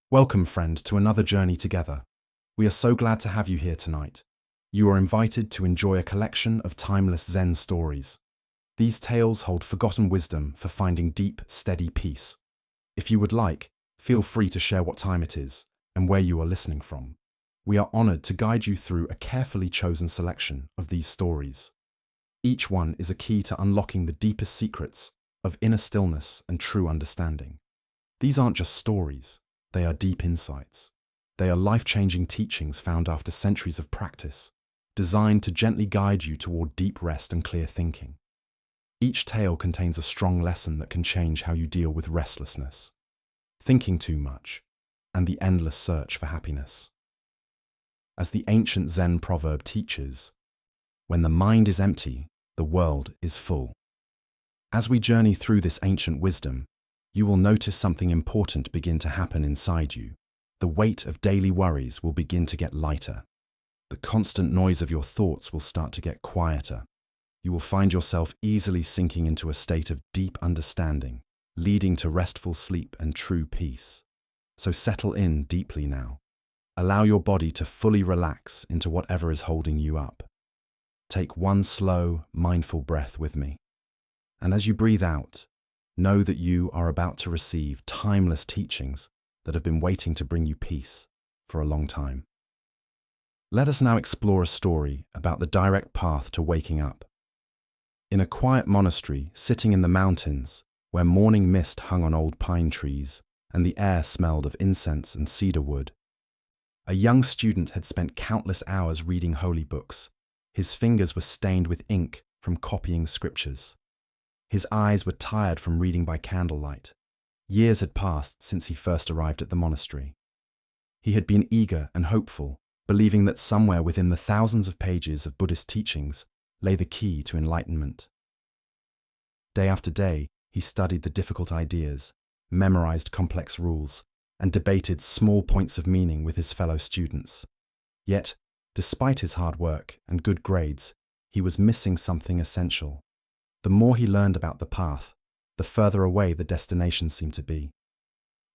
Welcome, friend, to another journey together. We are so glad to have you here tonight. You are invited to enjoy a collection of timeless Zen stories. These tales hold forgotten wisdom for finding deep, steady peace. If you would like, feel free to share what time it is and where you are listening from. We are honored to guide you through a carefully chosen selection of these stories. Each one is a key to unlocking the deepest secrets of inner stillness and true understanding. These aren't just stories. They are deep insights. They are life-changing teachings found after centuries of practice, designed to gently guide you toward deep rest and clear thinking. Each tale contains a strong lesson that can change how you deal with restlessness, thinking too much, and the endless search for happiness. As the ancient Zen proverb teaches, when the mind is empty, the world is full. As we journey through this ancient wisdom, you will notice something important begin to happen inside you. The weight of daily worries will begin to get lighter. The constant noise of your thoughts will start to get quieter. You will find yourself easily sinking into a state of deep understanding, leading to restful sleep and true peace. So settle in deeply now. Allow your body to fully relax into whatever is holding you up. Take one slow, mindful breath with me. And as you breathe out, know that you are about to receive timeless teachings that have been waiting to bring you peace for a long time. Let us now explore a story about the direct path to waking up. In a quiet monastery sitting in the mountains, where morning mist hung on old pine trees and the air smelled of incense and cedar wood, a young student had spent countless hours reading holy books. His fingers were stained with ink from copying scriptures. His eyes were tired from reading by candlelight. Years had passed since he first arrived at the monastery. He had been eager and hopeful, believing that somewhere within the thousands of pages of Buddhist teachings lay the key to enlightenment. Day after day, he studied the difficult ideas, memorized complex rules, and debated small points of meaning with his fellow students. Yet, despite his hard work and good grades, he was missing something essential. The more he learned about the path, the further away the destination seemed to be.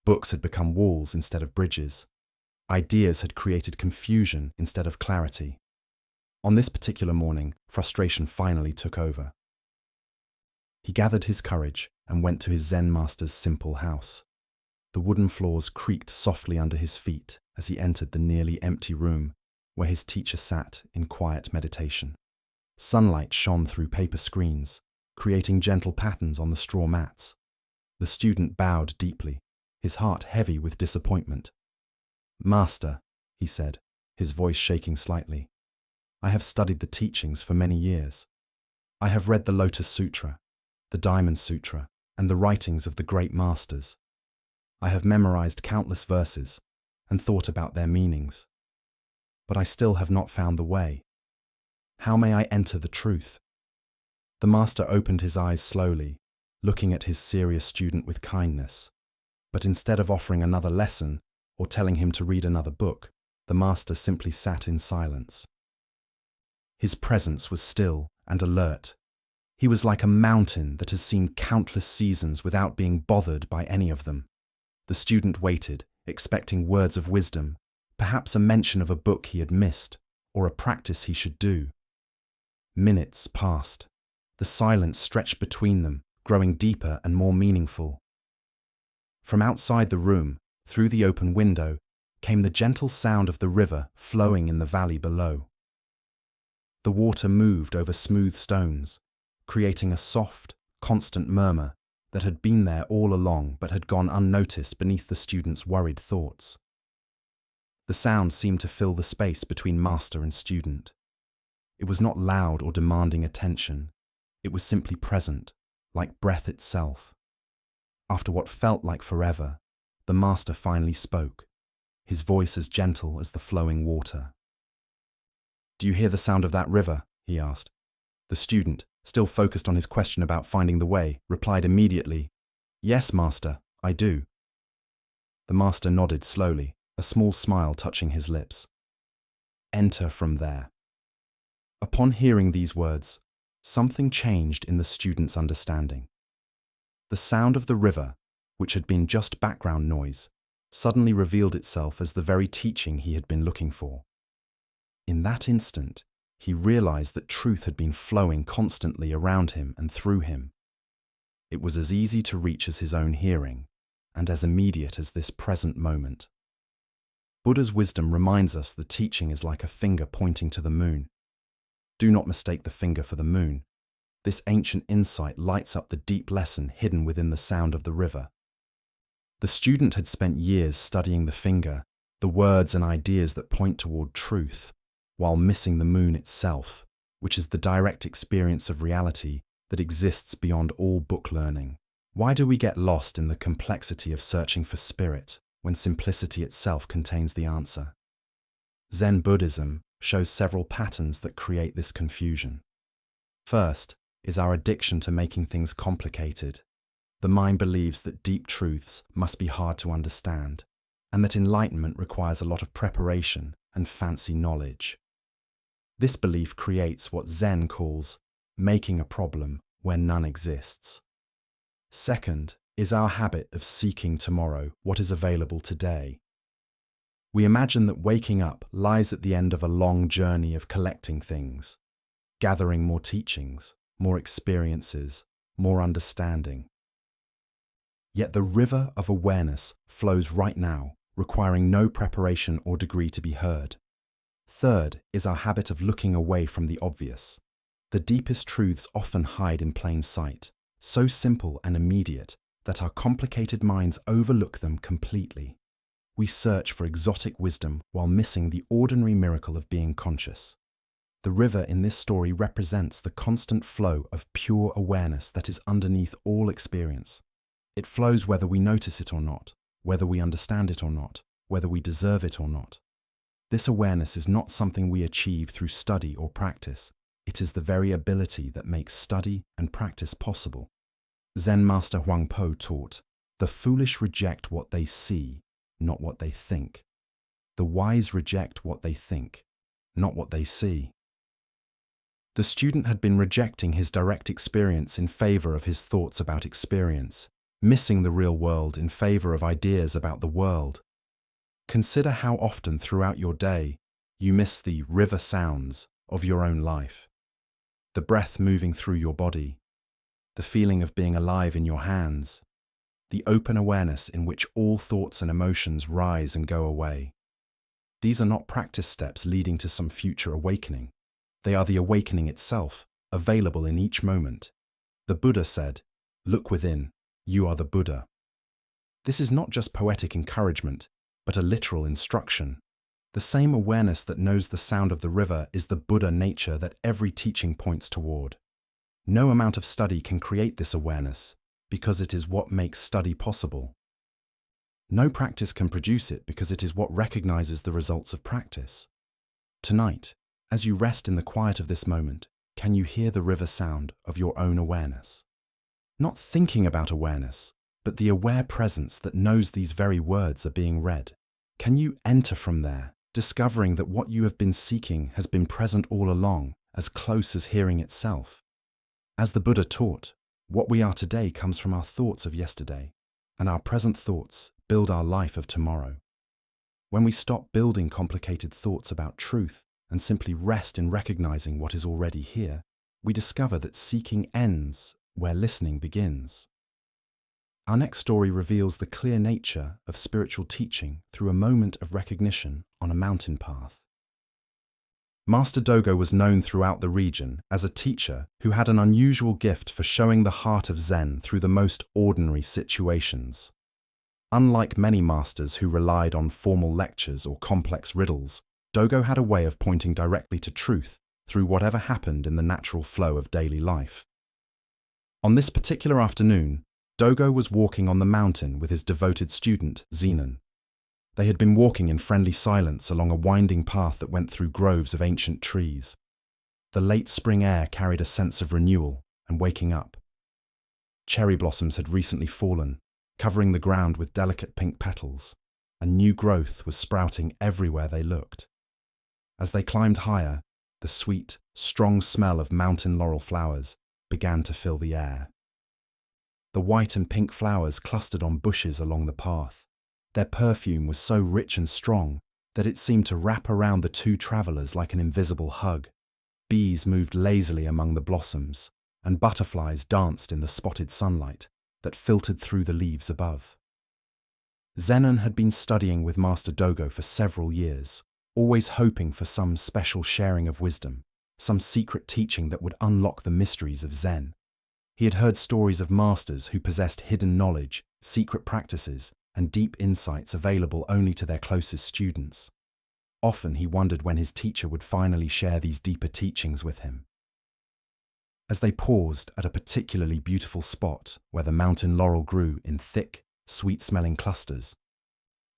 Books had become walls instead of bridges. Ideas had created confusion instead of clarity. On this particular morning, frustration finally took over. He gathered his courage and went to his Zen master's simple house. The wooden floors creaked softly under his feet as he entered the nearly empty room where his teacher sat in quiet meditation. Sunlight shone through paper screens, creating gentle patterns on the straw mats. The student bowed deeply, his heart heavy with disappointment. "Master," he said, his voice shaking slightly, "I have studied the teachings for many years. I have read the Lotus Sutra, the Diamond Sutra, and the writings of the great masters. I have memorized countless verses and thought about their meanings. But I still have not found the way. How may I enter the truth?" The master opened his eyes slowly, looking at his serious student with kindness. But instead of offering another lesson or telling him to read another book, the master simply sat in silence. His presence was still and alert. He was like a mountain that has seen countless seasons without being bothered by any of them. The student waited, expecting words of wisdom, perhaps a mention of a book he had missed or a practice he should do. Minutes passed. The silence stretched between them, growing deeper and more meaningful. From outside the room, through the open window, came the gentle sound of the river flowing in the valley below. The water moved over smooth stones, creating a soft, constant murmur that had been there all along but had gone unnoticed beneath the student's worried thoughts. The sound seemed to fill the space between master and student. It was not loud or demanding attention. It was simply present, like breath itself. After what felt like forever, the master finally spoke, his voice as gentle as the flowing water. "Do you hear the sound of that river?" he asked. The student, still focused on his question about finding the way, replied immediately, "Yes, master, I do." The master nodded slowly, a small smile touching his lips. "Enter from there." Upon hearing these words, something changed in the student's understanding. The sound of the river, which had been just background noise, suddenly revealed itself as the very teaching he had been looking for. In that instant, he realized that truth had been flowing constantly around him and through him. It was as easy to reach as his own hearing, and as immediate as this present moment. Buddha's wisdom reminds us the teaching is like a finger pointing to the moon. Do not mistake the finger for the moon. This ancient insight lights up the deep lesson hidden within the sound of the river. The student had spent years studying the finger, the words and ideas that point toward truth, while missing the moon itself, which is the direct experience of reality that exists beyond all book learning. Why do we get lost in the complexity of searching for spirit when simplicity itself contains the answer? Zen Buddhism shows several patterns that create this confusion. First is our addiction to making things complicated. The mind believes that deep truths must be hard to understand, and that enlightenment requires a lot of preparation and fancy knowledge. This belief creates what Zen calls making a problem where none exists. Second is our habit of seeking tomorrow what is available today. We imagine that waking up lies at the end of a long journey of collecting things, gathering more teachings, more experiences, more understanding. Yet the river of awareness flows right now, requiring no preparation or degree to be heard. Third is our habit of looking away from the obvious. The deepest truths often hide in plain sight, so simple and immediate that our complicated minds overlook them completely. We search for exotic wisdom while missing the ordinary miracle of being conscious. The river in this story represents the constant flow of pure awareness that is underneath all experience. It flows whether we notice it or not, whether we understand it or not, whether we deserve it or not. This awareness is not something we achieve through study or practice. It is the very ability that makes study and practice possible. Zen master Huang Po taught, "The foolish reject what they see, not what they think. The wise reject what they think, not what they see." The student had been rejecting his direct experience in favor of his thoughts about experience, missing the real world in favor of ideas about the world. Consider how often throughout your day you miss the river sounds of your own life. The breath moving through your body, the feeling of being alive in your hands, the open awareness in which all thoughts and emotions rise and go away. These are not practice steps leading to some future awakening. They are the awakening itself, available in each moment. The Buddha said, "Look within, you are the Buddha." This is not just poetic encouragement, but a literal instruction. The same awareness that knows the sound of the river is the Buddha nature that every teaching points toward. No amount of study can create this awareness, because it is what makes study possible. No practice can produce it because it is what recognizes the results of practice. Tonight, as you rest in the quiet of this moment, can you hear the river sound of your own awareness? Not thinking about awareness, but the aware presence that knows these very words are being read. Can you enter from there, discovering that what you have been seeking has been present all along, as close as hearing itself? As the Buddha taught, what we are today comes from our thoughts of yesterday, and our present thoughts build our life of tomorrow. When we stop building complicated thoughts about truth and simply rest in recognizing what is already here, we discover that seeking ends where listening begins. Our next story reveals the clear nature of spiritual teaching through a moment of recognition on a mountain path. Master Dogo was known throughout the region as a teacher who had an unusual gift for showing the heart of Zen through the most ordinary situations. Unlike many masters who relied on formal lectures or complex riddles, Dogo had a way of pointing directly to truth through whatever happened in the natural flow of daily life. On this particular afternoon, Dogo was walking on the mountain with his devoted student, Zenon. They had been walking in friendly silence along a winding path that went through groves of ancient trees. The late spring air carried a sense of renewal and waking up. Cherry blossoms had recently fallen, covering the ground with delicate pink petals, and new growth was sprouting everywhere they looked. As they climbed higher, the sweet, strong smell of mountain laurel flowers began to fill the air. The white and pink flowers clustered on bushes along the path, Their perfume was so rich and strong that it seemed to wrap around the two travelers like an invisible hug. Bees moved lazily among the blossoms, and butterflies danced in the spotted sunlight that filtered through the leaves above. Zenon had been studying with Master Dogo for several years, always hoping for some special sharing of wisdom, some secret teaching that would unlock the mysteries of Zen. He had heard stories of masters who possessed hidden knowledge, secret practices, and deep insights available only to their closest students. Often he wondered when his teacher would finally share these deeper teachings with him. As they paused at a particularly beautiful spot where the mountain laurel grew in thick, sweet-smelling clusters,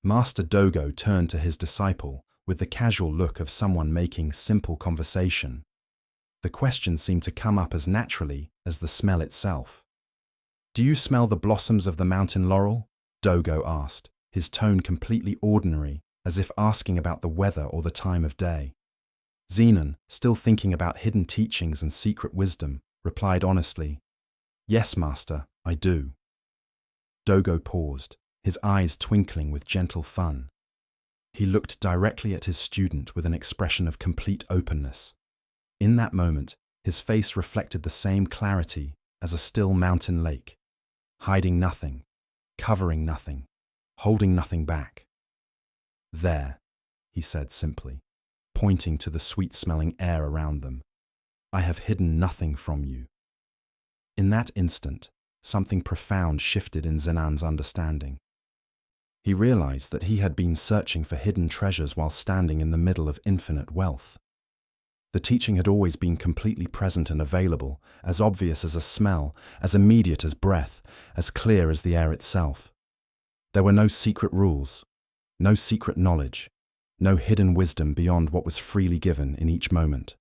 Master Dogo turned to his disciple with the casual look of someone making simple conversation. The question seemed to come up as naturally as the smell itself. "Do you smell the blossoms of the mountain laurel?" Dogo asked, his tone completely ordinary, as if asking about the weather or the time of day. Zenon, still thinking about hidden teachings and secret wisdom, replied honestly, "Yes, Master, I do." Dogo paused, his eyes twinkling with gentle fun. He looked directly at his student with an expression of complete openness. In that moment, his face reflected the same clarity as a still mountain lake, hiding nothing, covering nothing, holding nothing back. "There," he said simply, pointing to the sweet-smelling air around them. "I have hidden nothing from you." In that instant, something profound shifted in Zenon's understanding. He realized that he had been searching for hidden treasures while standing in the middle of infinite wealth. The teaching had always been completely present and available, as obvious as a smell, as immediate as breath, as clear as the air itself. There were no secret rules, no secret knowledge, no hidden wisdom beyond what was freely given in each moment.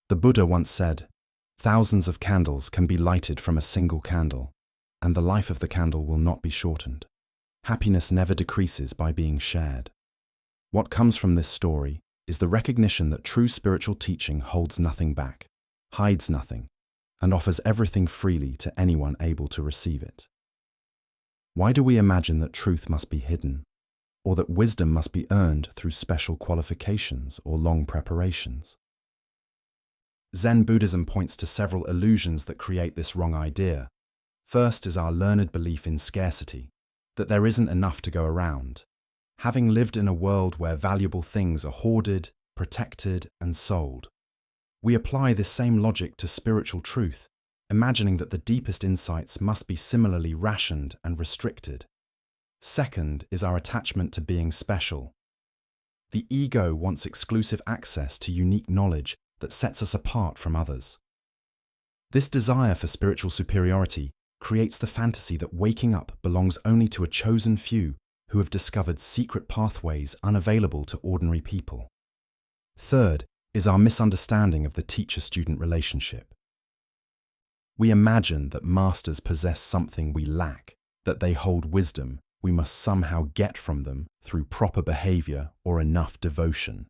The Buddha once said, "Thousands of candles can be lighted from a single candle, and the life of the candle will not be shortened. Happiness never decreases by being shared." What comes from this story is the recognition that true spiritual teaching holds nothing back, hides nothing, and offers everything freely to anyone able to receive it. Why do we imagine that truth must be hidden, or that wisdom must be earned through special qualifications or long preparations? Zen Buddhism points to several illusions that create this wrong idea. First is our learned belief in scarcity, that there isn't enough to go around. Having lived in a world where valuable things are hoarded, protected, and sold, we apply this same logic to spiritual truth, imagining that the deepest insights must be similarly rationed and restricted. Second is our attachment to being special. The ego wants exclusive access to unique knowledge that sets us apart from others. This desire for spiritual superiority creates the fantasy that waking up belongs only to a chosen few who have discovered secret pathways unavailable to ordinary people. Third is our misunderstanding of the teacher-student relationship. We imagine that masters possess something we lack, that they hold wisdom we must somehow get from them through proper behavior or enough devotion.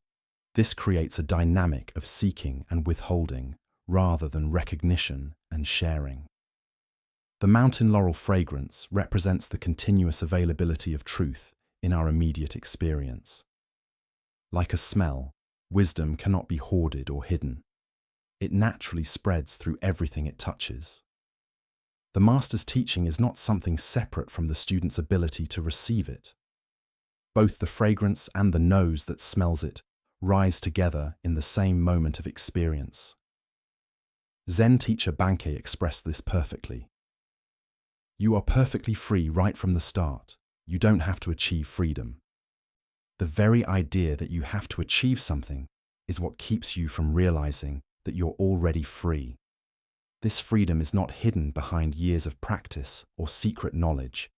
This creates a dynamic of seeking and withholding rather than recognition and sharing. The mountain laurel fragrance represents the continuous availability of truth in our immediate experience. Like a smell, wisdom cannot be hoarded or hidden. It naturally spreads through everything it touches. The master's teaching is not something separate from the student's ability to receive it. Both the fragrance and the nose that smells it rise together in the same moment of experience. Zen teacher Bankei expressed this perfectly. "You are perfectly free right from the start. You don't have to achieve freedom." The very idea that you have to achieve something is what keeps you from realizing that you're already free. This freedom is not hidden behind years of practice or secret knowledge.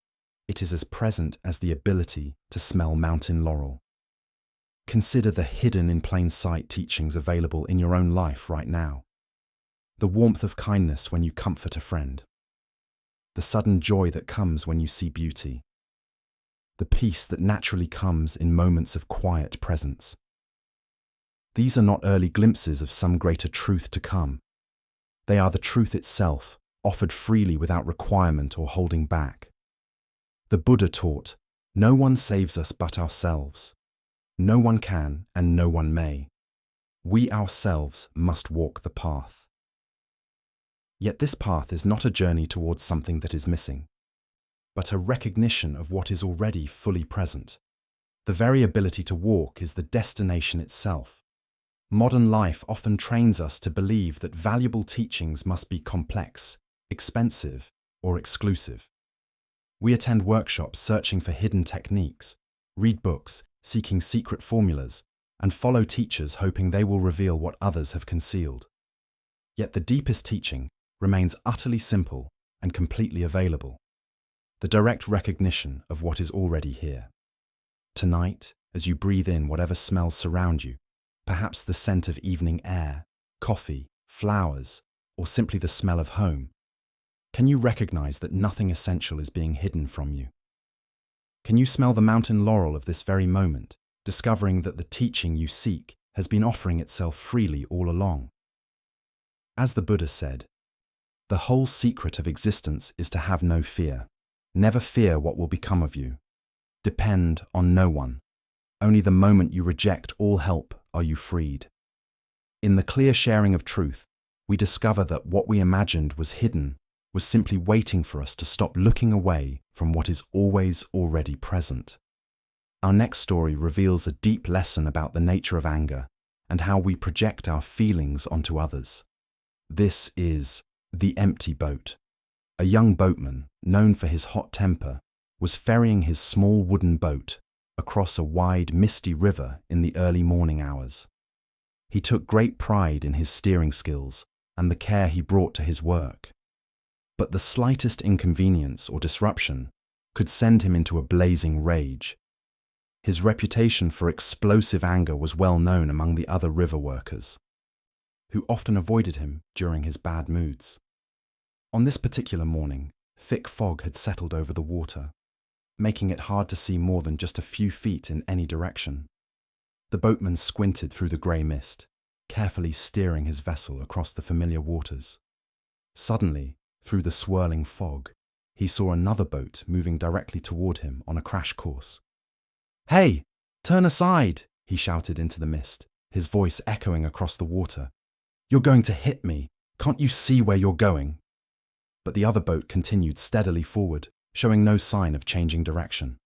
It is as present as the ability to smell mountain laurel. Consider the hidden in plain sight teachings available in your own life right now. The warmth of kindness when you comfort a friend. The sudden joy that comes when you see beauty. The peace that naturally comes in moments of quiet presence. These are not early glimpses of some greater truth to come. They are the truth itself, offered freely without requirement or holding back. The Buddha taught, No one saves us but ourselves. No one can and no one may. We ourselves must walk the path. Yet this path is not a journey towards something that is missing, but a recognition of what is already fully present. The very ability to walk is the destination itself. Modern life often trains us to believe that valuable teachings must be complex, expensive, or exclusive. We attend workshops searching for hidden techniques, read books seeking secret formulas, and follow teachers hoping they will reveal what others have concealed. Yet the deepest teaching remains utterly simple and completely available: the direct recognition of what is already here. Tonight, as you breathe in whatever smells surround you, perhaps the scent of evening air, coffee, flowers, or simply the smell of home, can you recognize that nothing essential is being hidden from you? Can you smell the mountain laurel of this very moment, discovering that the teaching you seek has been offering itself freely all along? As the Buddha said, the whole secret of existence is to have no fear. Never fear what will become of you. Depend on no one. Only the moment you reject all help are you freed. In the clear sharing of truth, we discover that what we imagined was hidden was simply waiting for us to stop looking away from what is always already present. Our next story reveals a deep lesson about the nature of anger and how we project our feelings onto others. This is The Empty Boat. A young boatman, known for his hot temper, was ferrying his small wooden boat across a wide, misty river in the early morning hours. He took great pride in his steering skills and the care he brought to his work. But the slightest inconvenience or disruption could send him into a blazing rage. His reputation for explosive anger was well known among the other river workers, who often avoided him during his bad moods. On this particular morning, thick fog had settled over the water, making it hard to see more than just a few feet in any direction. The boatman squinted through the grey mist, carefully steering his vessel across the familiar waters. Suddenly, through the swirling fog, he saw another boat moving directly toward him on a crash course. "Hey, turn aside!" he shouted into the mist, his voice echoing across the water. "You're going to hit me. Can't you see where you're going?" But the other boat continued steadily forward, showing no sign of changing direction.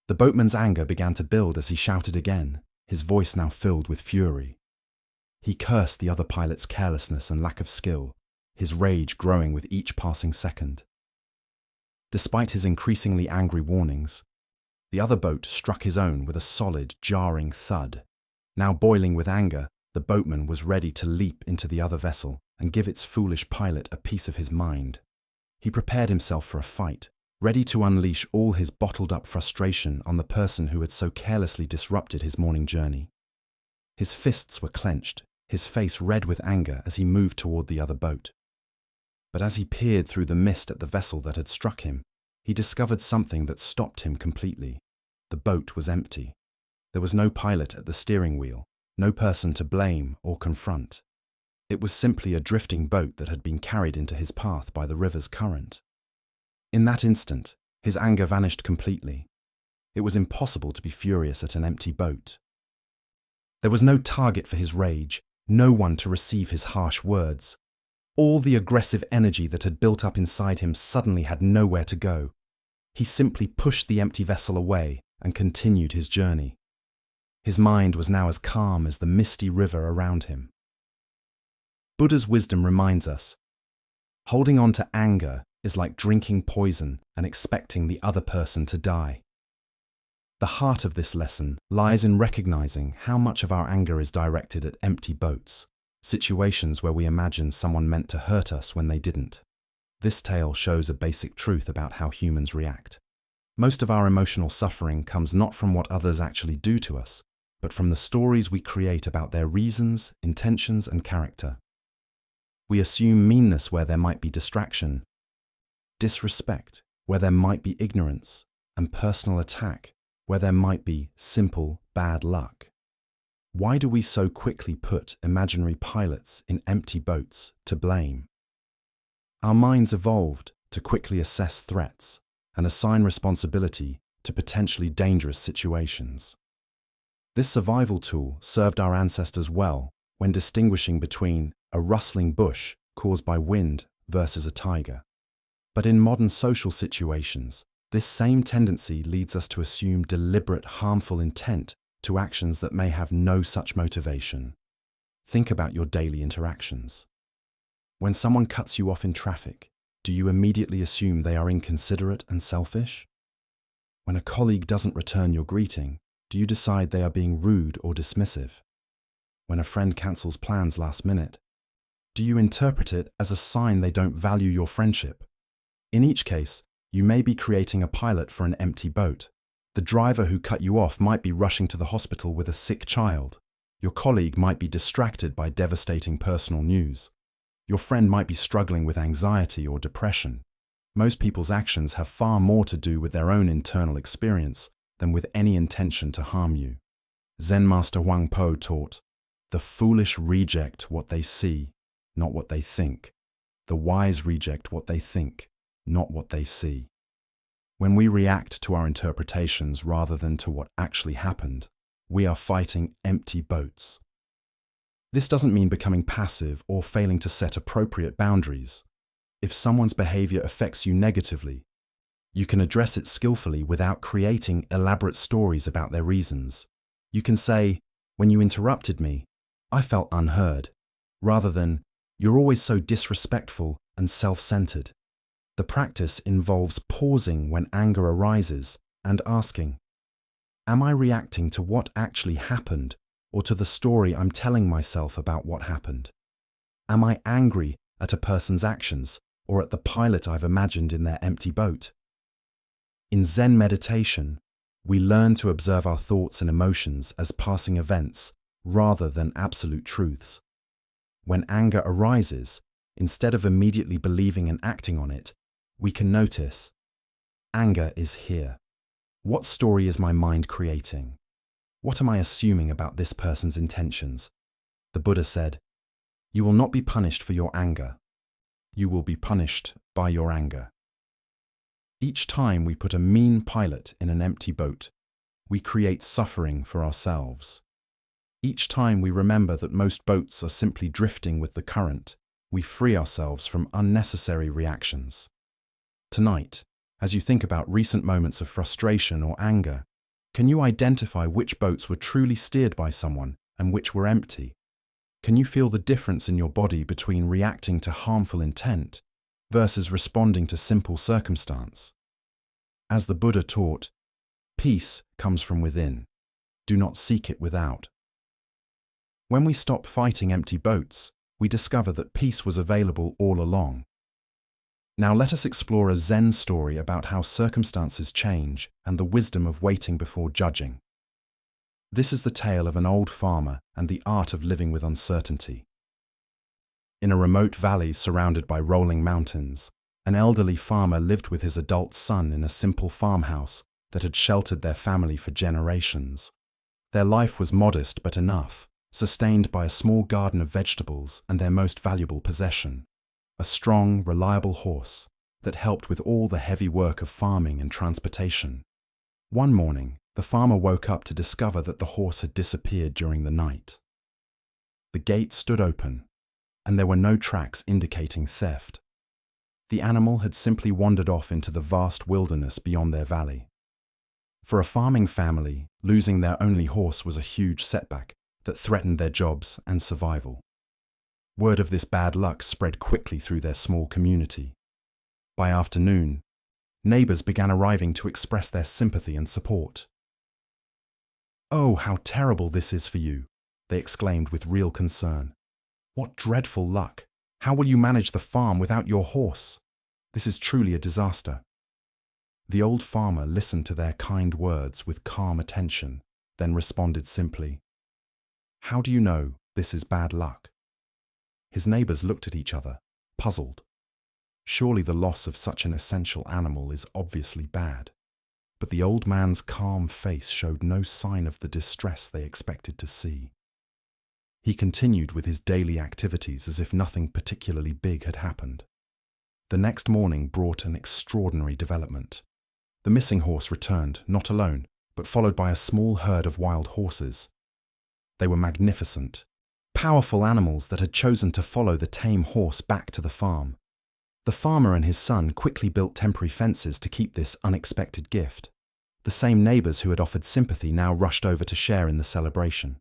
The boatman's anger began to build as he shouted again, his voice now filled with fury. He cursed the other pilot's carelessness and lack of skill, his rage growing with each passing second. Despite his increasingly angry warnings, the other boat struck his own with a solid, jarring thud. Now boiling with anger, the boatman was ready to leap into the other vessel and give its foolish pilot a piece of his mind. He prepared himself for a fight, ready to unleash all his bottled-up frustration on the person who had so carelessly disrupted his morning journey. His fists were clenched, his face red with anger as he moved toward the other boat. But as he peered through the mist at the vessel that had struck him, he discovered something that stopped him completely. The boat was empty. There was no pilot at the steering wheel, no person to blame or confront. It was simply a drifting boat that had been carried into his path by the river's current. In that instant, his anger vanished completely. It was impossible to be furious at an empty boat. There was no target for his rage, no one to receive his harsh words. All the aggressive energy that had built up inside him suddenly had nowhere to go. He simply pushed the empty vessel away and continued his journey. His mind was now as calm as the misty river around him. Buddha's wisdom reminds us, holding on to anger is like drinking poison and expecting the other person to die. The heart of this lesson lies in recognizing how much of our anger is directed at empty boats, situations where we imagine someone meant to hurt us when they didn't. This tale shows a basic truth about how humans react. Most of our emotional suffering comes not from what others actually do to us, but from the stories we create about their reasons, intentions, and character. We assume meanness where there might be distraction, disrespect where there might be ignorance, and personal attack where there might be simple bad luck. Why do we so quickly put imaginary pilots in empty boats to blame? Our minds evolved to quickly assess threats and assign responsibility to potentially dangerous situations. This survival tool served our ancestors well when distinguishing between a rustling bush caused by wind versus a tiger. But in modern social situations, this same tendency leads us to assume deliberate, harmful intent to actions that may have no such motivation. Think about your daily interactions. When someone cuts you off in traffic, do you immediately assume they are inconsiderate and selfish? When a colleague doesn't return your greeting, do you decide they are being rude or dismissive? When a friend cancels plans last minute, do you interpret it as a sign they don't value your friendship? In each case, you may be creating a pilot for an empty boat. The driver who cut you off might be rushing to the hospital with a sick child. Your colleague might be distracted by devastating personal news. Your friend might be struggling with anxiety or depression. Most people's actions have far more to do with their own internal experience than with any intention to harm you. Zen master Wang Po taught, "The foolish reject what they see, not what they think. The wise reject what they think, not what they see." When we react to our interpretations rather than to what actually happened, we are fighting empty boats. This doesn't mean becoming passive or failing to set appropriate boundaries. If someone's behavior affects you negatively, you can address it skillfully without creating elaborate stories about their reasons. You can say, "When you interrupted me, I felt unheard," rather than, "You're always so disrespectful and self-centered." The practice involves pausing when anger arises and asking, "Am I reacting to what actually happened or to the story I'm telling myself about what happened? Am I angry at a person's actions or at the pilot I've imagined in their empty boat?" In Zen meditation, we learn to observe our thoughts and emotions as passing events rather than absolute truths. When anger arises, instead of immediately believing and acting on it, we can notice, anger is here. What story is my mind creating? What am I assuming about this person's intentions? The Buddha said, "You will not be punished for your anger. You will be punished by your anger." Each time we put a mean pilot in an empty boat, we create suffering for ourselves. Each time we remember that most boats are simply drifting with the current, we free ourselves from unnecessary reactions. Tonight, as you think about recent moments of frustration or anger, can you identify which boats were truly steered by someone and which were empty? Can you feel the difference in your body between reacting to harmful intent versus responding to simple circumstance? As the Buddha taught, peace comes from within. Do not seek it without. When we stop fighting empty boats, we discover that peace was available all along. Now let us explore a Zen story about how circumstances change and the wisdom of waiting before judging. This is the tale of an old farmer and the art of living with uncertainty. In a remote valley surrounded by rolling mountains, an elderly farmer lived with his adult son in a simple farmhouse that had sheltered their family for generations. Their life was modest but enough, sustained by a small garden of vegetables and their most valuable possession, a strong, reliable horse that helped with all the heavy work of farming and transportation. One morning, the farmer woke up to discover that the horse had disappeared during the night. The gate stood open, and there were no tracks indicating theft. The animal had simply wandered off into the vast wilderness beyond their valley. For a farming family, losing their only horse was a huge setback that threatened their jobs and survival. Word of this bad luck spread quickly through their small community. By afternoon, neighbors began arriving to express their sympathy and support. "Oh, how terrible this is for you," they exclaimed with real concern. "What dreadful luck! How will you manage the farm without your horse? This is truly a disaster." The old farmer listened to their kind words with calm attention, then responded simply, "How do you know this is bad luck?" His neighbors looked at each other, puzzled. Surely the loss of such an essential animal is obviously bad. But the old man's calm face showed no sign of the distress they expected to see. He continued with his daily activities as if nothing particularly big had happened. The next morning brought an extraordinary development. The missing horse returned, not alone, but followed by a small herd of wild horses. They were magnificent, powerful animals that had chosen to follow the tame horse back to the farm. The farmer and his son quickly built temporary fences to keep this unexpected gift. The same neighbors who had offered sympathy now rushed over to share in the celebration.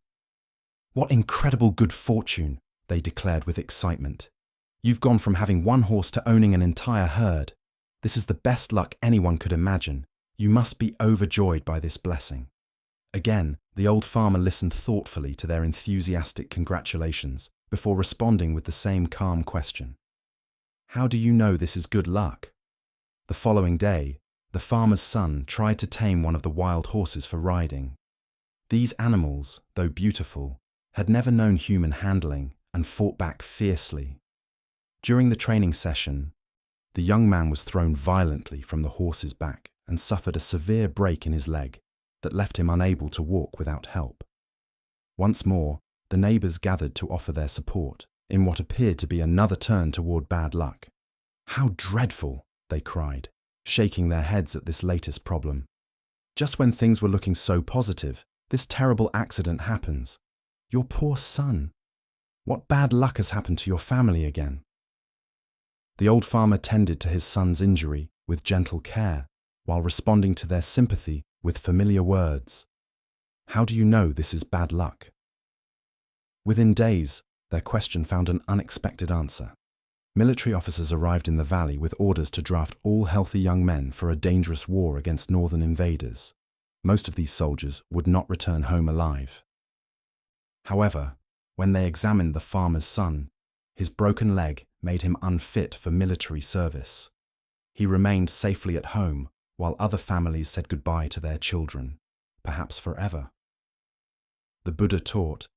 "What incredible good fortune," they declared with excitement. "You've gone from having one horse to owning an entire herd. This is the best luck anyone could imagine. You must be overjoyed by this blessing." Again, the old farmer listened thoughtfully to their enthusiastic congratulations before responding with the same calm question. "How do you know this is good luck?" The following day, the farmer's son tried to tame one of the wild horses for riding. These animals, though beautiful, had never known human handling and fought back fiercely. During the training session, the young man was thrown violently from the horse's back and suffered a severe break in his leg that left him unable to walk without help. Once more, the neighbors gathered to offer their support in what appeared to be another turn toward bad luck. "How dreadful!" they cried, shaking their heads at this latest problem. "Just when things were looking so positive, this terrible accident happens. Your poor son. What bad luck has happened to your family again?" The old farmer tended to his son's injury with gentle care, while responding to their sympathy with familiar words. "How do you know this is bad luck?" Within days, their question found an unexpected answer. Military officers arrived in the valley with orders to draft all healthy young men for a dangerous war against northern invaders. Most of these soldiers would not return home alive. However, when they examined the farmer's son, his broken leg made him unfit for military service. He remained safely at home, while other families said goodbye to their children, perhaps forever. The Buddha taught,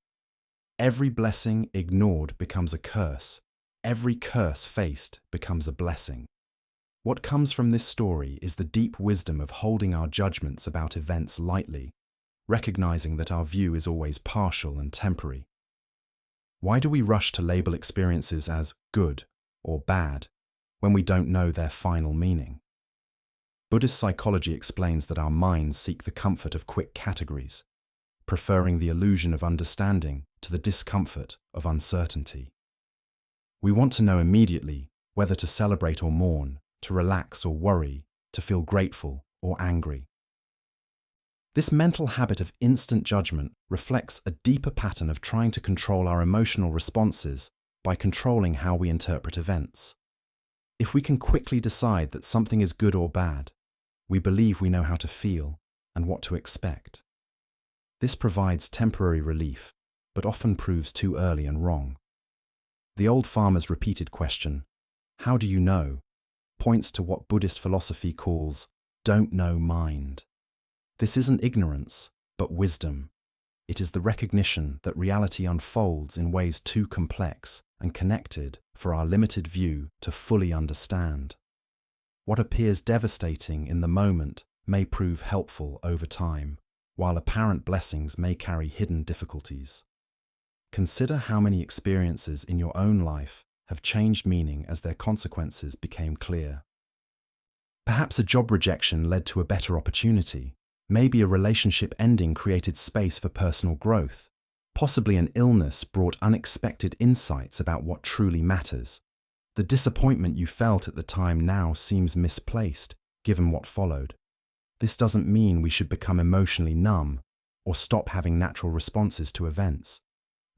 "Every blessing ignored becomes a curse. Every curse faced becomes a blessing." What comes from this story is the deep wisdom of holding our judgments about events lightly, recognizing that our view is always partial and temporary. Why do we rush to label experiences as good or bad when we don't know their final meaning? Buddhist psychology explains that our minds seek the comfort of quick categories, preferring the illusion of understanding to the discomfort of uncertainty. We want to know immediately whether to celebrate or mourn, to relax or worry, to feel grateful or angry. This mental habit of instant judgment reflects a deeper pattern of trying to control our emotional responses by controlling how we interpret events. If we can quickly decide that something is good or bad, we believe we know how to feel and what to expect. This provides temporary relief, but often proves too early and wrong. The old farmer's repeated question, "How do you know?" points to what Buddhist philosophy calls "don't know mind." This isn't ignorance, but wisdom. It is the recognition that reality unfolds in ways too complex and connected for our limited view to fully understand. What appears devastating in the moment may prove helpful over time, while apparent blessings may carry hidden difficulties. Consider how many experiences in your own life have changed meaning as their consequences became clear. Perhaps a job rejection led to a better opportunity. Maybe a relationship ending created space for personal growth. Possibly an illness brought unexpected insights about what truly matters. The disappointment you felt at the time now seems misplaced, given what followed. This doesn't mean we should become emotionally numb or stop having natural responses to events.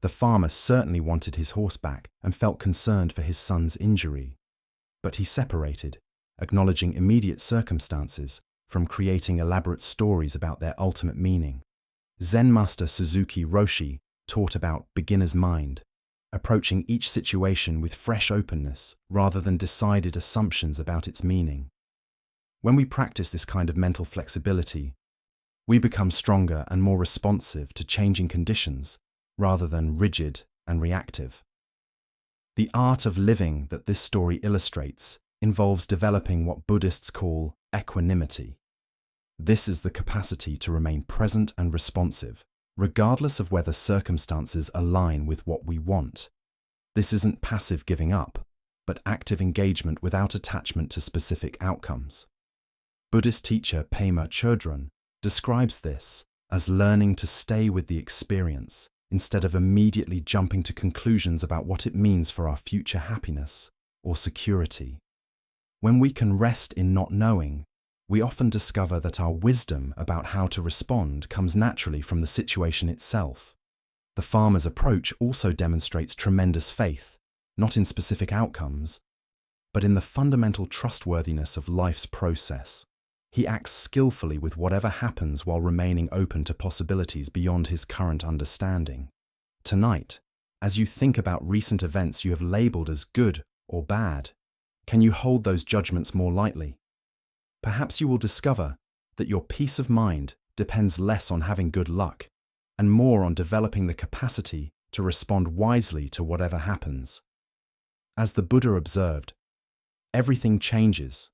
The farmer certainly wanted his horse back and felt concerned for his son's injury. But he separated, acknowledging immediate circumstances from creating elaborate stories about their ultimate meaning. Zen master Suzuki Roshi taught about beginner's mind, approaching each situation with fresh openness rather than decided assumptions about its meaning. When we practice this kind of mental flexibility, we become stronger and more responsive to changing conditions rather than rigid and reactive. The art of living that this story illustrates involves developing what Buddhists call equanimity. This is the capacity to remain present and responsive, regardless of whether circumstances align with what we want. This isn't passive giving up, but active engagement without attachment to specific outcomes. Buddhist teacher Pema Chodron describes this as learning to stay with the experience instead of immediately jumping to conclusions about what it means for our future happiness or security. When we can rest in not knowing, we often discover that our wisdom about how to respond comes naturally from the situation itself. The farmer's approach also demonstrates tremendous faith, not in specific outcomes, but in the fundamental trustworthiness of life's process. He acts skillfully with whatever happens while remaining open to possibilities beyond his current understanding. Tonight, as you think about recent events you have labeled as good or bad, can you hold those judgments more lightly? Perhaps you will discover that your peace of mind depends less on having good luck and more on developing the capacity to respond wisely to whatever happens. As the Buddha observed, everything changes.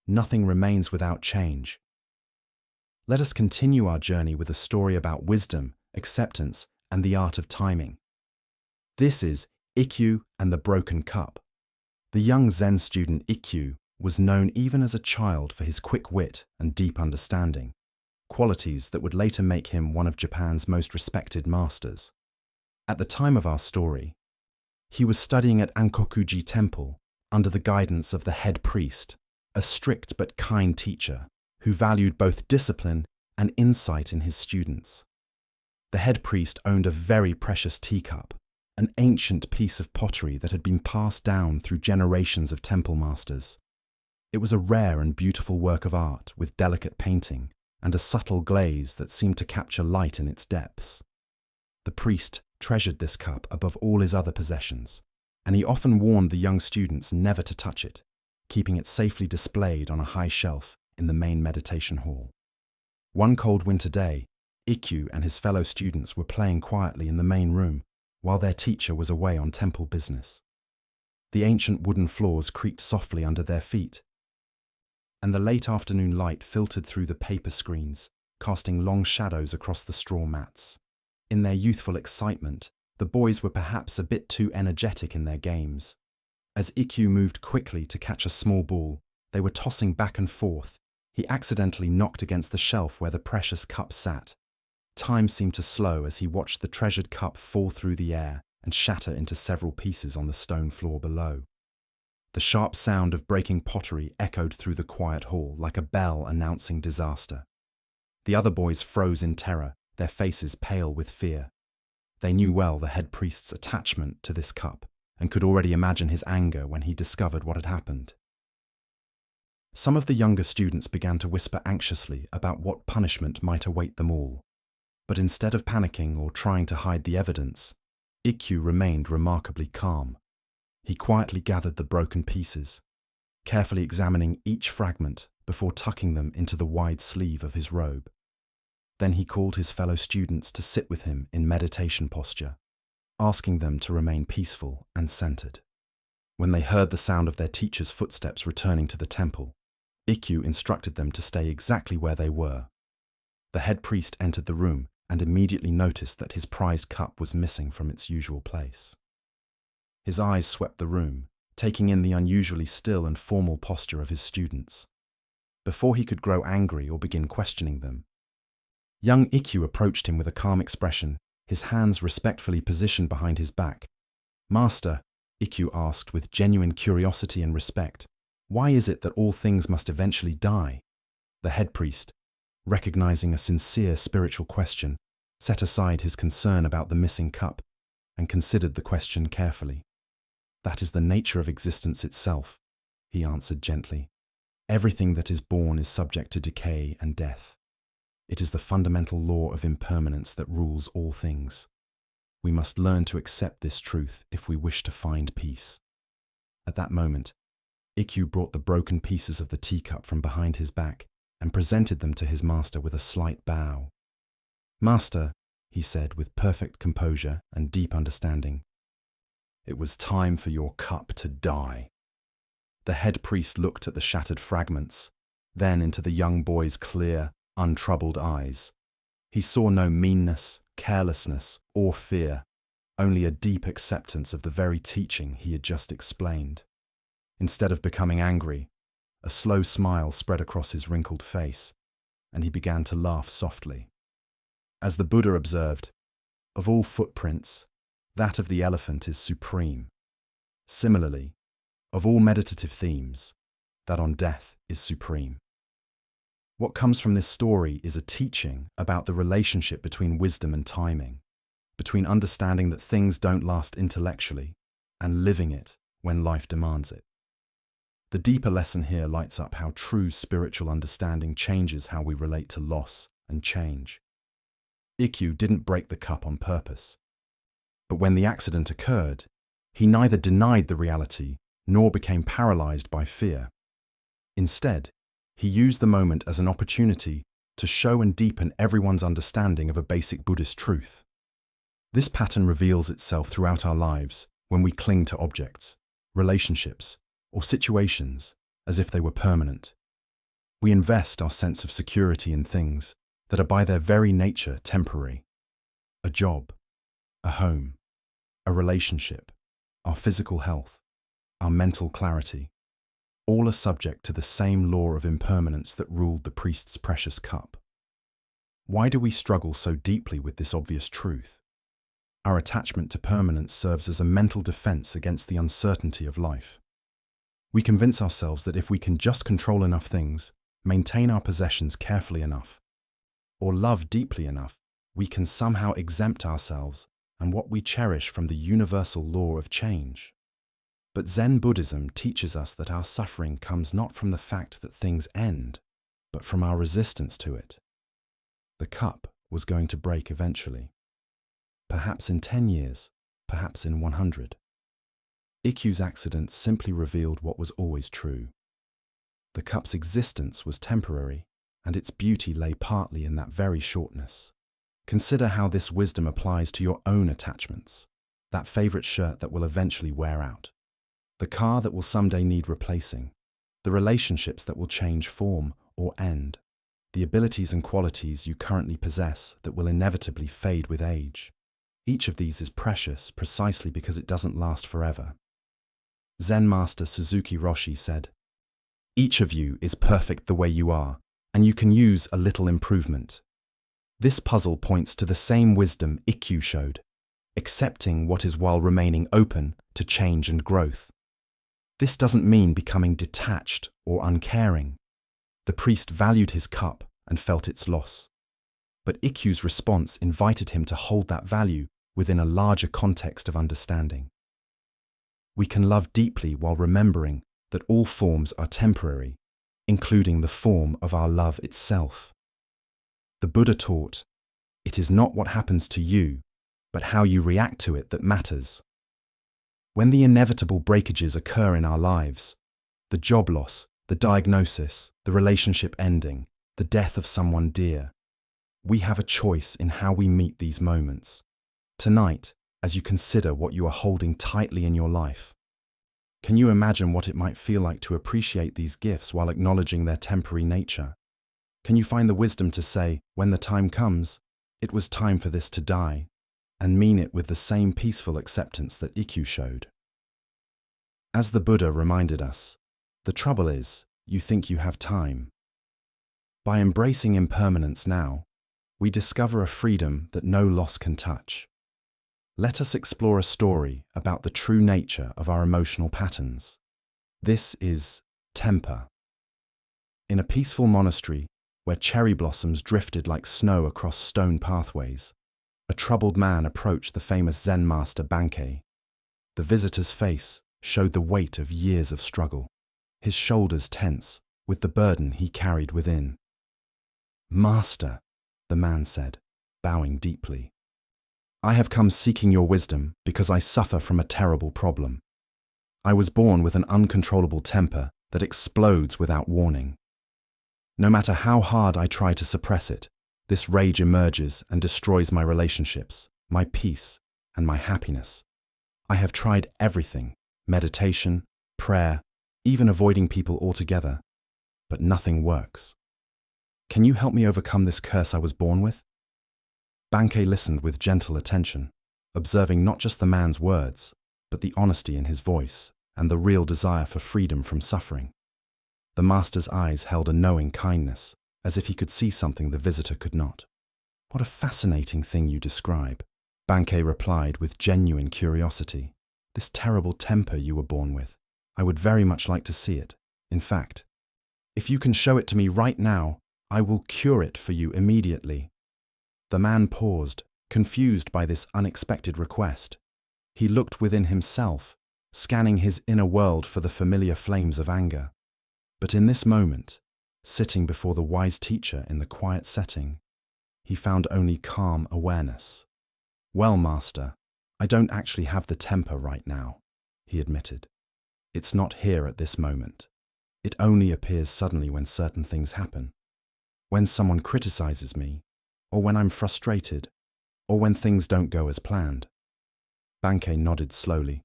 Nothing remains without change. Let us continue our journey with a story about wisdom, acceptance, and the art of timing. This is Ikkyu and the Broken Cup. The young Zen student Ikkyu was known even as a child for his quick wit and deep understanding, qualities that would later make him one of Japan's most respected masters. At the time of our story, he was studying at Ankokuji Temple under the guidance of the head priest, a strict but kind teacher who valued both discipline and insight in his students. The head priest owned a very precious teacup, an ancient piece of pottery that had been passed down through generations of temple masters. It was a rare and beautiful work of art with delicate painting and a subtle glaze that seemed to capture light in its depths. The priest treasured this cup above all his other possessions, and he often warned the young students never to touch it, keeping it safely displayed on a high shelf in the main meditation hall. One cold winter day, Ikkyu and his fellow students were playing quietly in the main room while their teacher was away on temple business. The ancient wooden floors creaked softly under their feet, and the late afternoon light filtered through the paper screens, casting long shadows across the straw mats. In their youthful excitement, the boys were perhaps a bit too energetic in their games. As Ikkyu moved quickly to catch a small ball, they were tossing back and forth. He accidentally knocked against the shelf where the precious cup sat. Time seemed to slow as he watched the treasured cup fall through the air and shatter into several pieces on the stone floor below. The sharp sound of breaking pottery echoed through the quiet hall like a bell announcing disaster. The other boys froze in terror, their faces pale with fear. They knew well the head priest's attachment to this cup, and could already imagine his anger when he discovered what had happened. Some of the younger students began to whisper anxiously about what punishment might await them all. But instead of panicking or trying to hide the evidence, Ikkyu remained remarkably calm. He quietly gathered the broken pieces, carefully examining each fragment before tucking them into the wide sleeve of his robe. Then he called his fellow students to sit with him in meditation posture, asking them to remain peaceful and centered. When they heard the sound of their teacher's footsteps returning to the temple, Ikkyu instructed them to stay exactly where they were. The head priest entered the room and immediately noticed that his prized cup was missing from its usual place. His eyes swept the room, taking in the unusually still and formal posture of his students. Before he could grow angry or begin questioning them, young Ikkyu approached him with a calm expression, his hands respectfully positioned behind his back. "Master," Ikkyu asked with genuine curiosity and respect, "why is it that all things must eventually die?" The head priest, recognizing a sincere spiritual question, set aside his concern about the missing cup and considered the question carefully. "That is the nature of existence itself," he answered gently. "Everything that is born is subject to decay and death. It is the fundamental law of impermanence that rules all things. We must learn to accept this truth if we wish to find peace." At that moment, Ikkyu brought the broken pieces of the teacup from behind his back and presented them to his master with a slight bow. "Master," he said with perfect composure and deep understanding, "it was time for your cup to die." The head priest looked at the shattered fragments, then into the young boy's clear, untroubled eyes. He saw no meanness, carelessness, or fear, only a deep acceptance of the very teaching he had just explained. Instead of becoming angry, A slow smile spread across his wrinkled face, and he began to laugh softly. As the Buddha observed, of all footprints, that of the elephant is supreme. Similarly, of all meditative themes, that on death is supreme. What comes from this story is a teaching about the relationship between wisdom and timing, between understanding that things don't last intellectually and living it when life demands it. The deeper lesson here lights up how true spiritual understanding changes how we relate to loss and change. Ikkyu didn't break the cup on purpose. But when the accident occurred, he neither denied the reality nor became paralyzed by fear. Instead, he used the moment as an opportunity to show and deepen everyone's understanding of a basic Buddhist truth. This pattern reveals itself throughout our lives when we cling to objects, relationships, or situations as if they were permanent. We invest our sense of security in things that are by their very nature temporary. A job, a home, a relationship, our physical health, our mental clarity, all are subject to the same law of impermanence that ruled the priest's precious cup. Why do we struggle so deeply with this obvious truth? Our attachment to permanence serves as a mental defense against the uncertainty of life. We convince ourselves that if we can just control enough things, maintain our possessions carefully enough, or love deeply enough, we can somehow exempt ourselves and what we cherish from the universal law of change. But Zen Buddhism teaches us that our suffering comes not from the fact that things end, but from our resistance to it. The cup was going to break eventually. Perhaps in 10 years, perhaps in 100. Ikkyu's accident simply revealed what was always true. The cup's existence was temporary, and its beauty lay partly in that very shortness. Consider how this wisdom applies to your own attachments, that favorite shirt that will eventually wear out, the car that will someday need replacing, the relationships that will change form or end, the abilities and qualities you currently possess that will inevitably fade with age. Each of these is precious precisely because it doesn't last forever. Zen master Suzuki Roshi said, "Each of you is perfect the way you are, and you can use a little improvement." This puzzle points to the same wisdom Ikkyu showed, accepting what is while remaining open to change and growth. This doesn't mean becoming detached or uncaring. The priest valued his cup and felt its loss. But Ikkyu's response invited him to hold that value within a larger context of understanding. We can love deeply while remembering that all forms are temporary, including the form of our love itself. The Buddha taught, "It is not what happens to you, but how you react to it that matters." When the inevitable breakages occur in our lives, the job loss, the diagnosis, the relationship ending, the death of someone dear, we have a choice in how we meet these moments. Tonight, as you consider what you are holding tightly in your life, can you imagine what it might feel like to appreciate these gifts while acknowledging their temporary nature? Can you find the wisdom to say, when the time comes, it was time for this to die, and mean it with the same peaceful acceptance that Ikkyu showed? As the Buddha reminded us, the trouble is, you think you have time. By embracing impermanence now, we discover a freedom that no loss can touch. Let us explore a story about the true nature of our emotional patterns. This is temper. In a peaceful monastery where cherry blossoms drifted like snow across stone pathways, a troubled man approached the famous Zen master Bankei. The visitor's face showed the weight of years of struggle, his shoulders tense with the burden he carried within. "Master," the man said, bowing deeply, "I have come seeking your wisdom because I suffer from a terrible problem. I was born with an uncontrollable temper that explodes without warning. No matter how hard I try to suppress it, this rage emerges and destroys my relationships, my peace, and my happiness. I have tried everything, meditation, prayer, even avoiding people altogether, but nothing works. Can you help me overcome this curse I was born with?" Bankei listened with gentle attention, observing not just the man's words, but the honesty in his voice and the real desire for freedom from suffering. The master's eyes held a knowing kindness, as if he could see something the visitor could not. "What a fascinating thing you describe," Bankei replied with genuine curiosity. "This terrible temper you were born with. I would very much like to see it. In fact, if you can show it to me right now, I will cure it for you immediately." The man paused, confused by this unexpected request. He looked within himself, scanning his inner world for the familiar flames of anger. But in this moment, sitting before the wise teacher in the quiet setting, he found only calm awareness. "Well, master, I don't actually have the temper right now," he admitted. "It's not here at this moment. It only appears suddenly when certain things happen. When someone criticizes me, or when I'm frustrated, or when things don't go as planned." Bankei nodded slowly,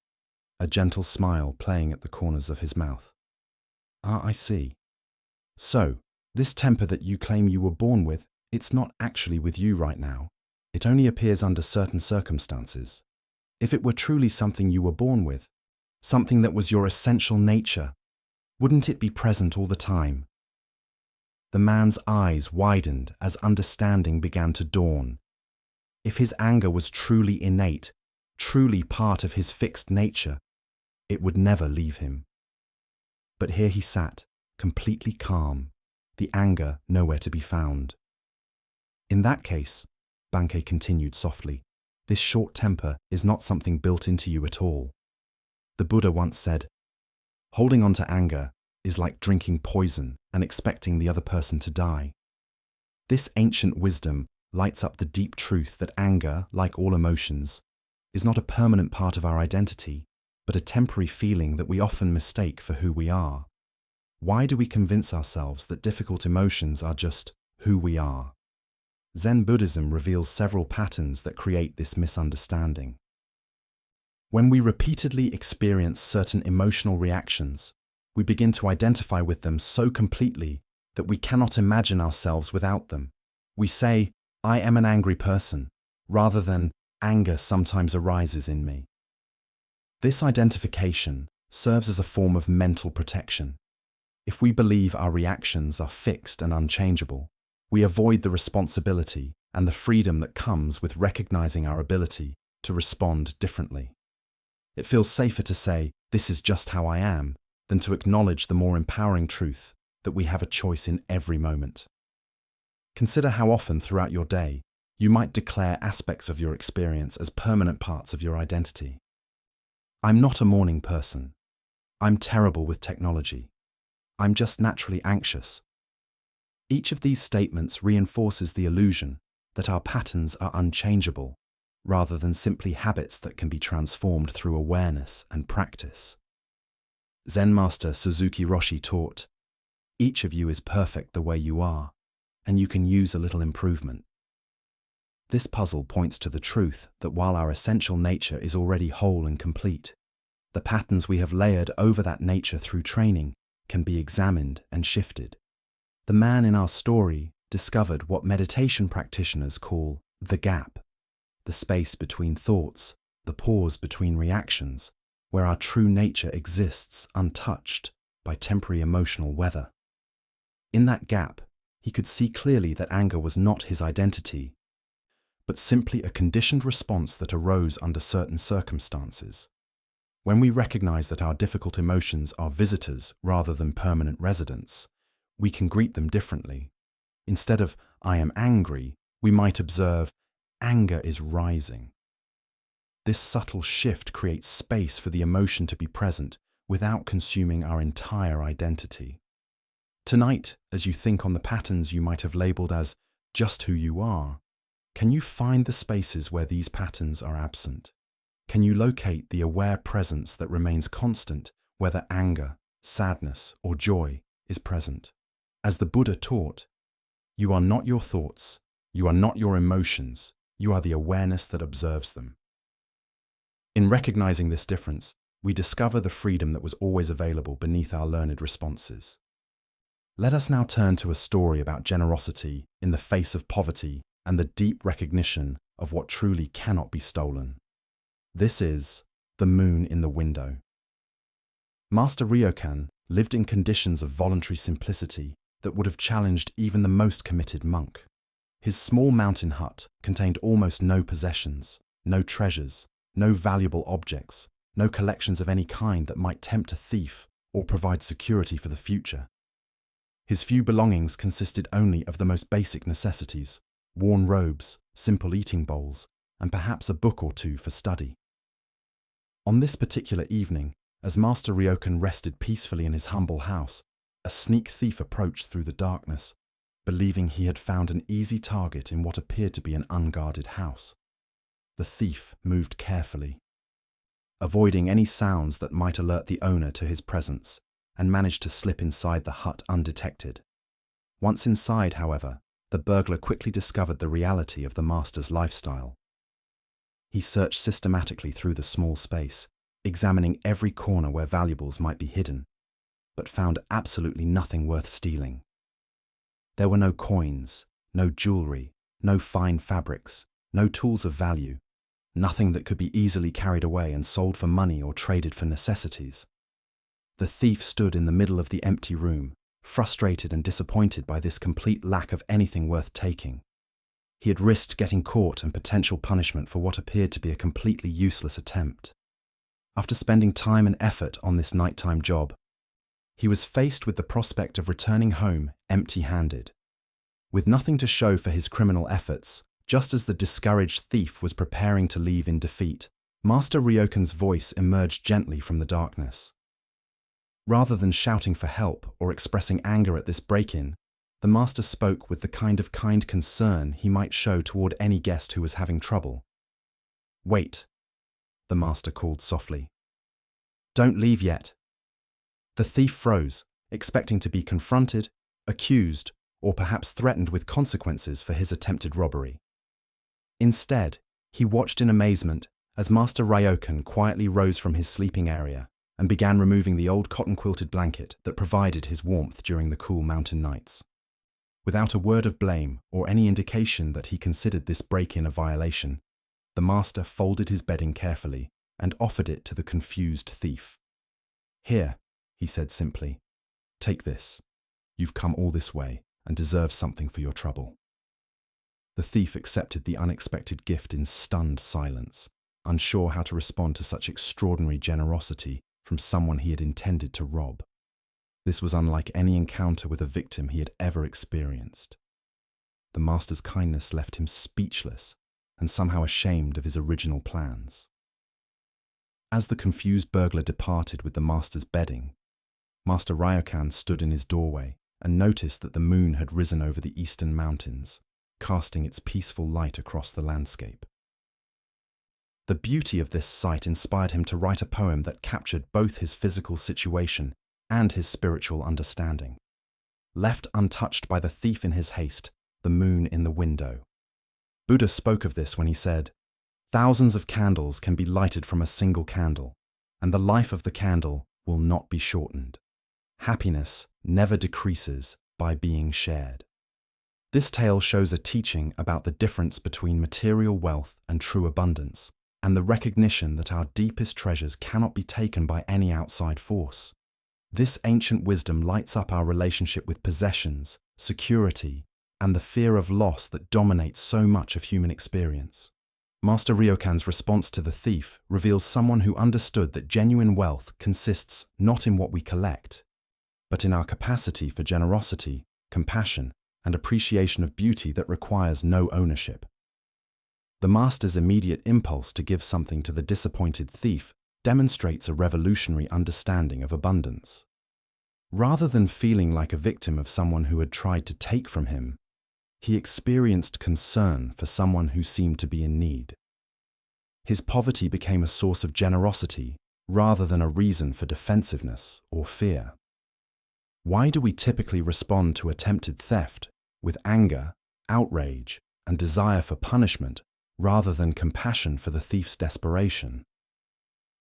a gentle smile playing at the corners of his mouth. "Ah, I see. So, this temper that you claim you were born with, it's not actually with you right now. It only appears under certain circumstances. If it were truly something you were born with, something that was your essential nature, wouldn't it be present all the time?" The man's eyes widened as understanding began to dawn. If his anger was truly innate, truly part of his fixed nature, it would never leave him. But here he sat, completely calm, the anger nowhere to be found. "In that case," Bankei continued softly, "this short temper is not something built into you at all. The Buddha once said, 'Holding on to anger is like drinking poison and expecting the other person to die.' This ancient wisdom lights up the deep truth that anger, like all emotions, is not a permanent part of our identity, but a temporary feeling that we often mistake for who we are. Why do we convince ourselves that difficult emotions are just who we are? Zen Buddhism reveals several patterns that create this misunderstanding. When we repeatedly experience certain emotional reactions, we begin to identify with them so completely that we cannot imagine ourselves without them. We say, "I am an angry person," rather than "anger sometimes arises in me." This identification serves as a form of mental protection. If we believe our reactions are fixed and unchangeable, we avoid the responsibility and the freedom that comes with recognizing our ability to respond differently. It feels safer to say, "This is just how I am," than to acknowledge the more empowering truth that we have a choice in every moment. Consider how often throughout your day you might declare aspects of your experience as permanent parts of your identity. "I'm not a morning person. I'm terrible with technology. I'm just naturally anxious." Each of these statements reinforces the illusion that our patterns are unchangeable, rather than simply habits that can be transformed through awareness and practice. Zen master Suzuki Roshi taught, "Each of you is perfect the way you are, and you can use a little improvement." This puzzle points to the truth that while our essential nature is already whole and complete, the patterns we have layered over that nature through training can be examined and shifted. The man in our story discovered what meditation practitioners call the gap, the space between thoughts, the pause between reactions, where our true nature exists untouched by temporary emotional weather. In that gap, he could see clearly that anger was not his identity, but simply a conditioned response that arose under certain circumstances. When we recognize that our difficult emotions are visitors rather than permanent residents, we can greet them differently. Instead of "I am angry," we might observe, "Anger is rising." This subtle shift creates space for the emotion to be present without consuming our entire identity. Tonight, as you think on the patterns you might have labeled as just who you are, can you find the spaces where these patterns are absent? Can you locate the aware presence that remains constant whether anger, sadness, or joy is present? As the Buddha taught, you are not your thoughts, you are not your emotions, you are the awareness that observes them. In recognizing this difference, we discover the freedom that was always available beneath our learned responses. Let us now turn to a story about generosity in the face of poverty and the deep recognition of what truly cannot be stolen. This is The Moon in the Window. Master Ryokan lived in conditions of voluntary simplicity that would have challenged even the most committed monk. His small mountain hut contained almost no possessions, no treasures, no valuable objects, no collections of any kind that might tempt a thief or provide security for the future. His few belongings consisted only of the most basic necessities, worn robes, simple eating bowls, and perhaps a book or two for study. On this particular evening, as Master Ryokan rested peacefully in his humble house, a sneak thief approached through the darkness, believing he had found an easy target in what appeared to be an unguarded house. The thief moved carefully, avoiding any sounds that might alert the owner to his presence, and managed to slip inside the hut undetected. Once inside, however, the burglar quickly discovered the reality of the master's lifestyle. He searched systematically through the small space, examining every corner where valuables might be hidden, but found absolutely nothing worth stealing. There were no coins, no jewelry, no fine fabrics, no tools of value, nothing that could be easily carried away and sold for money or traded for necessities. The thief stood in the middle of the empty room, frustrated and disappointed by this complete lack of anything worth taking. He had risked getting caught and potential punishment for what appeared to be a completely useless attempt. After spending time and effort on this nighttime job, he was faced with the prospect of returning home empty-handed. With nothing to show for his criminal efforts, just as the discouraged thief was preparing to leave in defeat, Master Ryokan's voice emerged gently from the darkness. Rather than shouting for help or expressing anger at this break-in, the master spoke with the kind of kind concern he might show toward any guest who was having trouble. "Wait," the master called softly. "Don't leave yet." The thief froze, expecting to be confronted, accused, or perhaps threatened with consequences for his attempted robbery. Instead, he watched in amazement as Master Ryokan quietly rose from his sleeping area and began removing the old cotton-quilted blanket that provided his warmth during the cool mountain nights. Without a word of blame or any indication that he considered this break-in a violation, the master folded his bedding carefully and offered it to the confused thief. "Here," he said simply, "take this. You've come all this way and deserve something for your trouble." The thief accepted the unexpected gift in stunned silence, unsure how to respond to such extraordinary generosity from someone he had intended to rob. This was unlike any encounter with a victim he had ever experienced. The master's kindness left him speechless and somehow ashamed of his original plans. As the confused burglar departed with the master's bedding, Master Ryokan stood in his doorway and noticed that the moon had risen over the eastern mountains, casting its peaceful light across the landscape. The beauty of this sight inspired him to write a poem that captured both his physical situation and his spiritual understanding. Left untouched by the thief in his haste, the moon in the window. Buddha spoke of this when he said, "Thousands of candles can be lighted from a single candle, and the life of the candle will not be shortened. Happiness never decreases by being shared." This tale shows a teaching about the difference between material wealth and true abundance, and the recognition that our deepest treasures cannot be taken by any outside force. This ancient wisdom lights up our relationship with possessions, security, and the fear of loss that dominates so much of human experience. Master Ryokan's response to the thief reveals someone who understood that genuine wealth consists not in what we collect, but in our capacity for generosity, compassion, and appreciation of beauty that requires no ownership. The master's immediate impulse to give something to the disappointed thief demonstrates a revolutionary understanding of abundance. Rather than feeling like a victim of someone who had tried to take from him, he experienced concern for someone who seemed to be in need. His poverty became a source of generosity rather than a reason for defensiveness or fear. Why do we typically respond to attempted theft with anger, outrage, and desire for punishment rather than compassion for the thief's desperation?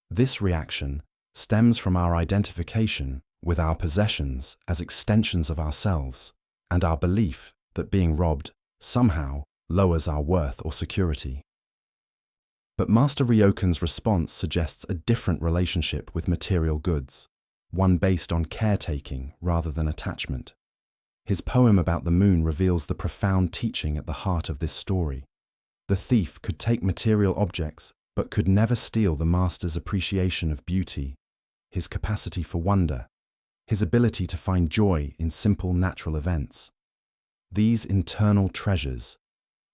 This reaction stems from our identification with our possessions as extensions of ourselves and our belief that being robbed somehow lowers our worth or security. But Master Ryokan's response suggests a different relationship with material goods, one based on caretaking rather than attachment. His poem about the moon reveals the profound teaching at the heart of this story. The thief could take material objects, but could never steal the master's appreciation of beauty, his capacity for wonder, his ability to find joy in simple natural events. These internal treasures,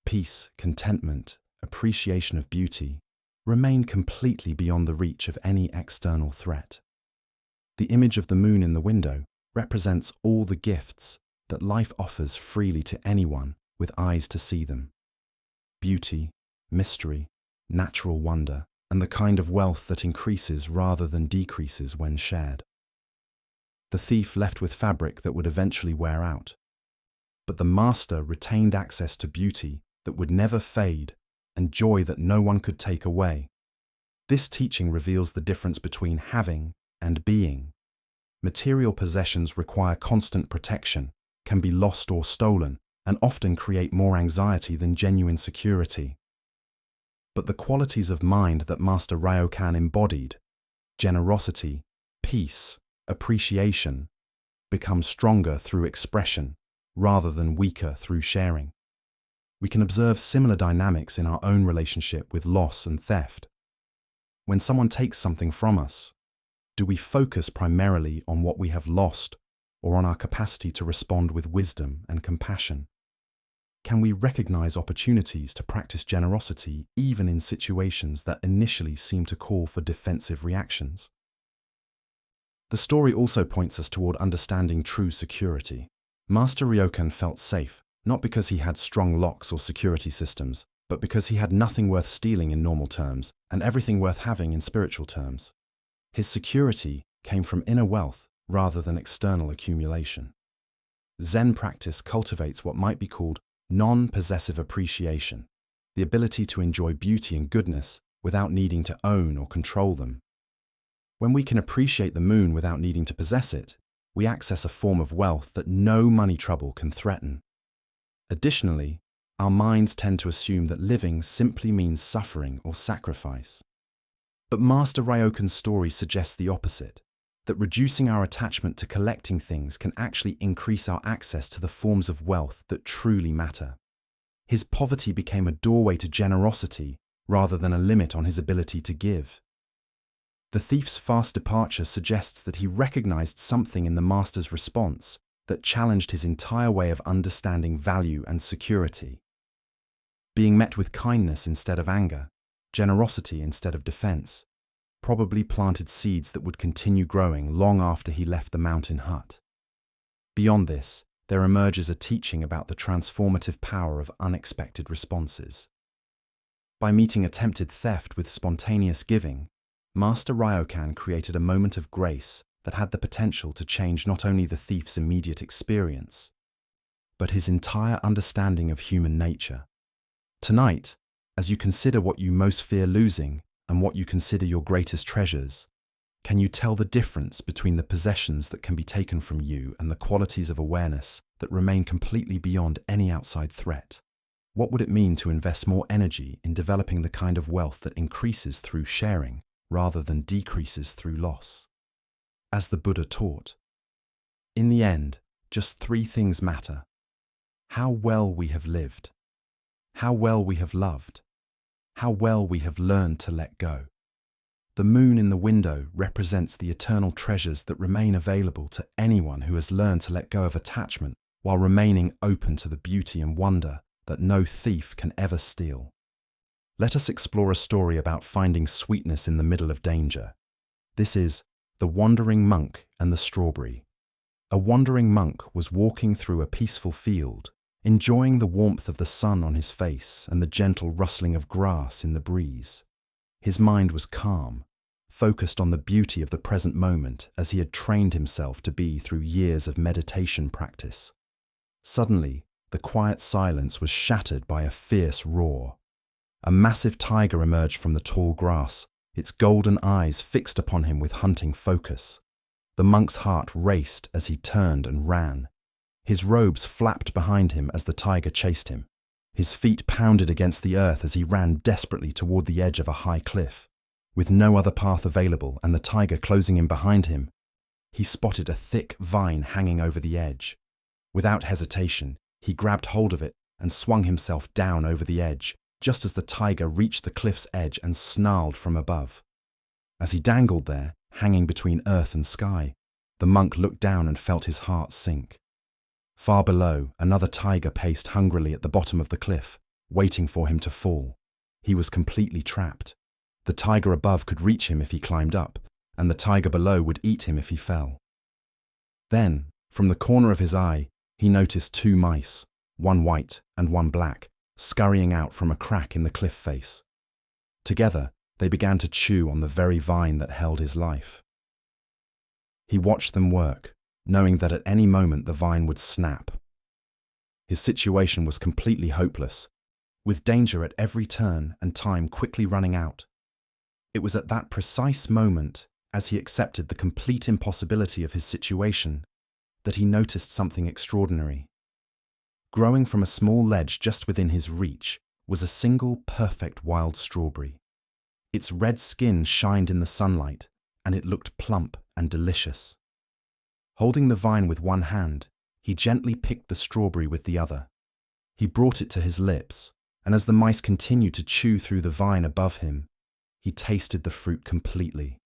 peace, contentment, appreciation of beauty, remain completely beyond the reach of any external threat. The image of the moon in the window represents all the gifts that life offers freely to anyone with eyes to see them. Beauty, mystery, natural wonder, and the kind of wealth that increases rather than decreases when shared. The thief left with fabric that would eventually wear out, but the master retained access to beauty that would never fade and joy that no one could take away. This teaching reveals the difference between having and being. Material possessions require constant protection, can be lost or stolen, and often create more anxiety than genuine security. But the qualities of mind that Master Ryokan embodied, generosity, peace, appreciation, become stronger through expression rather than weaker through sharing. We can observe similar dynamics in our own relationship with loss and theft. When someone takes something from us, do we focus primarily on what we have lost or on our capacity to respond with wisdom and compassion? Can we recognize opportunities to practice generosity even in situations that initially seem to call for defensive reactions? The story also points us toward understanding true security. Master Ryokan felt safe, not because he had strong locks or security systems, but because he had nothing worth stealing in normal terms and everything worth having in spiritual terms. His security came from inner wealth rather than external accumulation. Zen practice cultivates what might be called non-possessive appreciation, the ability to enjoy beauty and goodness without needing to own or control them. When we can appreciate the moon without needing to possess it, we access a form of wealth that no money trouble can threaten. Additionally, our minds tend to assume that living simply means suffering or sacrifice. But Master Ryokan's story suggests the opposite, that reducing our attachment to collecting things can actually increase our access to the forms of wealth that truly matter. His poverty became a doorway to generosity rather than a limit on his ability to give. The thief's fast departure suggests that he recognized something in the master's response that challenged his entire way of understanding value and security. Being met with kindness instead of anger, generosity instead of defense, probably planted seeds that would continue growing long after he left the mountain hut. Beyond this, there emerges a teaching about the transformative power of unexpected responses. By meeting attempted theft with spontaneous giving, Master Ryokan created a moment of grace that had the potential to change not only the thief's immediate experience, but his entire understanding of human nature. Tonight, as you consider what you most fear losing and what you consider your greatest treasures, can you tell the difference between the possessions that can be taken from you and the qualities of awareness that remain completely beyond any outside threat? What would it mean to invest more energy in developing the kind of wealth that increases through sharing rather than decreases through loss? As the Buddha taught, in the end, just three things matter: how well we have lived, how well we have loved, how well we have learned to let go. The moon in the window represents the eternal treasures that remain available to anyone who has learned to let go of attachment while remaining open to the beauty and wonder that no thief can ever steal. Let us explore a story about finding sweetness in the middle of danger. This is The Wandering Monk and the Strawberry. A wandering monk was walking through a peaceful field, enjoying the warmth of the sun on his face and the gentle rustling of grass in the breeze. His mind was calm, focused on the beauty of the present moment as he had trained himself to be through years of meditation practice. Suddenly, the quiet silence was shattered by a fierce roar. A massive tiger emerged from the tall grass, its golden eyes fixed upon him with hunting focus. The monk's heart raced as he turned and ran. His robes flapped behind him as the tiger chased him. His feet pounded against the earth as he ran desperately toward the edge of a high cliff. With no other path available and the tiger closing in behind him, he spotted a thick vine hanging over the edge. Without hesitation, he grabbed hold of it and swung himself down over the edge, just as the tiger reached the cliff's edge and snarled from above. As he dangled there, hanging between earth and sky, the monk looked down and felt his heart sink. Far below, another tiger paced hungrily at the bottom of the cliff, waiting for him to fall. He was completely trapped. The tiger above could reach him if he climbed up, and the tiger below would eat him if he fell. Then, from the corner of his eye, he noticed two mice, one white and one black, scurrying out from a crack in the cliff face. Together, they began to chew on the very vine that held his life. He watched them work, knowing that at any moment the vine would snap. His situation was completely hopeless, with danger at every turn and time quickly running out. It was at that precise moment, as he accepted the complete impossibility of his situation, that he noticed something extraordinary. Growing from a small ledge just within his reach was a single perfect wild strawberry. Its red skin shined in the sunlight, and it looked plump and delicious. Holding the vine with one hand, he gently picked the strawberry with the other. He brought it to his lips, and as the mice continued to chew through the vine above him, he tasted the fruit completely.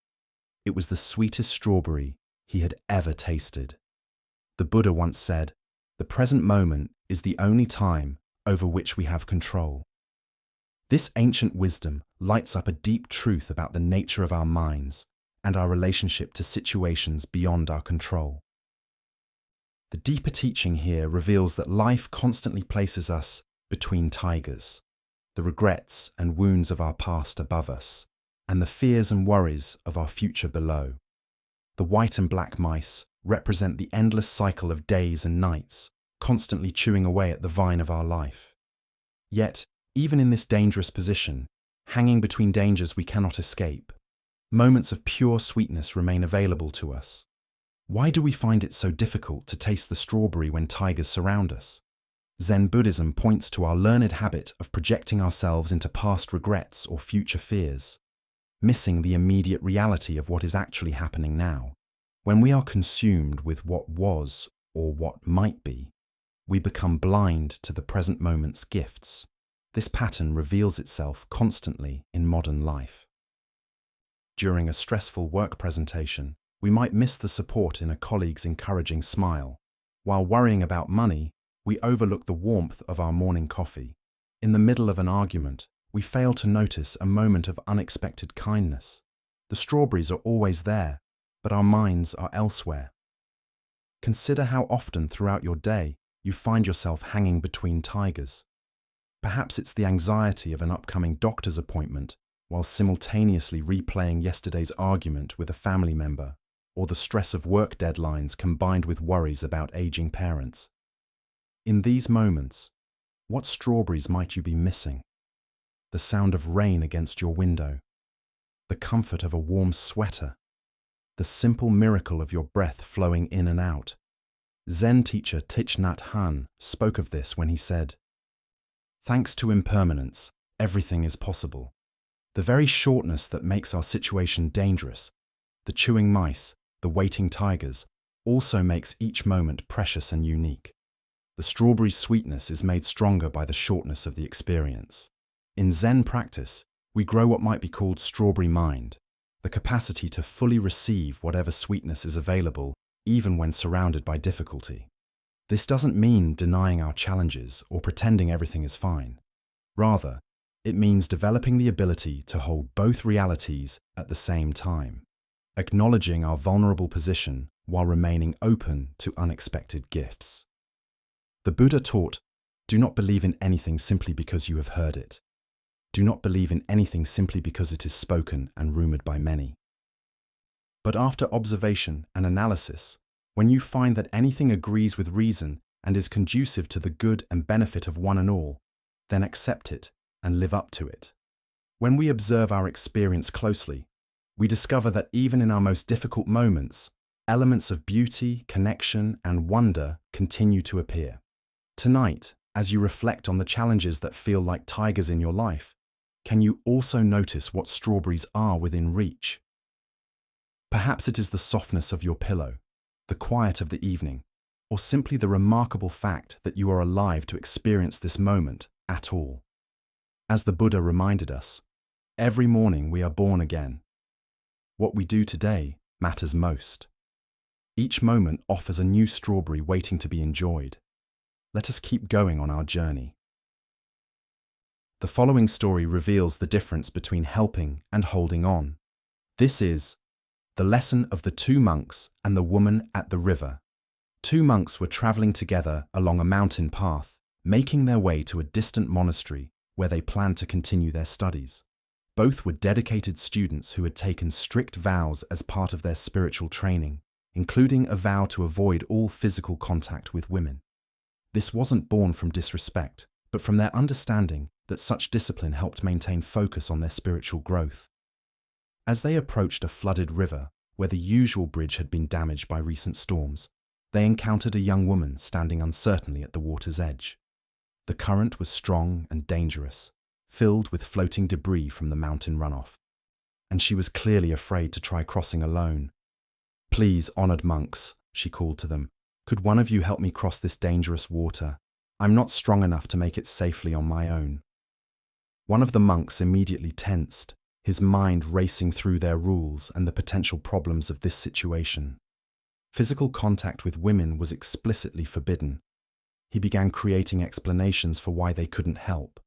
It was the sweetest strawberry he had ever tasted. The Buddha once said, "The present moment is the only time over which we have control." This ancient wisdom lights up a deep truth about the nature of our minds and our relationship to situations beyond our control. The deeper teaching here reveals that life constantly places us between tigers, the regrets and wounds of our past above us, and the fears and worries of our future below. The white and black mice represent the endless cycle of days and nights, constantly chewing away at the vine of our life. Yet, even in this dangerous position, hanging between dangers we cannot escape, moments of pure sweetness remain available to us. Why do we find it so difficult to taste the strawberry when tigers surround us? Zen Buddhism points to our learned habit of projecting ourselves into past regrets or future fears, missing the immediate reality of what is actually happening now. When we are consumed with what was or what might be, we become blind to the present moment's gifts. This pattern reveals itself constantly in modern life. During a stressful work presentation, we might miss the support in a colleague's encouraging smile. While worrying about money, we overlook the warmth of our morning coffee. In the middle of an argument, we fail to notice a moment of unexpected kindness. The strawberries are always there, but our minds are elsewhere. Consider how often throughout your day you find yourself hanging between tigers. Perhaps it's the anxiety of an upcoming doctor's appointment while simultaneously replaying yesterday's argument with a family member, or the stress of work deadlines combined with worries about aging parents. In these moments, what strawberries might you be missing? The sound of rain against your window, the comfort of a warm sweater, the simple miracle of your breath flowing in and out. Zen teacher Thich Nhat Hanh spoke of this when he said, "Thanks to impermanence, everything is possible." The very shortness that makes our situation dangerous, the chewing mice, the waiting tigers, also makes each moment precious and unique. The strawberry's sweetness is made stronger by the shortness of the experience. In Zen practice, we grow what might be called strawberry mind, the capacity to fully receive whatever sweetness is available, even when surrounded by difficulty. This doesn't mean denying our challenges or pretending everything is fine. Rather, it means developing the ability to hold both realities at the same time, acknowledging our vulnerable position while remaining open to unexpected gifts. The Buddha taught, "Do not believe in anything simply because you have heard it. Do not believe in anything simply because it is spoken and rumored by many." But after observation and analysis, when you find that anything agrees with reason and is conducive to the good and benefit of one and all, then accept it and live up to it. When we observe our experience closely, we discover that even in our most difficult moments, elements of beauty, connection, and wonder continue to appear. Tonight, as you reflect on the challenges that feel like tigers in your life, can you also notice what strawberries are within reach? Perhaps it is the softness of your pillow, the quiet of the evening, or simply the remarkable fact that you are alive to experience this moment at all. As the Buddha reminded us, every morning we are born again. What we do today matters most. Each moment offers a new strawberry waiting to be enjoyed. Let us keep going on our journey. The following story reveals the difference between helping and holding on. This is the lesson of the two monks and the woman at the river. Two monks were traveling together along a mountain path, making their way to a distant monastery where they planned to continue their studies. Both were dedicated students who had taken strict vows as part of their spiritual training, including a vow to avoid all physical contact with women. This wasn't born from disrespect, but from their understanding that such discipline helped maintain focus on their spiritual growth. As they approached a flooded river, where the usual bridge had been damaged by recent storms, they encountered a young woman standing uncertainly at the water's edge. The current was strong and dangerous, filled with floating debris from the mountain runoff, and she was clearly afraid to try crossing alone. "Please, honored monks," she called to them, "could one of you help me cross this dangerous water? I'm not strong enough to make it safely on my own." One of the monks immediately tensed, his mind racing through their rules and the potential problems of this situation. Physical contact with women was explicitly forbidden. He began creating explanations for why they couldn't help,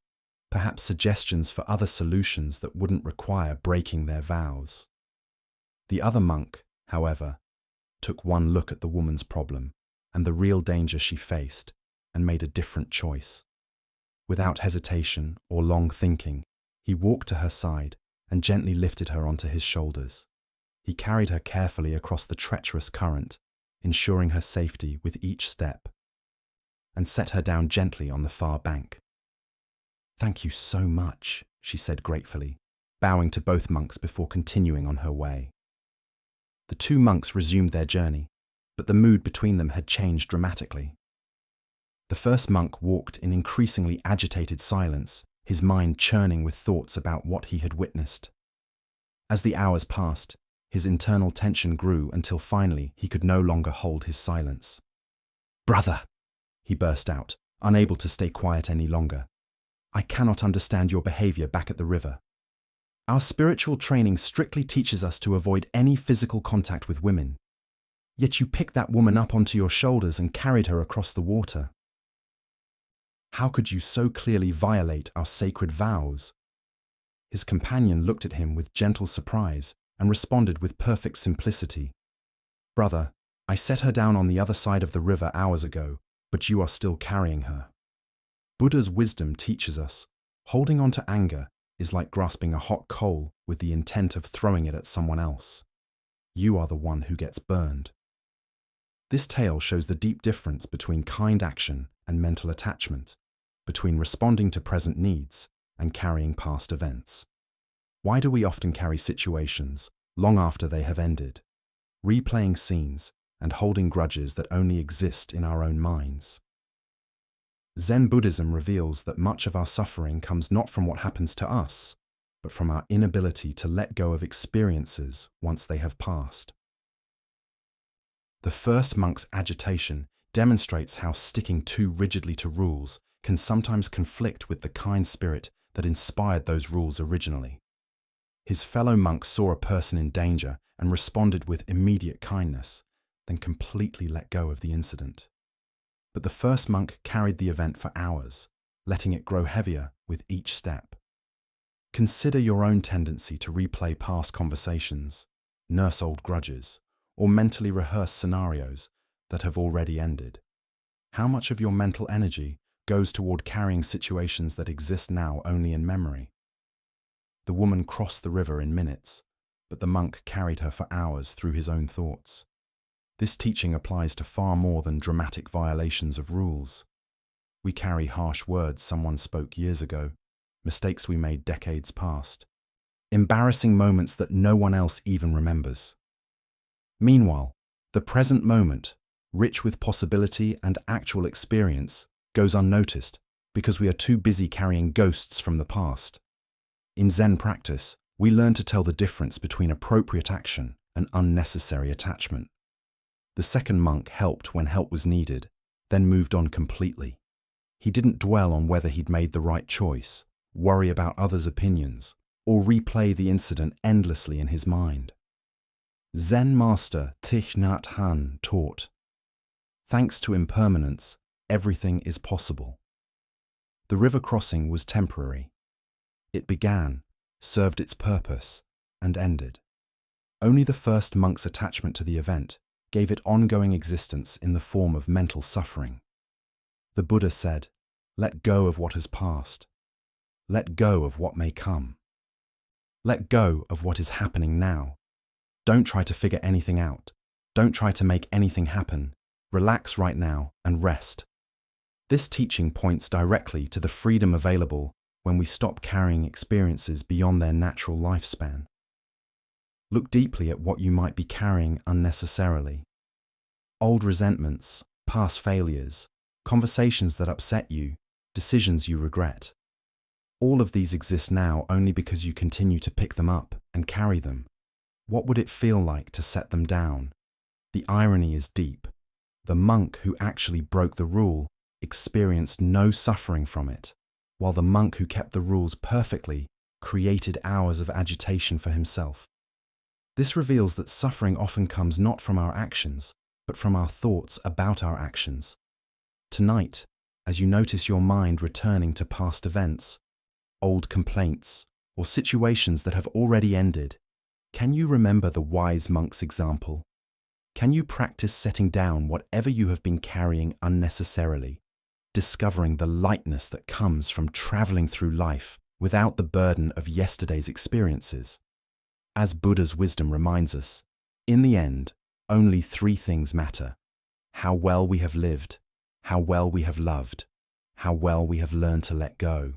perhaps suggestions for other solutions that wouldn't require breaking their vows. The other monk, however, took one look at the woman's problem and the real danger she faced and made a different choice. Without hesitation or long thinking, he walked to her side and gently lifted her onto his shoulders. He carried her carefully across the treacherous current, ensuring her safety with each step, and set her down gently on the far bank. "Thank you so much," she said gratefully, bowing to both monks before continuing on her way. The two monks resumed their journey, but the mood between them had changed dramatically. The first monk walked in increasingly agitated silence, his mind churning with thoughts about what he had witnessed. As the hours passed, his internal tension grew until finally he could no longer hold his silence. "Brother," he burst out, unable to stay quiet any longer, "I cannot understand your behavior back at the river. Our spiritual training strictly teaches us to avoid any physical contact with women. Yet you picked that woman up onto your shoulders and carried her across the water. How could you so clearly violate our sacred vows?" His companion looked at him with gentle surprise and responded with perfect simplicity. "Brother, I set her down on the other side of the river hours ago, but you are still carrying her." Buddha's wisdom teaches us, holding on to anger is like grasping a hot coal with the intent of throwing it at someone else. You are the one who gets burned. This tale shows the deep difference between kind action and mental attachment, between responding to present needs and carrying past events. Why do we often carry situations long after they have ended, replaying scenes and holding grudges that only exist in our own minds? Zen Buddhism reveals that much of our suffering comes not from what happens to us, but from our inability to let go of experiences once they have passed. The first monk's agitation demonstrates how sticking too rigidly to rules can sometimes conflict with the kind spirit that inspired those rules originally. His fellow monk saw a person in danger and responded with immediate kindness, then completely let go of the incident. But the first monk carried the event for hours, letting it grow heavier with each step. Consider your own tendency to replay past conversations, nurse old grudges, or mentally rehearse scenarios that have already ended. How much of your mental energy goes toward carrying situations that exist now only in memory? The woman crossed the river in minutes, but the monk carried her for hours through his own thoughts. This teaching applies to far more than dramatic violations of rules. We carry harsh words someone spoke years ago, mistakes we made decades past, embarrassing moments that no one else even remembers. Meanwhile, the present moment, rich with possibility and actual experience, goes unnoticed because we are too busy carrying ghosts from the past. In Zen practice, we learn to tell the difference between appropriate action an unnecessary attachment. The second monk helped when help was needed, then moved on completely. He didn't dwell on whether he'd made the right choice, worry about others' opinions, or replay the incident endlessly in his mind. Zen master Thich Nhat Hanh taught, "Thanks to impermanence, everything is possible." The river crossing was temporary. It began, served its purpose, and ended. Only the first monk's attachment to the event gave it ongoing existence in the form of mental suffering. The Buddha said, "Let go of what has passed. Let go of what may come. Let go of what is happening now. Don't try to figure anything out. Don't try to make anything happen. Relax right now and rest." This teaching points directly to the freedom available when we stop carrying experiences beyond their natural lifespan. Look deeply at what you might be carrying unnecessarily. Old resentments, past failures, conversations that upset you, decisions you regret. All of these exist now only because you continue to pick them up and carry them. What would it feel like to set them down? The irony is deep. The monk who actually broke the rule experienced no suffering from it, while the monk who kept the rules perfectly created hours of agitation for himself. This reveals that suffering often comes not from our actions, but from our thoughts about our actions. Tonight, as you notice your mind returning to past events, old complaints, or situations that have already ended, can you remember the wise monk's example? Can you practice setting down whatever you have been carrying unnecessarily, discovering the lightness that comes from traveling through life without the burden of yesterday's experiences? As Buddha's wisdom reminds us, in the end, only three things matter: how well we have lived, how well we have loved, how well we have learned to let go.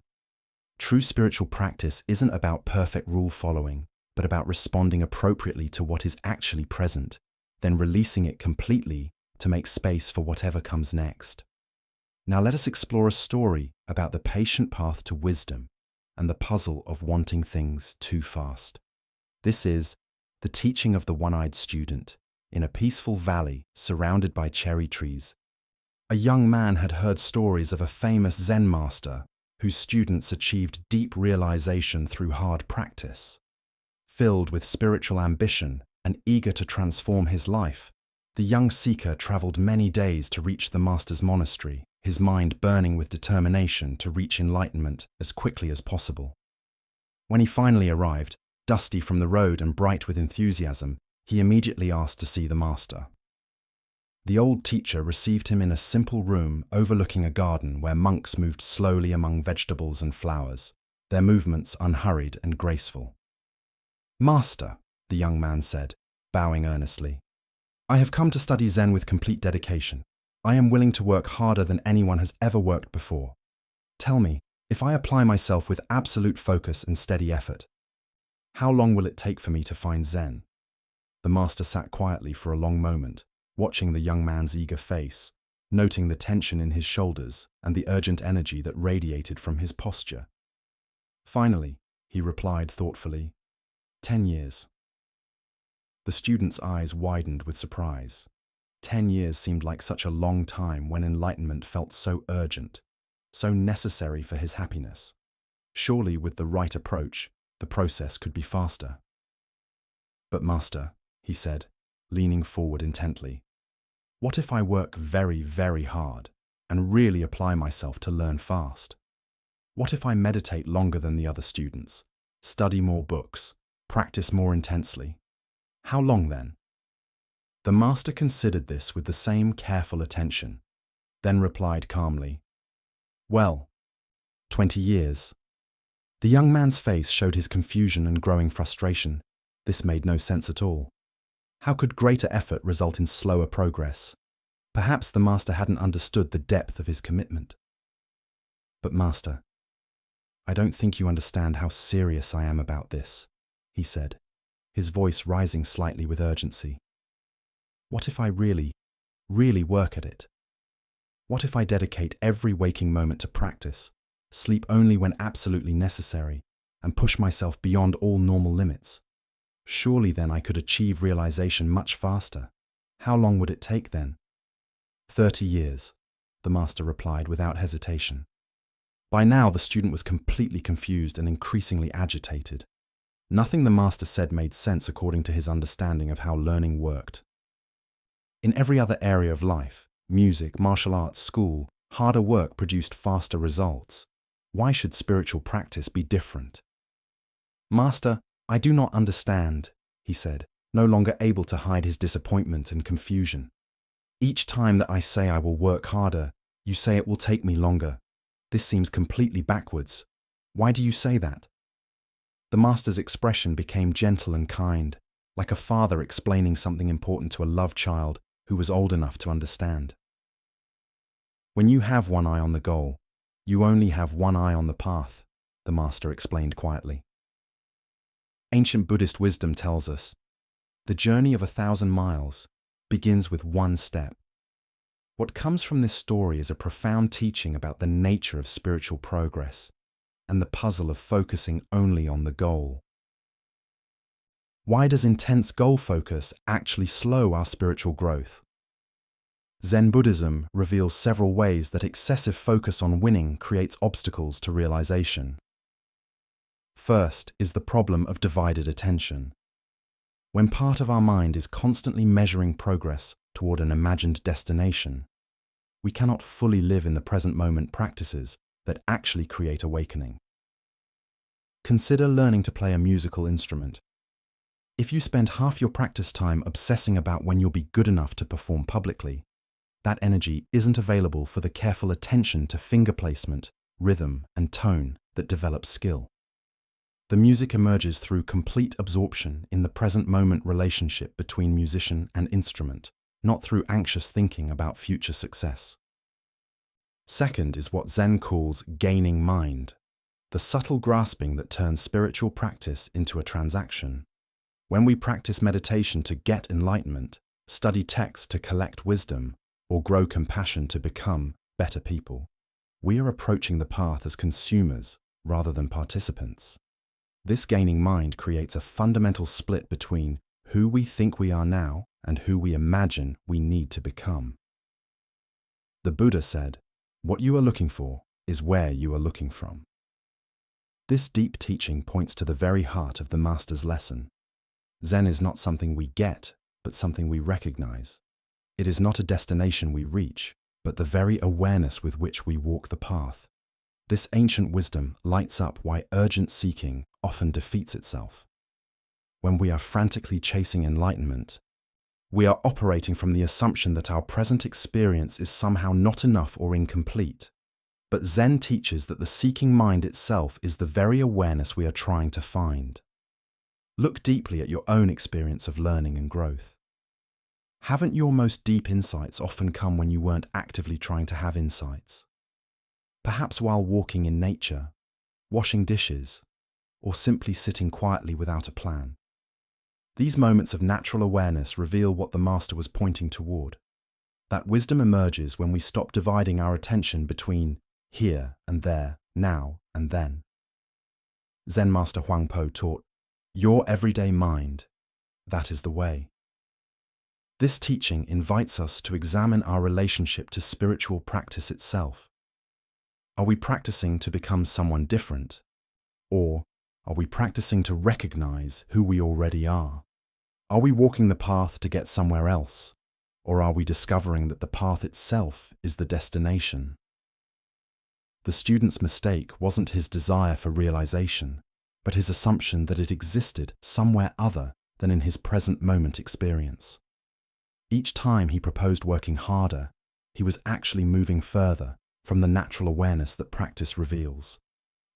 True spiritual practice isn't about perfect rule following, but about responding appropriately to what is actually present, then releasing it completely to make space for whatever comes next. Now let us explore a story about the patient path to wisdom and the puzzle of wanting things too fast. This is The Teaching of the One-Eyed Student. In a peaceful valley surrounded by cherry trees, a young man had heard stories of a famous Zen master whose students achieved deep realization through hard practice. Filled with spiritual ambition and eager to transform his life, the young seeker traveled many days to reach the master's monastery, his mind burning with determination to reach enlightenment as quickly as possible. When he finally arrived, dusty from the road and bright with enthusiasm, he immediately asked to see the master. The old teacher received him in a simple room overlooking a garden where monks moved slowly among vegetables and flowers, their movements unhurried and graceful. "Master," the young man said, bowing earnestly, "I have come to study Zen with complete dedication. I am willing to work harder than anyone has ever worked before. Tell me, if I apply myself with absolute focus and steady effort, how long will it take for me to find Zen?" The master sat quietly for a long moment, watching the young man's eager face, noting the tension in his shoulders and the urgent energy that radiated from his posture. Finally, he replied thoughtfully, 10 years. The student's eyes widened with surprise. 10 years seemed like such a long time when enlightenment felt so urgent, so necessary for his happiness. Surely with the right approach, the process could be faster. "But master," he said, leaning forward intently, "what if I work very, very hard and really apply myself to learn fast? What if I meditate longer than the other students, study more books, practice more intensely? How long then?" The master considered this with the same careful attention, then replied calmly, "Well, 20 years. The young man's face showed his confusion and growing frustration. This made no sense at all. How could greater effort result in slower progress? Perhaps the master hadn't understood the depth of his commitment. "But master, I don't think you understand how serious I am about this," he said, his voice rising slightly with urgency. "What if I really, really work at it? What if I dedicate every waking moment to practice, sleep only when absolutely necessary, and push myself beyond all normal limits? Surely then I could achieve realization much faster. How long would it take then? 30 years, the master replied without hesitation. By now the student was completely confused and increasingly agitated. Nothing the master said made sense according to his understanding of how learning worked. In every other area of life, music, martial arts, school, harder work produced faster results. Why should spiritual practice be different? Master, I do not understand, he said, no longer able to hide his disappointment and confusion. Each time that I say I will work harder, you say it will take me longer. This seems completely backwards. Why do you say that? The master's expression became gentle and kind, like a father explaining something important to a loved child who was old enough to understand. When you have one eye on the goal, you only have one eye on the path, the master explained quietly. Ancient Buddhist wisdom tells us, the journey of 1,000 miles begins with one step. What comes from this story is a profound teaching about the nature of spiritual progress and the puzzle of focusing only on the goal. Why does intense goal focus actually slow our spiritual growth? Zen Buddhism reveals several ways that excessive focus on winning creates obstacles to realization. First is the problem of divided attention. When part of our mind is constantly measuring progress toward an imagined destination, we cannot fully live in the present moment practices that actually create awakening. Consider learning to play a musical instrument. If you spend half your practice time obsessing about when you'll be good enough to perform publicly, that energy isn't available for the careful attention to finger placement, rhythm, and tone that develops skill. The music emerges through complete absorption in the present moment relationship between musician and instrument, not through anxious thinking about future success. Second is what Zen calls gaining mind, the subtle grasping that turns spiritual practice into a transaction. When we practice meditation to get enlightenment, study texts to collect wisdom, or grow compassion to become better people, we are approaching the path as consumers rather than participants. This gaining mind creates a fundamental split between who we think we are now and who we imagine we need to become. The Buddha said, "What you are looking for is where you are looking from." This deep teaching points to the very heart of the master's lesson. Zen is not something we get, but something we recognize. It is not a destination we reach, but the very awareness with which we walk the path. This ancient wisdom lights up why urgent seeking often defeats itself. When we are frantically chasing enlightenment, we are operating from the assumption that our present experience is somehow not enough or incomplete. But Zen teaches that the seeking mind itself is the very awareness we are trying to find. Look deeply at your own experience of learning and growth. Haven't your most deep insights often come when you weren't actively trying to have insights? Perhaps while walking in nature, washing dishes, or simply sitting quietly without a plan. These moments of natural awareness reveal what the master was pointing toward. That wisdom emerges when we stop dividing our attention between here and there, now and then. Zen Master Huangpo taught, "Your everyday mind, that is the way." This teaching invites us to examine our relationship to spiritual practice itself. Are we practicing to become someone different? Or are we practicing to recognize who we already are? Are we walking the path to get somewhere else? Or are we discovering that the path itself is the destination? The student's mistake wasn't his desire for realization, but his assumption that it existed somewhere other than in his present moment experience. Each time he proposed working harder, he was actually moving further from the natural awareness that practice reveals.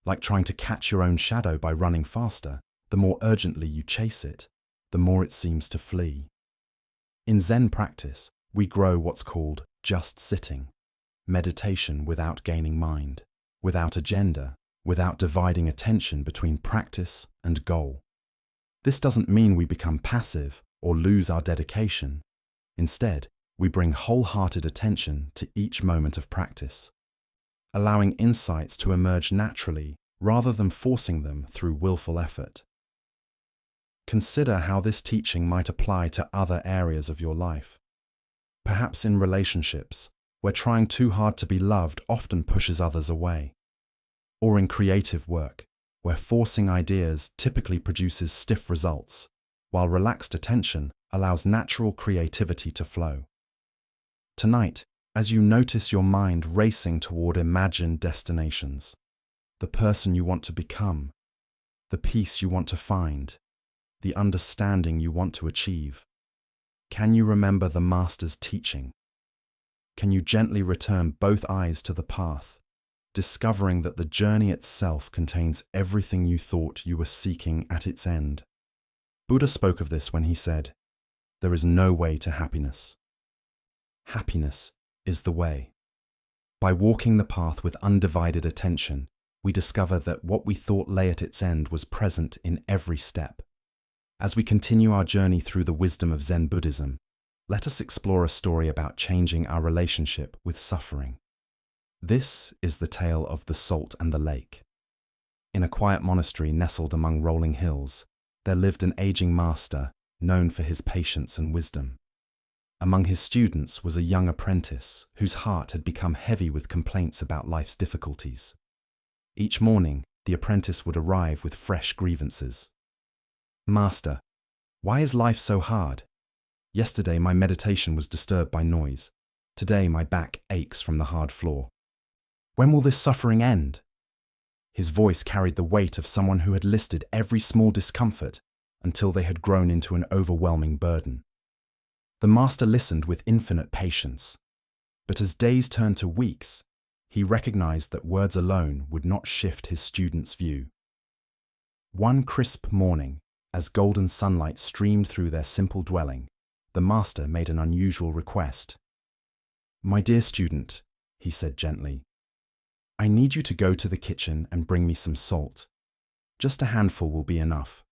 Like trying to catch your own shadow by running faster, the more urgently you chase it, the more it seems to flee. In Zen practice, we grow what's called just sitting, meditation without gaining mind, without agenda, without dividing attention between practice and goal. This doesn't mean we become passive or lose our dedication. Instead, we bring wholehearted attention to each moment of practice, allowing insights to emerge naturally rather than forcing them through willful effort. consider how this teaching might apply to other areas of your life. Perhaps in relationships, where trying too hard to be loved often pushes others away. Or in creative work, where forcing ideas typically produces stiff results, while relaxed attention allows natural creativity to flow. Tonight, as you notice your mind racing toward imagined destinations, the person you want to become, the peace you want to find, the understanding you want to achieve, can you remember the Master's teaching? Can you gently return both eyes to the path, discovering that the journey itself contains everything you thought you were seeking at its end? Buddha spoke of this when he said, "There is no way to happiness. Happiness is the way." By walking the path with undivided attention, we discover that what we thought lay at its end was present in every step. As we continue our journey through the wisdom of Zen Buddhism, let us explore a story about changing our relationship with suffering. This is the tale of the salt and the lake. In a quiet monastery nestled among rolling hills, there lived an aging master known for his patience and wisdom. Among his students was a young apprentice whose heart had become heavy with complaints about life's difficulties. Each morning, the apprentice would arrive with fresh grievances. "Master, why is life so hard? Yesterday my meditation was disturbed by noise. Today my back aches from the hard floor. When will this suffering end?" His voice carried the weight of someone who had listed every small discomfort until they had grown into an overwhelming burden. The master listened with infinite patience, but as days turned to weeks, he recognized that words alone would not shift his student's view. One crisp morning, as golden sunlight streamed through their simple dwelling, the master made an unusual request. "My dear student," he said gently, "I need you to go to the kitchen and bring me some salt. Just a handful will be enough."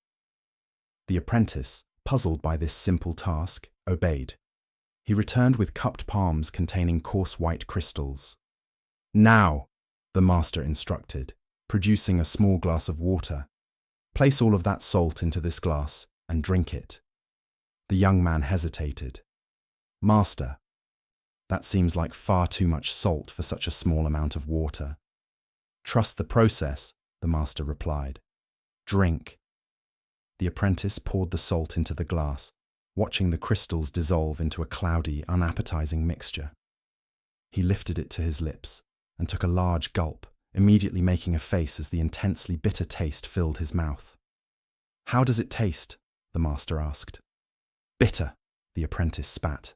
The apprentice, puzzled by this simple task, obeyed. He returned with cupped palms containing coarse white crystals. "Now," the master instructed, producing a small glass of water. "Place all of that salt into this glass and drink it." The young man hesitated. "Master, that seems like far too much salt for such a small amount of water." "Trust the process," the master replied. "Drink." The apprentice poured the salt into the glass, watching the crystals dissolve into a cloudy, unappetizing mixture. He lifted it to his lips and took a large gulp, immediately making a face as the intensely bitter taste filled his mouth. "How does it taste?" the master asked. "Bitter," the apprentice spat.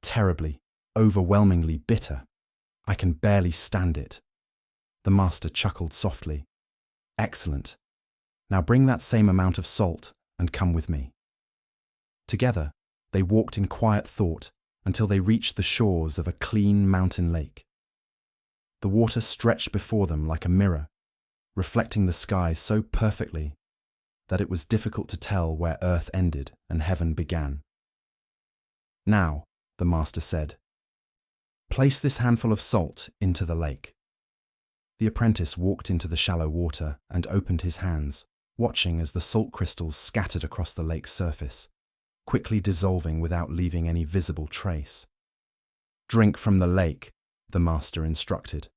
"Terribly, overwhelmingly bitter. I can barely stand it." The master chuckled softly. "Excellent. Now bring that same amount of salt and come with me." Together, they walked in quiet thought until they reached the shores of a clean mountain lake. The water stretched before them like a mirror, reflecting the sky so perfectly that it was difficult to tell where earth ended and heaven began. "Now," the master said, "place this handful of salt into the lake." The apprentice walked into the shallow water and opened his hands, watching as the salt crystals scattered across the lake's surface, quickly dissolving without leaving any visible trace. "Drink from the lake," the master instructed.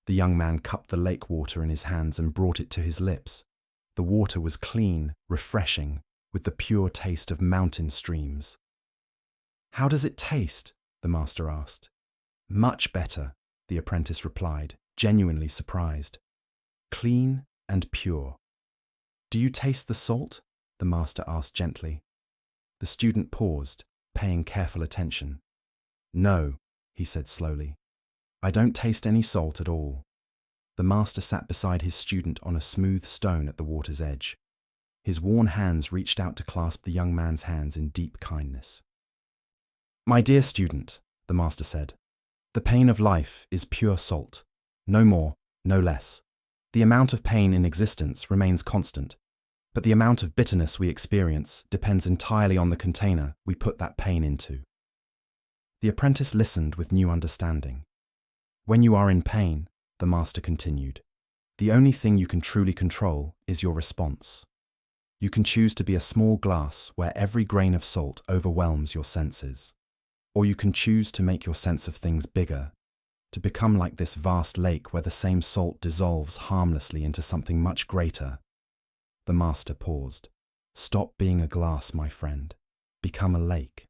The young man cupped the lake water in his hands and brought it to his lips. The water was clean, refreshing, with the pure taste of mountain streams. "How does it taste?" the master asked. "Much better," the apprentice replied, genuinely surprised. "Clean and pure." "Do you taste the salt?" the master asked gently. The student paused, paying careful attention. "No," he said slowly. "I don't taste any salt at all." The master sat beside his student on a smooth stone at the water's edge. His worn hands reached out to clasp the young man's hands in deep kindness. "My dear student," the master said, "the pain of life is pure salt. No more, no less. The amount of pain in existence remains constant, but the amount of bitterness we experience depends entirely on the container we put that pain into." The apprentice listened with new understanding. "When you are in pain," the master continued, "the only thing you can truly control is your response. You can choose to be a small glass where every grain of salt overwhelms your senses. Or you can choose to make your sense of things bigger, to become like this vast lake where the same salt dissolves harmlessly into something much greater. The master paused. Stop being a glass, my friend. Become a lake.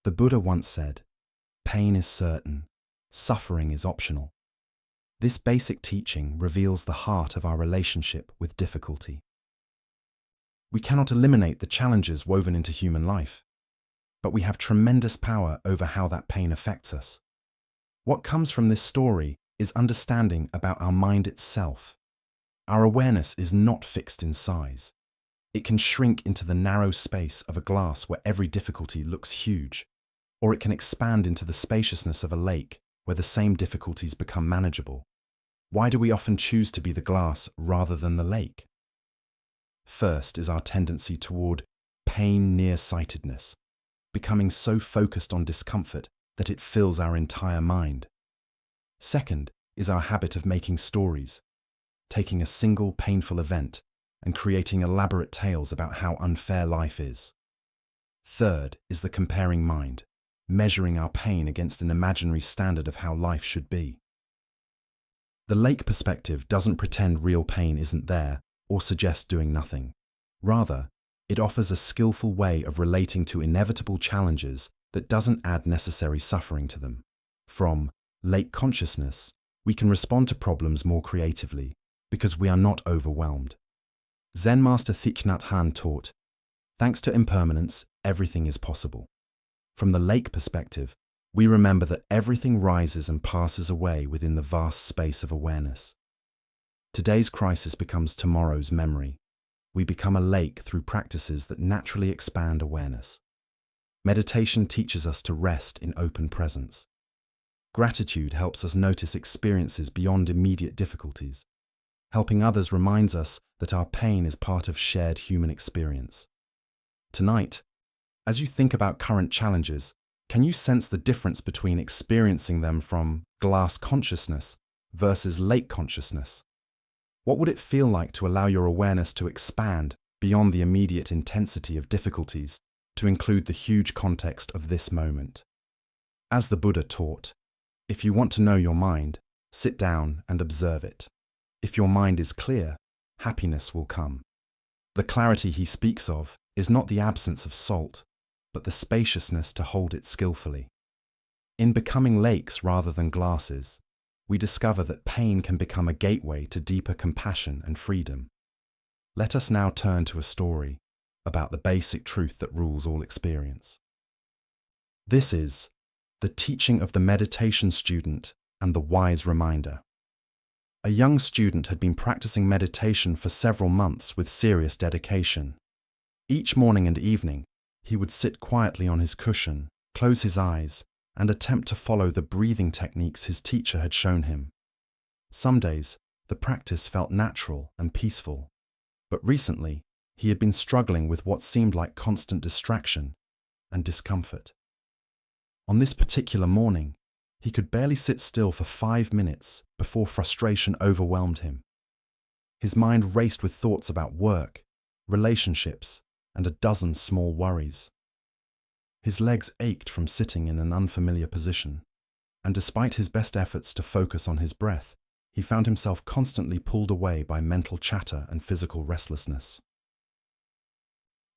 The Buddha once said, pain is certain, suffering is optional. This basic teaching reveals the heart of our relationship with difficulty. We cannot eliminate the challenges woven into human life, but we have tremendous power over how that pain affects us. What comes from this story is understanding about our mind itself. Our awareness is not fixed in size. It can shrink into the narrow space of a glass where every difficulty looks huge, or it can expand into the spaciousness of a lake where the same difficulties become manageable. Why do we often choose to be the glass rather than the lake? First is our tendency toward pain nearsightedness, becoming so focused on discomfort that it fills our entire mind. Second is our habit of making stories, taking a single painful event and creating elaborate tales about how unfair life is. Third is the comparing mind, measuring our pain against an imaginary standard of how life should be. The lake perspective doesn't pretend real pain isn't there or suggest doing nothing. Rather, it offers a skillful way of relating to inevitable challenges that doesn't add necessary suffering to them. From lake consciousness, we can respond to problems more creatively because we are not overwhelmed. Zen master Thich Nhat Hanh taught, thanks to impermanence, everything is possible. From the lake perspective, we remember that everything rises and passes away within the vast space of awareness. Today's crisis becomes tomorrow's memory. We become a lake through practices that naturally expand awareness. Meditation teaches us to rest in open presence. Gratitude helps us notice experiences beyond immediate difficulties. Helping others reminds us that our pain is part of shared human experience. Tonight, as you think about current challenges, can you sense the difference between experiencing them from glass consciousness versus lake consciousness? What would it feel like to allow your awareness to expand beyond the immediate intensity of difficulties to include the huge context of this moment? As the Buddha taught, if you want to know your mind, sit down and observe it. If your mind is clear, happiness will come. The clarity he speaks of is not the absence of salt, but the spaciousness to hold it skillfully. In becoming lakes rather than glasses, we discover that pain can become a gateway to deeper compassion and freedom. Let us now turn to a story about the basic truth that rules all experience. This is the teaching of the meditation student and the wise reminder. A young student had been practicing meditation for several months with serious dedication. Each morning and evening, he would sit quietly on his cushion, close his eyes, and attempt to follow the breathing techniques his teacher had shown him. Some days, the practice felt natural and peaceful, but recently, he had been struggling with what seemed like constant distraction and discomfort. On this particular morning, he could barely sit still for 5 minutes before frustration overwhelmed him. His mind raced with thoughts about work, relationships, and a dozen small worries. His legs ached from sitting in an unfamiliar position, and despite his best efforts to focus on his breath, he found himself constantly pulled away by mental chatter and physical restlessness.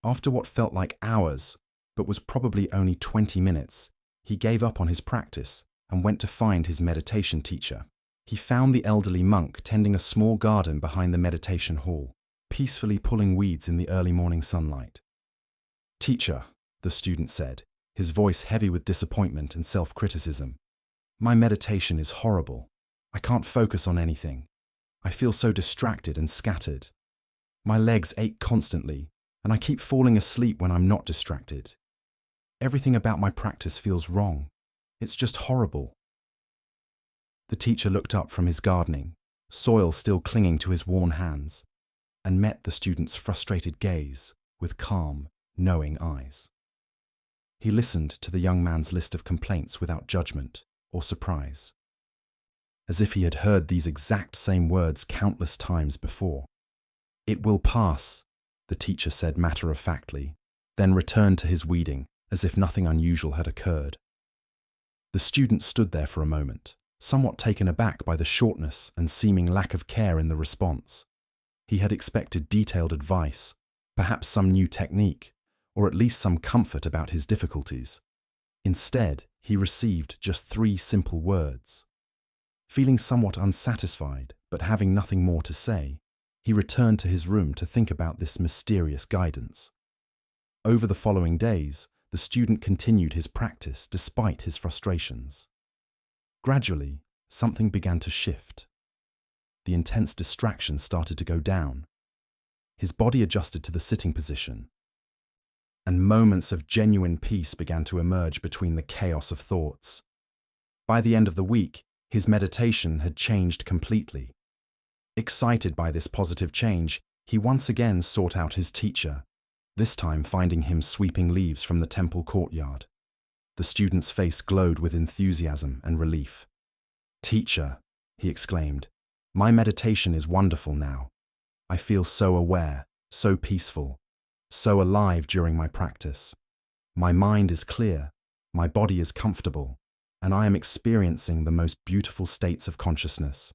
After what felt like hours, but was probably only 20 minutes, he gave up on his practice and went to find his meditation teacher. He found the elderly monk tending a small garden behind the meditation hall, peacefully pulling weeds in the early morning sunlight. "Teacher," the student said, his voice heavy with disappointment and self-criticism, "my meditation is horrible. I can't focus on anything. I feel so distracted and scattered. My legs ache constantly, and I keep falling asleep when I'm not distracted. Everything about my practice feels wrong. It's just horrible." The teacher looked up from his gardening, soil still clinging to his worn hands, and met the student's frustrated gaze with calm, knowing eyes. He listened to the young man's list of complaints without judgment or surprise, as if he had heard these exact same words countless times before. "It will pass. the teacher said matter-of-factly, then returned to his weeding as if nothing unusual had occurred. The student stood there for a moment, somewhat taken aback by the shortness and seeming lack of care in the response. He had expected detailed advice, perhaps some new technique, or at least some comfort about his difficulties. Instead, he received just 3 simple words. Feeling somewhat unsatisfied, but having nothing more to say, he returned to his room to think about this mysterious guidance. Over the following days, the student continued his practice despite his frustrations. Gradually, something began to shift. The intense distraction started to go down. His body adjusted to the sitting position, and moments of genuine peace began to emerge between the chaos of thoughts. By the end of the week, his meditation had changed completely. Excited by this positive change, he once again sought out his teacher, this time finding him sweeping leaves from the temple courtyard. The student's face glowed with enthusiasm and relief. "Teacher," he exclaimed, "my meditation is wonderful now. I feel so aware, so peaceful, so alive during my practice. My mind is clear, my body is comfortable, and I am experiencing the most beautiful states of consciousness.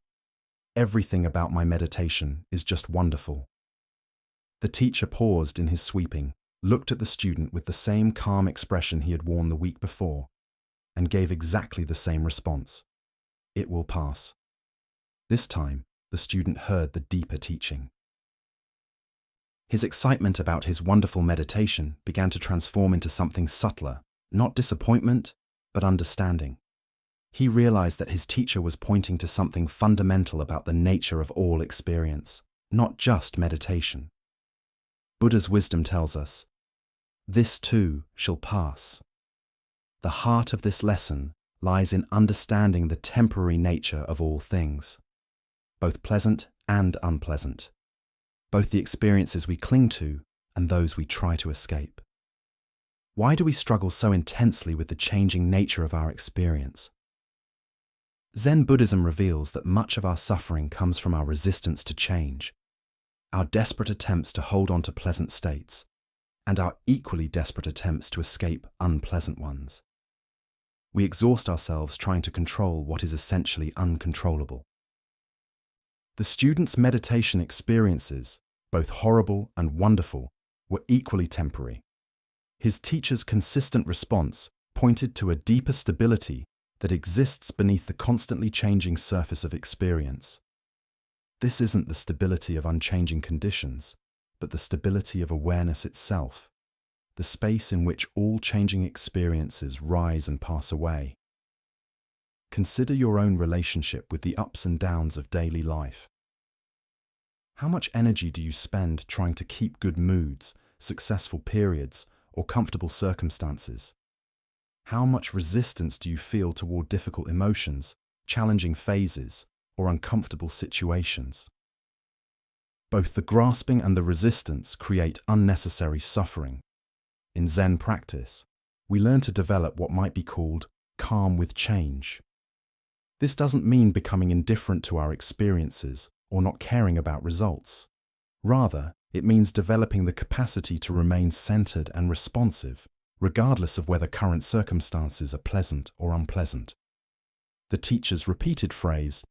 Everything about my meditation is just wonderful." The teacher paused in his sweeping, looked at the student with the same calm expression he had worn the week before, and gave exactly the same response. "It will pass." This time, the student heard the deeper teaching. His excitement about his wonderful meditation began to transform into something subtler, not disappointment, but understanding. He realized that his teacher was pointing to something fundamental about the nature of all experience, not just meditation. Buddha's wisdom tells us, "This too shall pass." The heart of this lesson lies in understanding the temporary nature of all things, both pleasant and unpleasant, both the experiences we cling to and those we try to escape. Why do we struggle so intensely with the changing nature of our experience? Zen Buddhism reveals that much of our suffering comes from our resistance to change, our desperate attempts to hold on to pleasant states, and our equally desperate attempts to escape unpleasant ones. We exhaust ourselves trying to control what is essentially uncontrollable. The student's meditation experiences, both horrible and wonderful, were equally temporary. His teacher's consistent response pointed to a deeper stability that exists beneath the constantly changing surface of experience. This isn't the stability of unchanging conditions, but the stability of awareness itself, the space in which all changing experiences rise and pass away. Consider your own relationship with the ups and downs of daily life. How much energy do you spend trying to keep good moods, successful periods, or comfortable circumstances? How much resistance do you feel toward difficult emotions, challenging phases, or uncomfortable situations? Both the grasping and the resistance create unnecessary suffering. In Zen practice, we learn to develop what might be called calm with change. This doesn't mean becoming indifferent to our experiences or not caring about results. Rather, it means developing the capacity to remain centered and responsive, regardless of whether current circumstances are pleasant or unpleasant. The teacher's repeated phrase,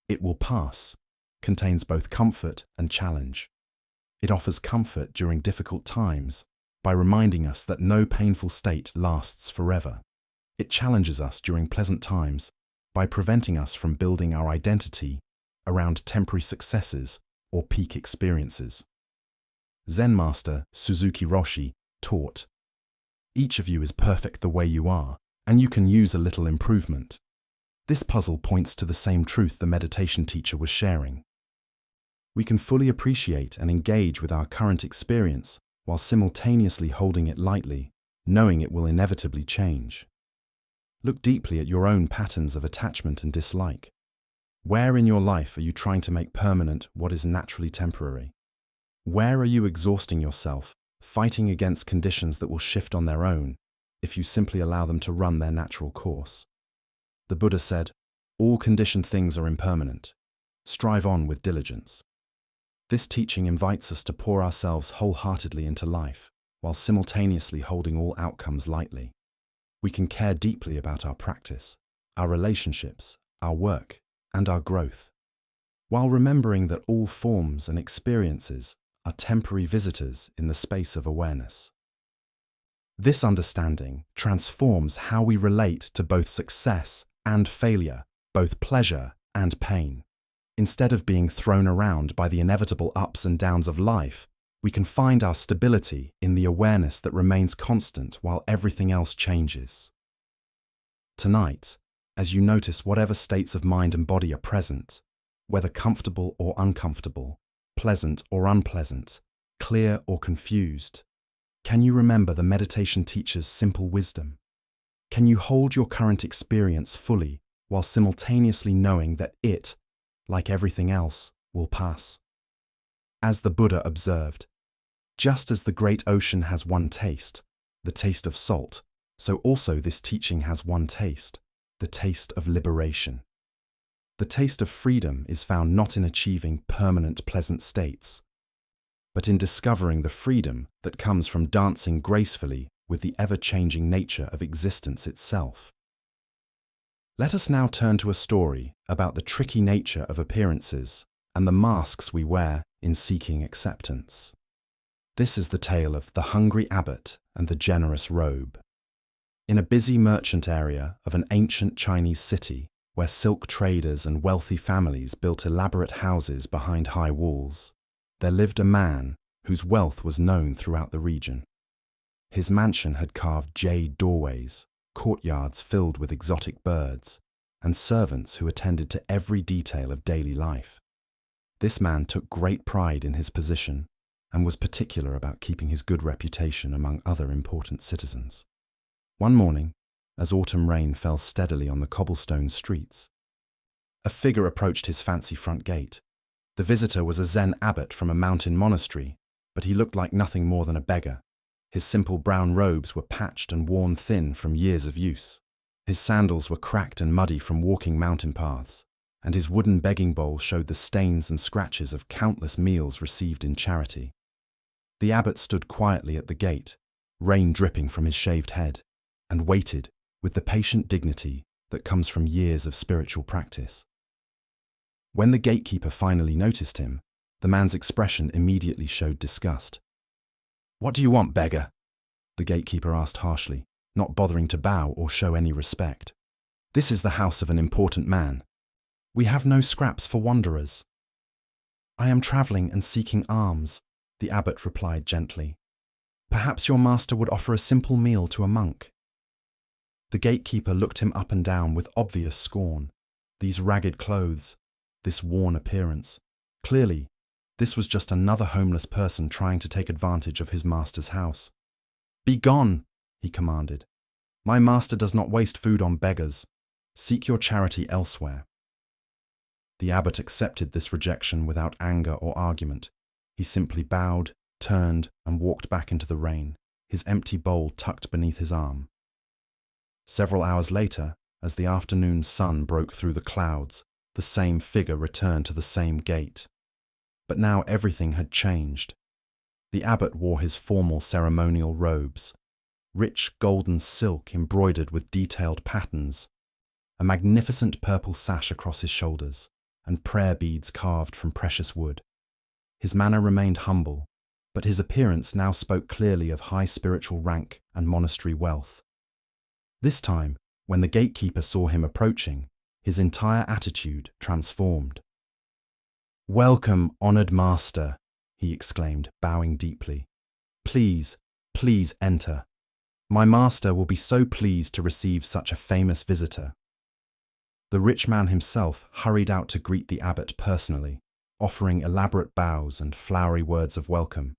"It will pass," contains both comfort and challenge. It offers comfort during difficult times by reminding us that no painful state lasts forever. It challenges us during pleasant times by preventing us from building our identity around temporary successes or peak experiences. Zen master Suzuki Roshi taught, "Each of you is perfect the way you are, and you can use a little improvement." This puzzle points to the same truth the meditation teacher was sharing. We can fully appreciate and engage with our current experience while simultaneously holding it lightly, knowing it will inevitably change. Look deeply at your own patterns of attachment and dislike. Where in your life are you trying to make permanent what is naturally temporary? Where are you exhausting yourself, fighting against conditions that will shift on their own if you simply allow them to run their natural course? The Buddha said, "All conditioned things are impermanent. Strive on with diligence." This teaching invites us to pour ourselves wholeheartedly into life, while simultaneously holding all outcomes lightly. We can care deeply about our practice, our relationships, our work, and our growth, while remembering that all forms and experiences are temporary visitors in the space of awareness. This understanding transforms how we relate to both success and failure, both pleasure and pain. Instead of being thrown around by the inevitable ups and downs of life, we can find our stability in the awareness that remains constant while everything else changes. Tonight, as you notice whatever states of mind and body are present, whether comfortable or uncomfortable, pleasant or unpleasant, clear or confused, can you remember the meditation teacher's simple wisdom? Can you hold your current experience fully while simultaneously knowing that it, like everything else, will pass? As the Buddha observed, just as the great ocean has one taste, the taste of salt, so also this teaching has one taste, the taste of liberation. The taste of freedom is found not in achieving permanent pleasant states, but in discovering the freedom that comes from dancing gracefully with the ever-changing nature of existence itself. Let us now turn to a story about the tricky nature of appearances and the masks we wear in seeking acceptance. This is the tale of the hungry abbot and the generous robe. In a busy merchant area of an ancient Chinese city, where silk traders and wealthy families built elaborate houses behind high walls, there lived a man whose wealth was known throughout the region. His mansion had carved jade doorways, courtyards filled with exotic birds, and servants who attended to every detail of daily life. This man took great pride in his position and was particular about keeping his good reputation among other important citizens. One morning, as autumn rain fell steadily on the cobblestone streets, a figure approached his fancy front gate. The visitor was a Zen abbot from a mountain monastery, but he looked like nothing more than a beggar. His simple brown robes were patched and worn thin from years of use. His sandals were cracked and muddy from walking mountain paths, and his wooden begging bowl showed the stains and scratches of countless meals received in charity. The abbot stood quietly at the gate, rain dripping from his shaved head, and waited with the patient dignity that comes from years of spiritual practice. When the gatekeeper finally noticed him, the man's expression immediately showed disgust. "What do you want, beggar?" the gatekeeper asked harshly, not bothering to bow or show any respect. "This is the house of an important man. We have no scraps for wanderers." "I am travelling and seeking alms," the abbot replied gently. "Perhaps your master would offer a simple meal to a monk." The gatekeeper looked him up and down with obvious scorn. These ragged clothes, this worn appearance. Clearly, this was just another homeless person trying to take advantage of his master's house. "Be gone," he commanded. "My master does not waste food on beggars. Seek your charity elsewhere." The abbot accepted this rejection without anger or argument. He simply bowed, turned, and walked back into the rain, his empty bowl tucked beneath his arm. Several hours later, as the afternoon sun broke through the clouds, the same figure returned to the same gate. But now everything had changed. The abbot wore his formal ceremonial robes, rich golden silk embroidered with detailed patterns, a magnificent purple sash across his shoulders, and prayer beads carved from precious wood. His manner remained humble, but his appearance now spoke clearly of high spiritual rank and monastery wealth. This time, when the gatekeeper saw him approaching, his entire attitude transformed. "Welcome, honored master," he exclaimed, bowing deeply. Please enter. My master will be so pleased to receive such a famous visitor." The rich man himself hurried out to greet the abbot personally, offering elaborate bows and flowery words of welcome.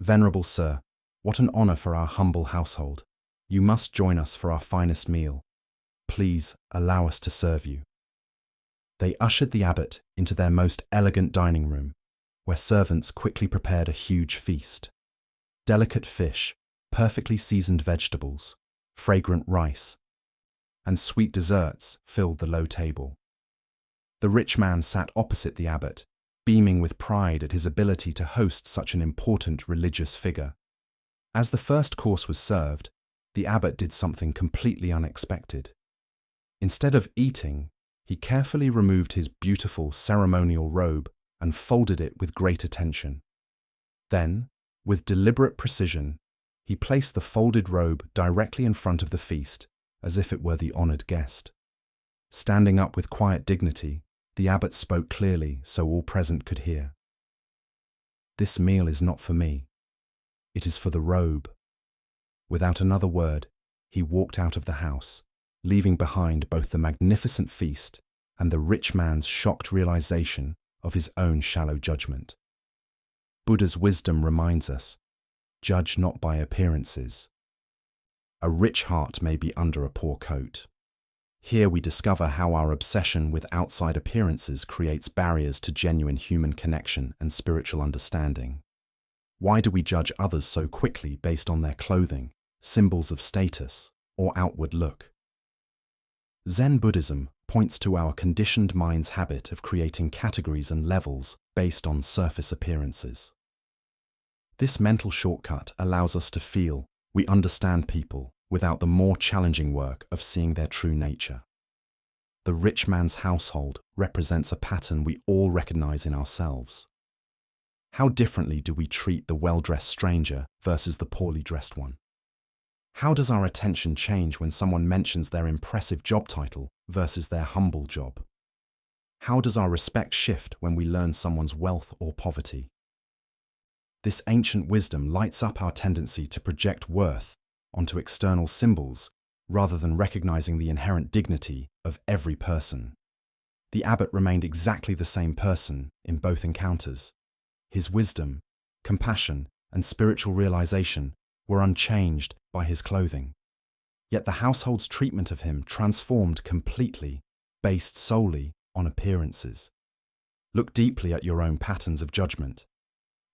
"Venerable sir, what an honor for our humble household. You must join us for our finest meal. Please allow us to serve you." They ushered the abbot into their most elegant dining room, where servants quickly prepared a huge feast. Delicate fish, perfectly seasoned vegetables, fragrant rice, and sweet desserts filled the low table. The rich man sat opposite the abbot, beaming with pride at his ability to host such an important religious figure. As the first course was served, the abbot did something completely unexpected. Instead of eating, he carefully removed his beautiful ceremonial robe and folded it with great attention. Then, with deliberate precision, he placed the folded robe directly in front of the feast, as if it were the honored guest. Standing up with quiet dignity, the abbot spoke clearly so all present could hear. "This meal is not for me. It is for the robe." Without another word, he walked out of the house, leaving behind both the magnificent feast and the rich man's shocked realization of his own shallow judgment. Buddha's wisdom reminds us, judge not by appearances. A rich heart may be under a poor coat. Here we discover how our obsession with outside appearances creates barriers to genuine human connection and spiritual understanding. Why do we judge others so quickly based on their clothing, symbols of status, or outward look? Zen Buddhism points to our conditioned mind's habit of creating categories and levels based on surface appearances. This mental shortcut allows us to feel we understand people without the more challenging work of seeing their true nature. The rich man's household represents a pattern we all recognize in ourselves. How differently do we treat the well-dressed stranger versus the poorly dressed one? How does our attention change when someone mentions their impressive job title versus their humble job? How does our respect shift when we learn someone's wealth or poverty? This ancient wisdom lights up our tendency to project worth onto external symbols rather than recognizing the inherent dignity of every person. The abbot remained exactly the same person in both encounters. His wisdom, compassion, and spiritual realization were unchanged by his clothing. Yet the household's treatment of him transformed completely, based solely on appearances. Look deeply at your own patterns of judgment.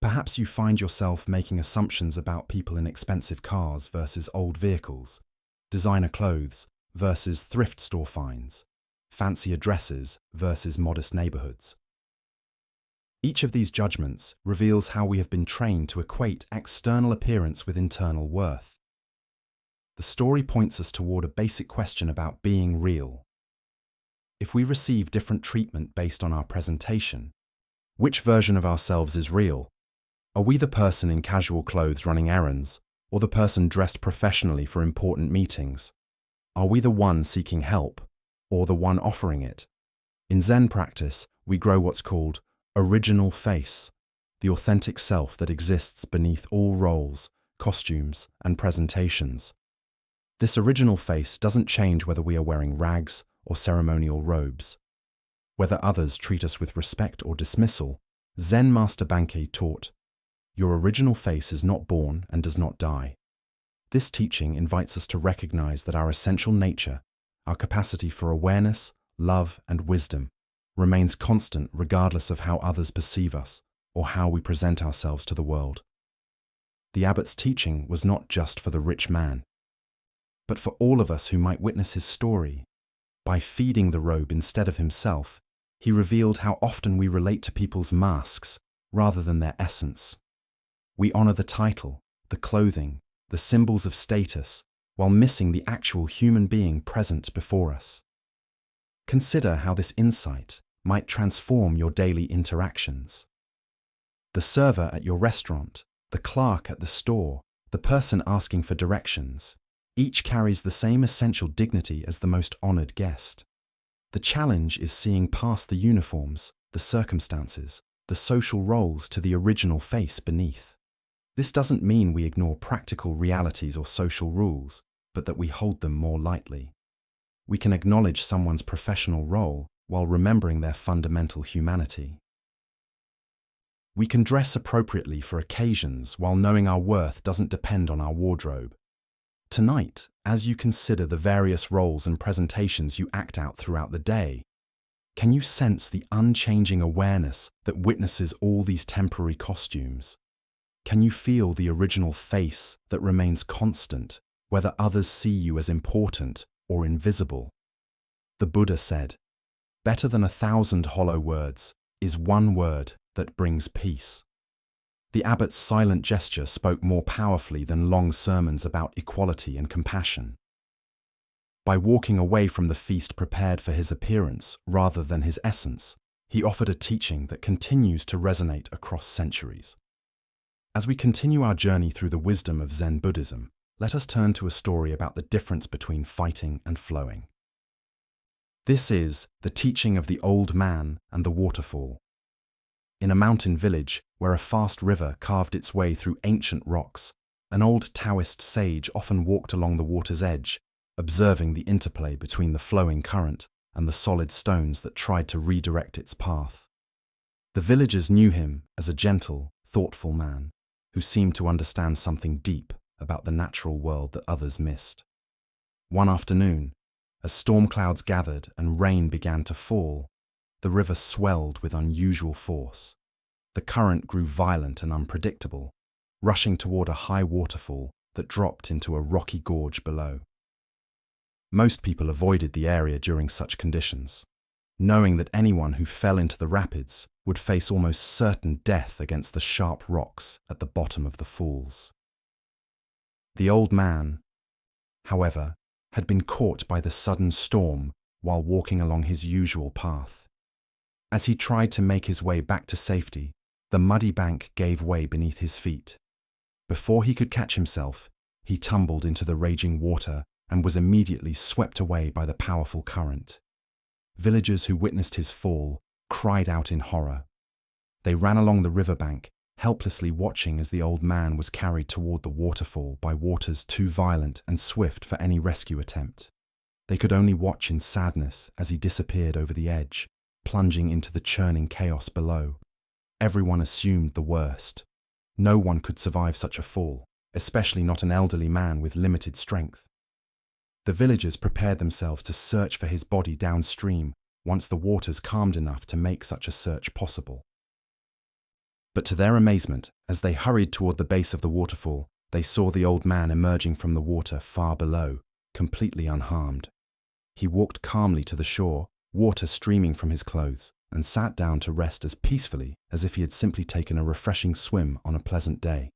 Perhaps you find yourself making assumptions about people in expensive cars versus old vehicles, designer clothes versus thrift store finds, fancy addresses versus modest neighborhoods. Each of these judgments reveals how we have been trained to equate external appearance with internal worth. The story points us toward a basic question about being real. If we receive different treatment based on our presentation, which version of ourselves is real? Are we the person in casual clothes running errands, or the person dressed professionally for important meetings? Are we the one seeking help, or the one offering it? In Zen practice, we grow what's called original face, the authentic self that exists beneath all roles, costumes, and presentations. This original face doesn't change whether we are wearing rags or ceremonial robes. Whether others treat us with respect or dismissal, Zen Master Bankei taught, "Your original face is not born and does not die." This teaching invites us to recognize that our essential nature, our capacity for awareness, love, and wisdom, remains constant regardless of how others perceive us or how we present ourselves to the world. The abbot's teaching was not just for the rich man, but for all of us who might witness his story. By feeding the robe instead of himself, he revealed how often we relate to people's masks rather than their essence. We honor the title, the clothing, the symbols of status, while missing the actual human being present before us. Consider how this insight might transform your daily interactions. The server at your restaurant, the clerk at the store, the person asking for directions, each carries the same essential dignity as the most honored guest. The challenge is seeing past the uniforms, the circumstances, the social roles to the original face beneath. This doesn't mean we ignore practical realities or social rules, but that we hold them more lightly. We can acknowledge someone's professional role while remembering their fundamental humanity. We can dress appropriately for occasions while knowing our worth doesn't depend on our wardrobe. Tonight, as you consider the various roles and presentations you act out throughout the day, can you sense the unchanging awareness that witnesses all these temporary costumes? Can you feel the original face that remains constant, whether others see you as important or invisible? The Buddha said, "Better than 1,000 hollow words is one word that brings peace. The abbot's silent gesture spoke more powerfully than long sermons about equality and compassion. By walking away from the feast prepared for his appearance rather than his essence, he offered a teaching that continues to resonate across centuries. As we continue our journey through the wisdom of Zen Buddhism, let us turn to a story about the difference between fighting and flowing. This is the teaching of the old man and the waterfall. In a mountain village where a fast river carved its way through ancient rocks, an old Taoist sage often walked along the water's edge, observing the interplay between the flowing current and the solid stones that tried to redirect its path. The villagers knew him as a gentle, thoughtful man who seemed to understand something deep about the natural world that others missed. One afternoon, as storm clouds gathered and rain began to fall, the river swelled with unusual force. The current grew violent and unpredictable, rushing toward a high waterfall that dropped into a rocky gorge below. Most people avoided the area during such conditions, knowing that anyone who fell into the rapids would face almost certain death against the sharp rocks at the bottom of the falls. The old man, however, had been caught by the sudden storm while walking along his usual path. As he tried to make his way back to safety, the muddy bank gave way beneath his feet. Before he could catch himself, he tumbled into the raging water and was immediately swept away by the powerful current. Villagers who witnessed his fall cried out in horror. They ran along the riverbank, helplessly watching as the old man was carried toward the waterfall by waters too violent and swift for any rescue attempt. They could only watch in sadness as he disappeared over the edge, plunging into the churning chaos below. Everyone assumed the worst. No one could survive such a fall, especially not an elderly man with limited strength. The villagers prepared themselves to search for his body downstream once the waters calmed enough to make such a search possible. But to their amazement, as they hurried toward the base of the waterfall, they saw the old man emerging from the water far below, completely unharmed. He walked calmly to the shore, water streaming from his clothes, and sat down to rest as peacefully as if he had simply taken a refreshing swim on a pleasant day.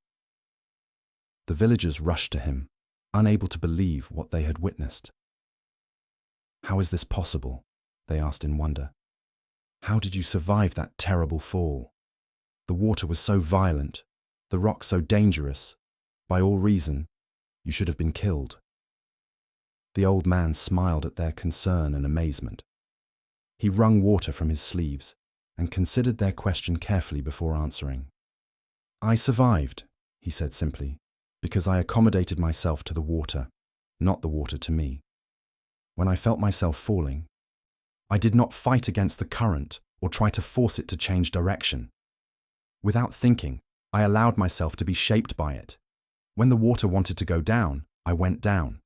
The villagers rushed to him, unable to believe what they had witnessed. "How is this possible?" they asked in wonder. "How did you survive that terrible fall? The water was so violent, the rock so dangerous. By all reason, you should have been killed." The old man smiled at their concern and amazement. He wrung water from his sleeves and considered their question carefully before answering. "I survived," he said simply, "because I accommodated myself to the water, not the water to me. When I felt myself falling, I did not fight against the current or try to force it to change direction. Without thinking, I allowed myself to be shaped by it. When the water wanted to go down, I went down.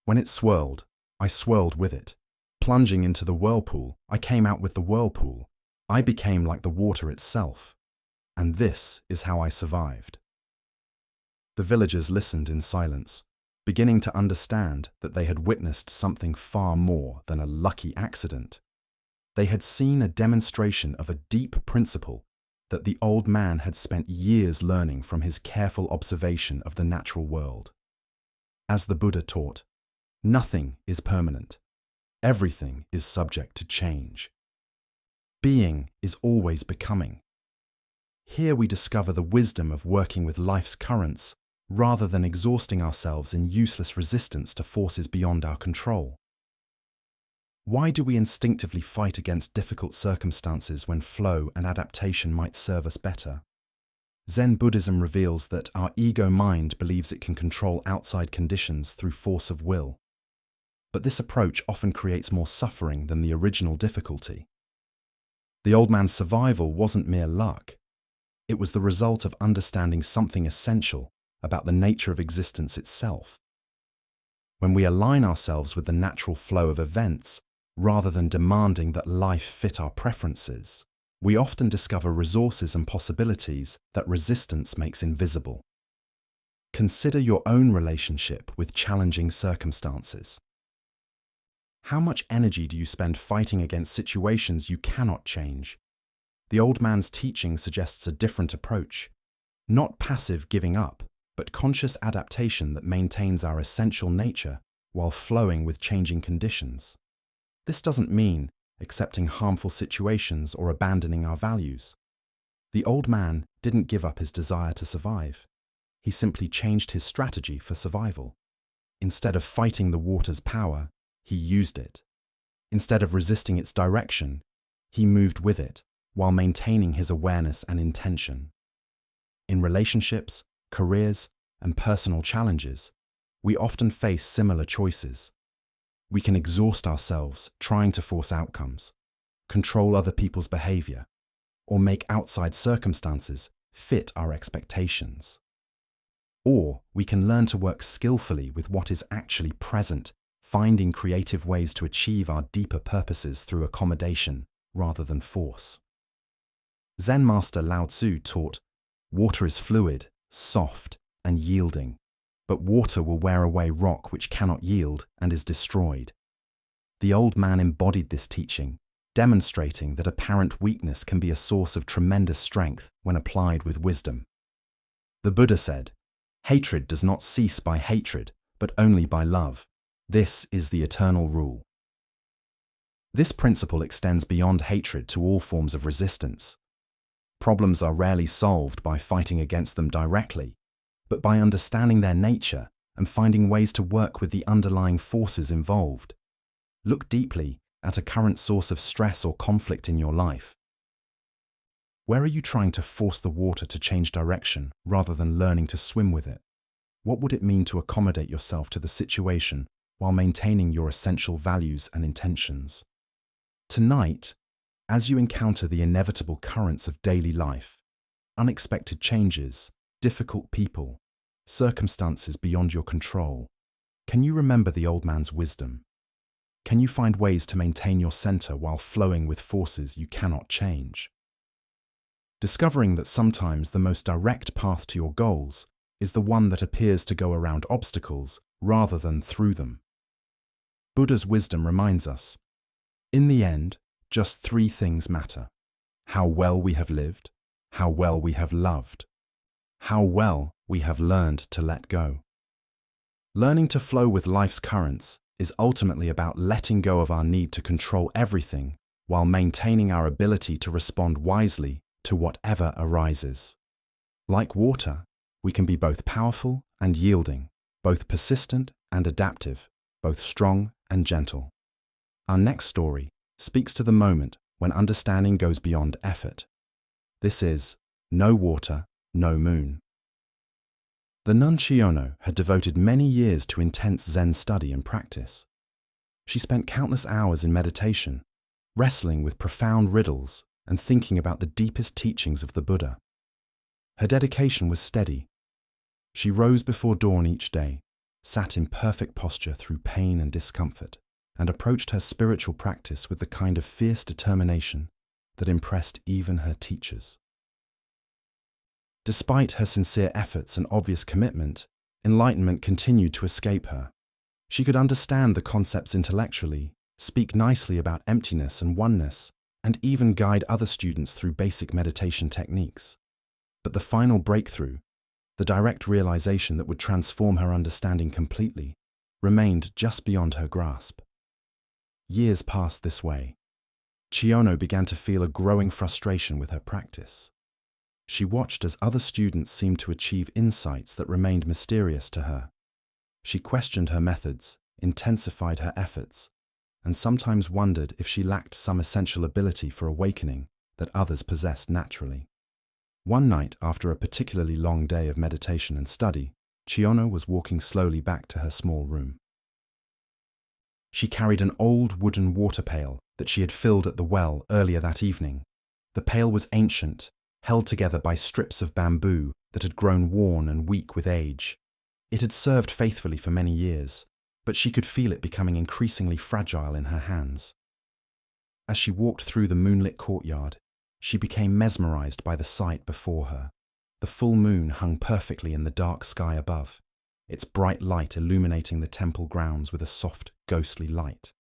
When it swirled, I swirled with it. Plunging into the whirlpool, I came out with the whirlpool. I became like the water itself. And this is how I survived." The villagers listened in silence, beginning to understand that they had witnessed something far more than a lucky accident. They had seen a demonstration of a deep principle that the old man had spent years learning from his careful observation of the natural world. As the Buddha taught, nothing is permanent. Everything is subject to change. Being is always becoming. Here we discover the wisdom of working with life's currents rather than exhausting ourselves in useless resistance to forces beyond our control. Why do we instinctively fight against difficult circumstances when flow and adaptation might serve us better? Zen Buddhism reveals that our ego mind believes it can control outside conditions through force of will. But this approach often creates more suffering than the original difficulty. The old man's survival wasn't mere luck. It was the result of understanding something essential about the nature of existence itself. When we align ourselves with the natural flow of events, rather than demanding that life fit our preferences, we often discover resources and possibilities that resistance makes invisible. Consider your own relationship with challenging circumstances. How much energy do you spend fighting against situations you cannot change? The old man's teaching suggests a different approach, not passive giving up, but conscious adaptation that maintains our essential nature while flowing with changing conditions. This doesn't mean accepting harmful situations or abandoning our values. The old man didn't give up his desire to survive. He simply changed his strategy for survival. Instead of fighting the water's power, he used it. Instead of resisting its direction, he moved with it while maintaining his awareness and intention. In relationships, careers, and personal challenges, we often face similar choices. We can exhaust ourselves trying to force outcomes, control other people's behavior, or make outside circumstances fit our expectations. Or we can learn to work skillfully with what is actually present, finding creative ways to achieve our deeper purposes through accommodation rather than force. Zen master Lao Tzu taught, "Water is fluid, soft, and yielding, but water will wear away rock which cannot yield and is destroyed." The old man embodied this teaching, demonstrating that apparent weakness can be a source of tremendous strength when applied with wisdom. The Buddha said, "Hatred does not cease by hatred, but only by love. This is the eternal rule." This principle extends beyond hatred to all forms of resistance. Problems are rarely solved by fighting against them directly, but by understanding their nature and finding ways to work with the underlying forces involved. Look deeply at a current source of stress or conflict in your life. Where are you trying to force the water to change direction rather than learning to swim with it? What would it mean to accommodate yourself to the situation while maintaining your essential values and intentions? Tonight, as you encounter the inevitable currents of daily life, unexpected changes, difficult people, circumstances beyond your control, can you remember the old man's wisdom? Can you find ways to maintain your center while flowing with forces you cannot change? Discovering that sometimes the most direct path to your goals is the one that appears to go around obstacles rather than through them. Buddha's wisdom reminds us, in the end, just three things matter: how well we have lived, how well we have loved, how well we have learned to let go. Learning to flow with life's currents is ultimately about letting go of our need to control everything while maintaining our ability to respond wisely to whatever arises. Like water, we can be both powerful and yielding, both persistent and adaptive, both strong and gentle. Our next story speaks to the moment when understanding goes beyond effort. This is No Water, No Moon. The nun Chiono had devoted many years to intense Zen study and practice. She spent countless hours in meditation, wrestling with profound riddles and thinking about the deepest teachings of the Buddha. Her dedication was steady. She rose before dawn each day, sat in perfect posture through pain and discomfort, and approached her spiritual practice with the kind of fierce determination that impressed even her teachers. Despite her sincere efforts and obvious commitment, enlightenment continued to escape her. She could understand the concepts intellectually, speak nicely about emptiness and oneness, and even guide other students through basic meditation techniques. But the final breakthrough, the direct realization that would transform her understanding completely, remained just beyond her grasp. Years passed this way. Chiono began to feel a growing frustration with her practice. She watched as other students seemed to achieve insights that remained mysterious to her. She questioned her methods, intensified her efforts, and sometimes wondered if she lacked some essential ability for awakening that others possessed naturally. One night, after a particularly long day of meditation and study, Chiono was walking slowly back to her small room. She carried an old wooden water pail that she had filled at the well earlier that evening. The pail was ancient, held together by strips of bamboo that had grown worn and weak with age. It had served faithfully for many years, but she could feel it becoming increasingly fragile in her hands. As she walked through the moonlit courtyard, she became mesmerized by the sight before her. The full moon hung perfectly in the dark sky above, its bright light illuminating the temple grounds with a soft, ghostly light.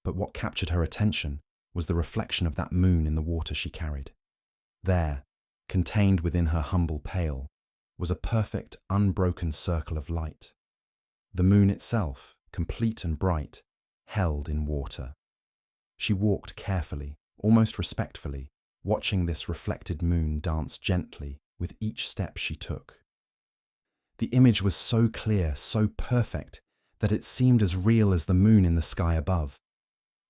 But what captured her attention was the reflection of that moon in the water she carried. There, contained within her humble pail, was a perfect, unbroken circle of light. The moon itself, complete and bright, held in water. She walked carefully, almost respectfully, watching this reflected moon dance gently with each step she took. The image was so clear, so perfect, that it seemed as real as the moon in the sky above.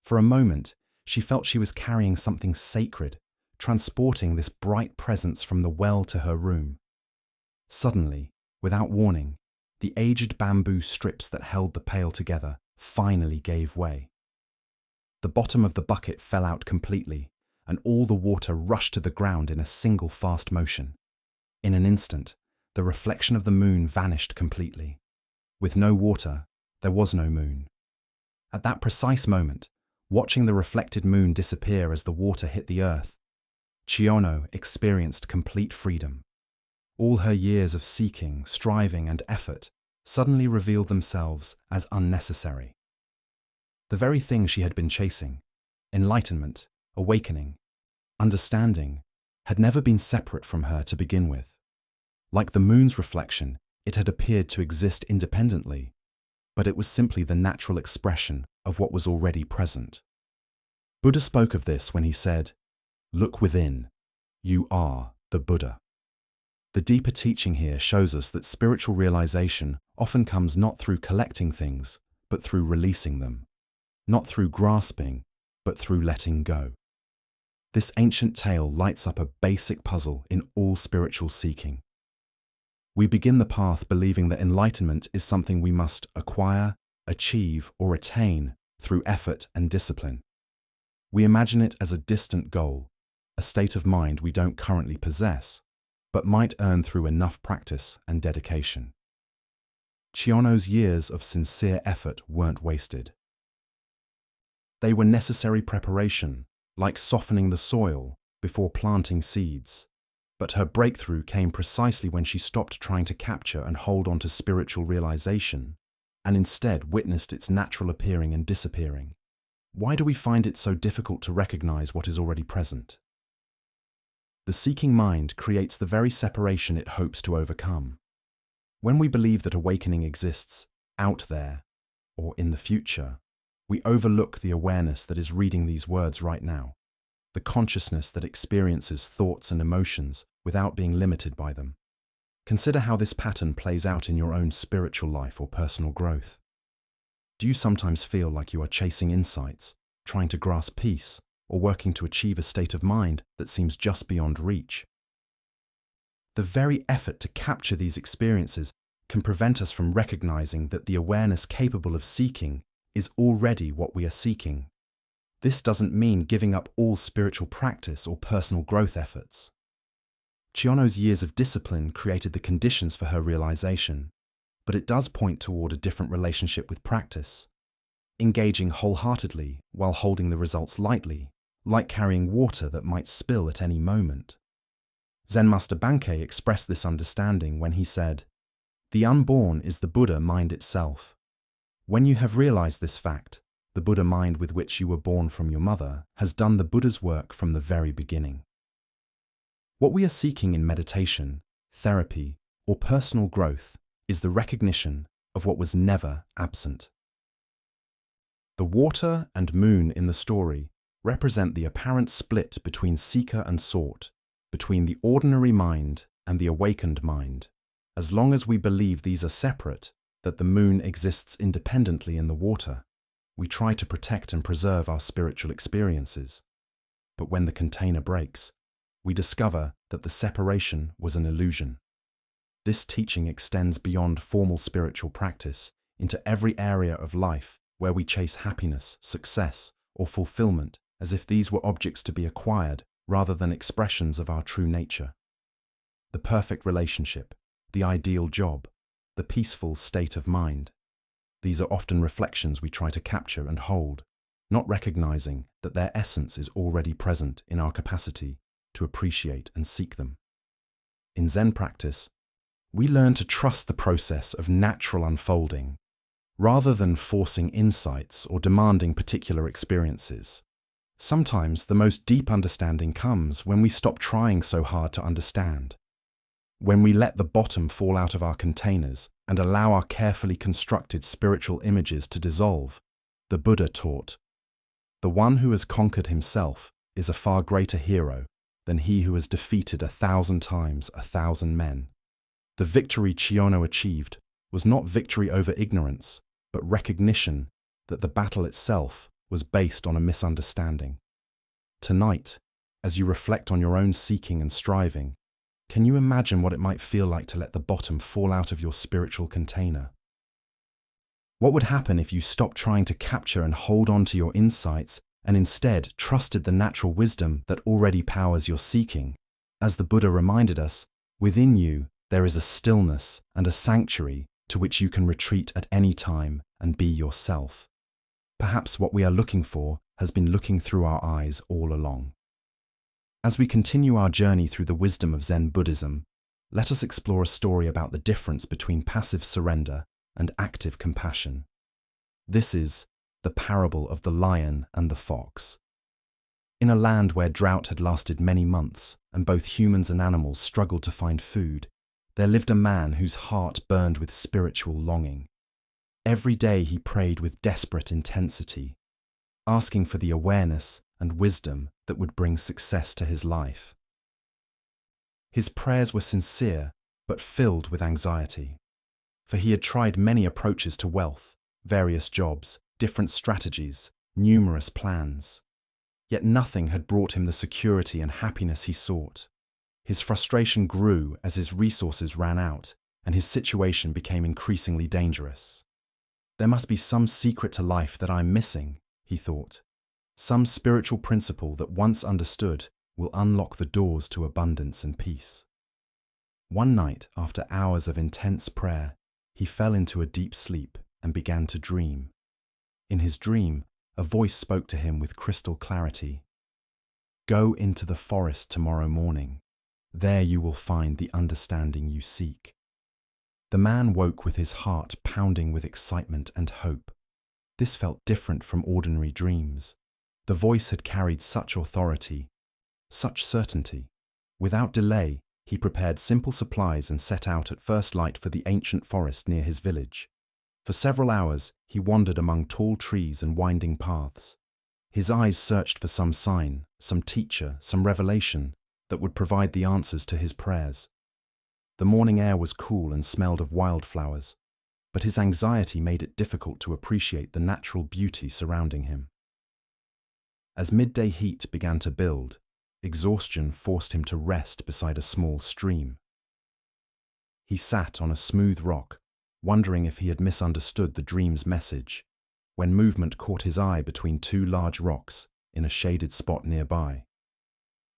For a moment, she felt she was carrying something sacred, transporting this bright presence from the well to her room. Suddenly, without warning, the aged bamboo strips that held the pail together finally gave way. The bottom of the bucket fell out completely, and all the water rushed to the ground in a single fast motion. In an instant, the reflection of the moon vanished completely. With no water, there was no moon. At that precise moment, watching the reflected moon disappear as the water hit the earth, Chiono experienced complete freedom. All her years of seeking, striving, and effort suddenly revealed themselves as unnecessary. The very thing she had been chasing, enlightenment, awakening, understanding, had never been separate from her to begin with. Like the moon's reflection, it had appeared to exist independently, but it was simply the natural expression of what was already present. Buddha spoke of this when he said, "Look within. You are the Buddha." The deeper teaching here shows us that spiritual realization often comes not through collecting things, but through releasing them. Not through grasping, but through letting go. This ancient tale lights up a basic puzzle in all spiritual seeking. We begin the path believing that enlightenment is something we must acquire, achieve, or attain through effort and discipline. We imagine it as a distant goal, a state of mind we don't currently possess, but might earn through enough practice and dedication. Chiono's years of sincere effort weren't wasted. They were necessary preparation, like softening the soil before planting seeds. But her breakthrough came precisely when she stopped trying to capture and hold on to spiritual realization, and instead witnessed its natural appearing and disappearing. Why do we find it so difficult to recognize what is already present? The seeking mind creates the very separation it hopes to overcome. When we believe that awakening exists out there or in the future, we overlook the awareness that is reading these words right now, the consciousness that experiences thoughts and emotions without being limited by them. Consider how this pattern plays out in your own spiritual life or personal growth. Do you sometimes feel like you are chasing insights, trying to grasp peace, or working to achieve a state of mind that seems just beyond reach? The very effort to capture these experiences can prevent us from recognizing that the awareness capable of seeking is already what we are seeking. This doesn't mean giving up all spiritual practice or personal growth efforts. Chiono's years of discipline created the conditions for her realization, but it does point toward a different relationship with practice, engaging wholeheartedly while holding the results lightly, like carrying water that might spill at any moment. Zen Master Bankei expressed this understanding when he said, "The unborn is the Buddha mind itself. When you have realized this fact, the Buddha mind with which you were born from your mother has done the Buddha's work from the very beginning." What we are seeking in meditation, therapy, or personal growth is the recognition of what was never absent. The water and moon in the story represent the apparent split between seeker and sought, between the ordinary mind and the awakened mind. As long as we believe these are separate, that the moon exists independently in the water, we try to protect and preserve our spiritual experiences. But when the container breaks, we discover that the separation was an illusion. This teaching extends beyond formal spiritual practice into every area of life where we chase happiness, success, or fulfillment as if these were objects to be acquired rather than expressions of our true nature. The perfect relationship, the ideal job, the peaceful state of mind. These are often reflections we try to capture and hold, not recognizing that their essence is already present in our capacity to appreciate and seek them. In Zen practice, we learn to trust the process of natural unfolding, rather than forcing insights or demanding particular experiences. Sometimes the most deep understanding comes when we stop trying so hard to understand. When we let the bottom fall out of our containers and allow our carefully constructed spiritual images to dissolve, the Buddha taught, "The one who has conquered himself is a far greater hero than he who has defeated 1,000 times 1,000 men." The victory Chiono achieved was not victory over ignorance, but recognition that the battle itself was based on a misunderstanding. Tonight, as you reflect on your own seeking and striving, can you imagine what it might feel like to let the bottom fall out of your spiritual container? What would happen if you stopped trying to capture and hold on to your insights and instead trusted the natural wisdom that already powers your seeking? As the Buddha reminded us, within you there is a stillness and a sanctuary to which you can retreat at any time and be yourself. Perhaps what we are looking for has been looking through our eyes all along. As we continue our journey through the wisdom of Zen Buddhism, let us explore a story about the difference between passive surrender and active compassion. This is the parable of the lion and the fox. In a land where drought had lasted many months and both humans and animals struggled to find food, there lived a man whose heart burned with spiritual longing. Every day he prayed with desperate intensity, asking for the awareness and wisdom that would bring success to his life. His prayers were sincere, but filled with anxiety, for he had tried many approaches to wealth, various jobs, different strategies, numerous plans. Yet nothing had brought him the security and happiness he sought. His frustration grew as his resources ran out, and his situation became increasingly dangerous. There must be some secret to life that I'm missing, he thought. Some spiritual principle that once understood will unlock the doors to abundance and peace. One night, after hours of intense prayer, he fell into a deep sleep and began to dream. In his dream, a voice spoke to him with crystal clarity. "Go into the forest tomorrow morning. There you will find the understanding you seek." The man woke with his heart pounding with excitement and hope. This felt different from ordinary dreams. The voice had carried such authority, such certainty. Without delay, he prepared simple supplies and set out at first light for the ancient forest near his village. For several hours, he wandered among tall trees and winding paths. His eyes searched for some sign, some teacher, some revelation that would provide the answers to his prayers. The morning air was cool and smelled of wildflowers, but his anxiety made it difficult to appreciate the natural beauty surrounding him. As midday heat began to build, exhaustion forced him to rest beside a small stream. He sat on a smooth rock, wondering if he had misunderstood the dream's message, when movement caught his eye between two large rocks in a shaded spot nearby.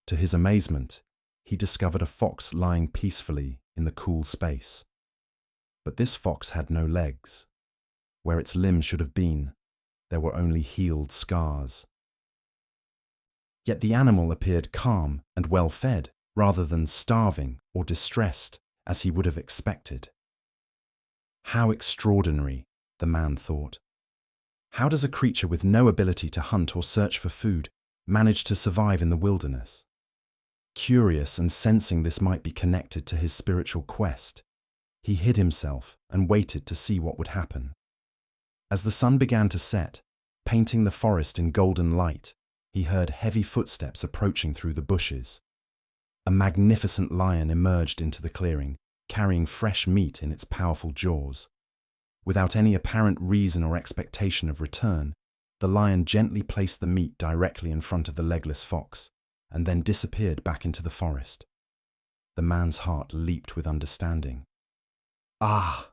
To his amazement, he discovered a fox lying peacefully in the cool space. But this fox had no legs. Where its limbs should have been, there were only healed scars. Yet the animal appeared calm and well-fed, rather than starving or distressed, as he would have expected. How extraordinary, the man thought. How does a creature with no ability to hunt or search for food manage to survive in the wilderness? Curious and sensing this might be connected to his spiritual quest, he hid himself and waited to see what would happen. As the sun began to set, painting the forest in golden light, he heard heavy footsteps approaching through the bushes. A magnificent lion emerged into the clearing, carrying fresh meat in its powerful jaws. Without any apparent reason or expectation of return, the lion gently placed the meat directly in front of the legless fox, and then disappeared back into the forest. The man's heart leaped with understanding. "Ah!"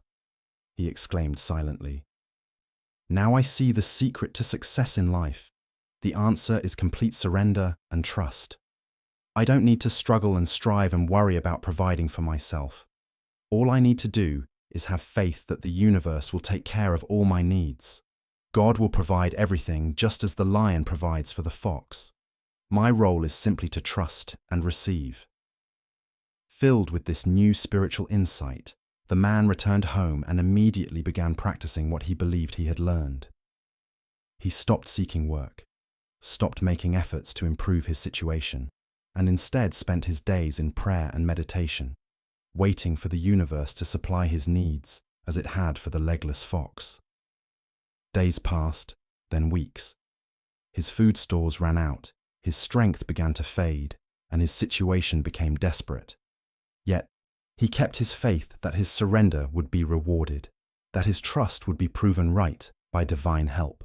he exclaimed silently. "Now I see the secret to success in life. The answer is complete surrender and trust. I don't need to struggle and strive and worry about providing for myself. All I need to do is have faith that the universe will take care of all my needs. God will provide everything just as the lion provides for the fox. My role is simply to trust and receive." Filled with this new spiritual insight, the man returned home and immediately began practicing what he believed he had learned. He stopped seeking work. stopped making efforts to improve his situation, and instead spent his days in prayer and meditation, waiting for the universe to supply his needs as it had for the legless fox. Days passed, then weeks. His food stores ran out, his strength began to fade, and his situation became desperate. Yet, he kept his faith that his surrender would be rewarded, that his trust would be proven right by divine help.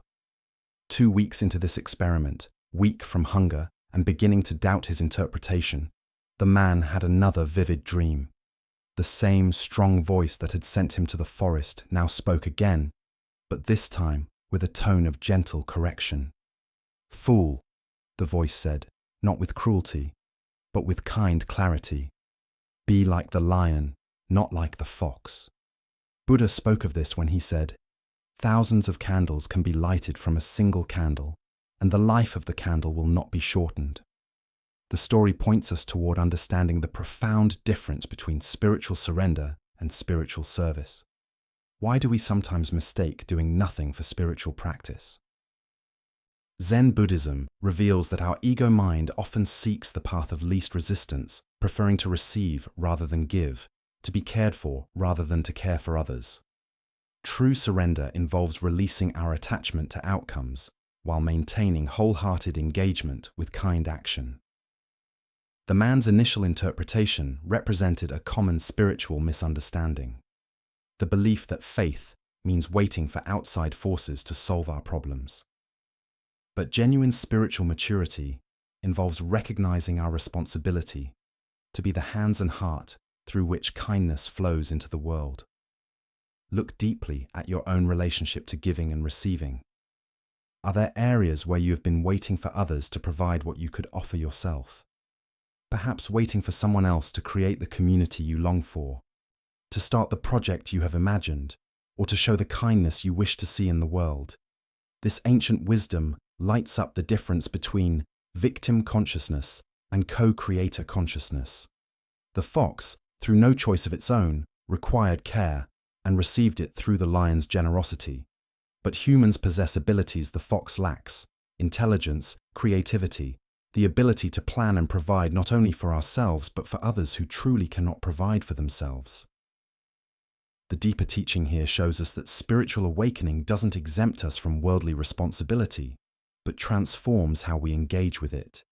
2 weeks into this experiment, weak from hunger and beginning to doubt his interpretation, the man had another vivid dream. The same strong voice that had sent him to the forest now spoke again, but this time with a tone of gentle correction. "Fool," the voice said, not with cruelty, but with kind clarity. "Be like the lion, not like the fox." Buddha spoke of this when he said, "Thousands of candles can be lighted from a single candle, and the life of the candle will not be shortened." The story points us toward understanding the profound difference between spiritual surrender and spiritual service. Why do we sometimes mistake doing nothing for spiritual practice? Zen Buddhism reveals that our ego mind often seeks the path of least resistance, preferring to receive rather than give, to be cared for rather than to care for others. True surrender involves releasing our attachment to outcomes while maintaining wholehearted engagement with kind action. The man's initial interpretation represented a common spiritual misunderstanding: the belief that faith means waiting for outside forces to solve our problems. But genuine spiritual maturity involves recognizing our responsibility to be the hands and heart through which kindness flows into the world. Look deeply at your own relationship to giving and receiving. Are there areas where you have been waiting for others to provide what you could offer yourself? Perhaps waiting for someone else to create the community you long for, to start the project you have imagined, or to show the kindness you wish to see in the world. This ancient wisdom lights up the difference between victim consciousness and co-creator consciousness. The fox, through no choice of its own, required care and received it through the lion's generosity. But humans possess abilities the fox lacks: intelligence, creativity, the ability to plan and provide not only for ourselves but for others who truly cannot provide for themselves. The deeper teaching here shows us that spiritual awakening doesn't exempt us from worldly responsibility, but transforms how we engage with it.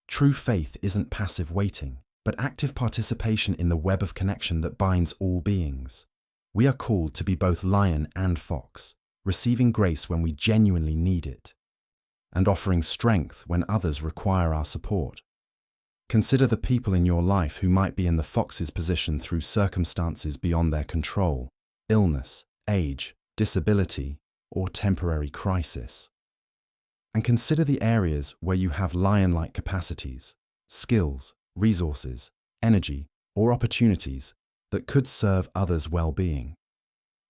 True faith isn't passive waiting, but active participation in the web of connection that binds all beings. We are called to be both lion and fox, receiving grace when we genuinely need it, and offering strength when others require our support. Consider the people in your life who might be in the fox's position through circumstances beyond their control: illness, age, disability, or temporary crisis. And consider the areas where you have lion-like capacities, skills, resources, energy, or opportunities that could serve others' well-being.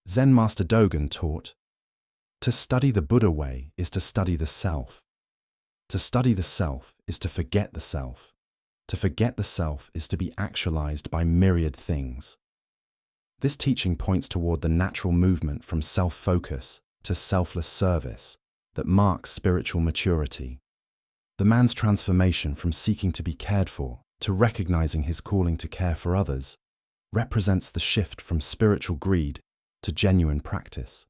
Zen Master Dogen taught, "To study the Buddha way is to study the self. To study the self is to forget the self. To forget the self is to be actualized by myriad things." This teaching points toward the natural movement from self-focus to selfless service that marks spiritual maturity. The man's transformation from seeking to be cared for to recognizing his calling to care for others represents the shift from spiritual greed to genuine practice.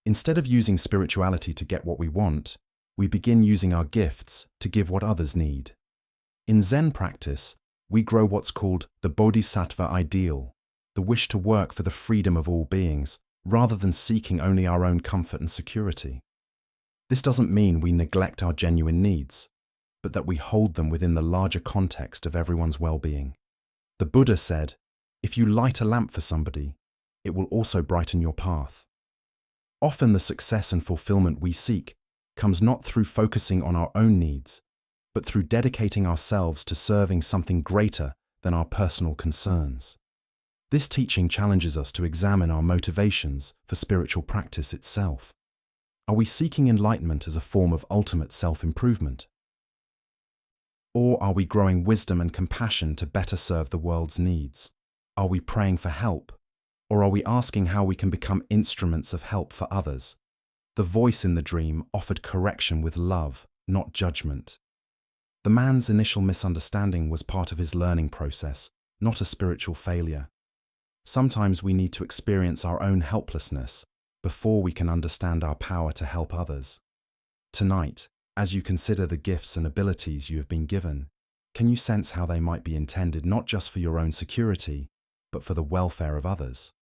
Instead of using spirituality to get what we want, we begin using our gifts to give what others need. In Zen practice, we grow what's called the Bodhisattva ideal, the wish to work for the freedom of all beings, rather than seeking only our own comfort and security. This doesn't mean we neglect our genuine needs, but that we hold them within the larger context of everyone's well-being. The Buddha said, "If you light a lamp for somebody, it will also brighten your path." Often the success and fulfillment we seek comes not through focusing on our own needs, but through dedicating ourselves to serving something greater than our personal concerns. This teaching challenges us to examine our motivations for spiritual practice itself. Are we seeking enlightenment as a form of ultimate self-improvement? Or are we growing wisdom and compassion to better serve the world's needs? Are we praying for help? Or are we asking how we can become instruments of help for others? The voice in the dream offered correction with love, not judgment. The man's initial misunderstanding was part of his learning process, not a spiritual failure. Sometimes we need to experience our own helplessness before we can understand our power to help others. Tonight, as you consider the gifts and abilities you have been given, can you sense how they might be intended not just for your own security, but for the welfare of others?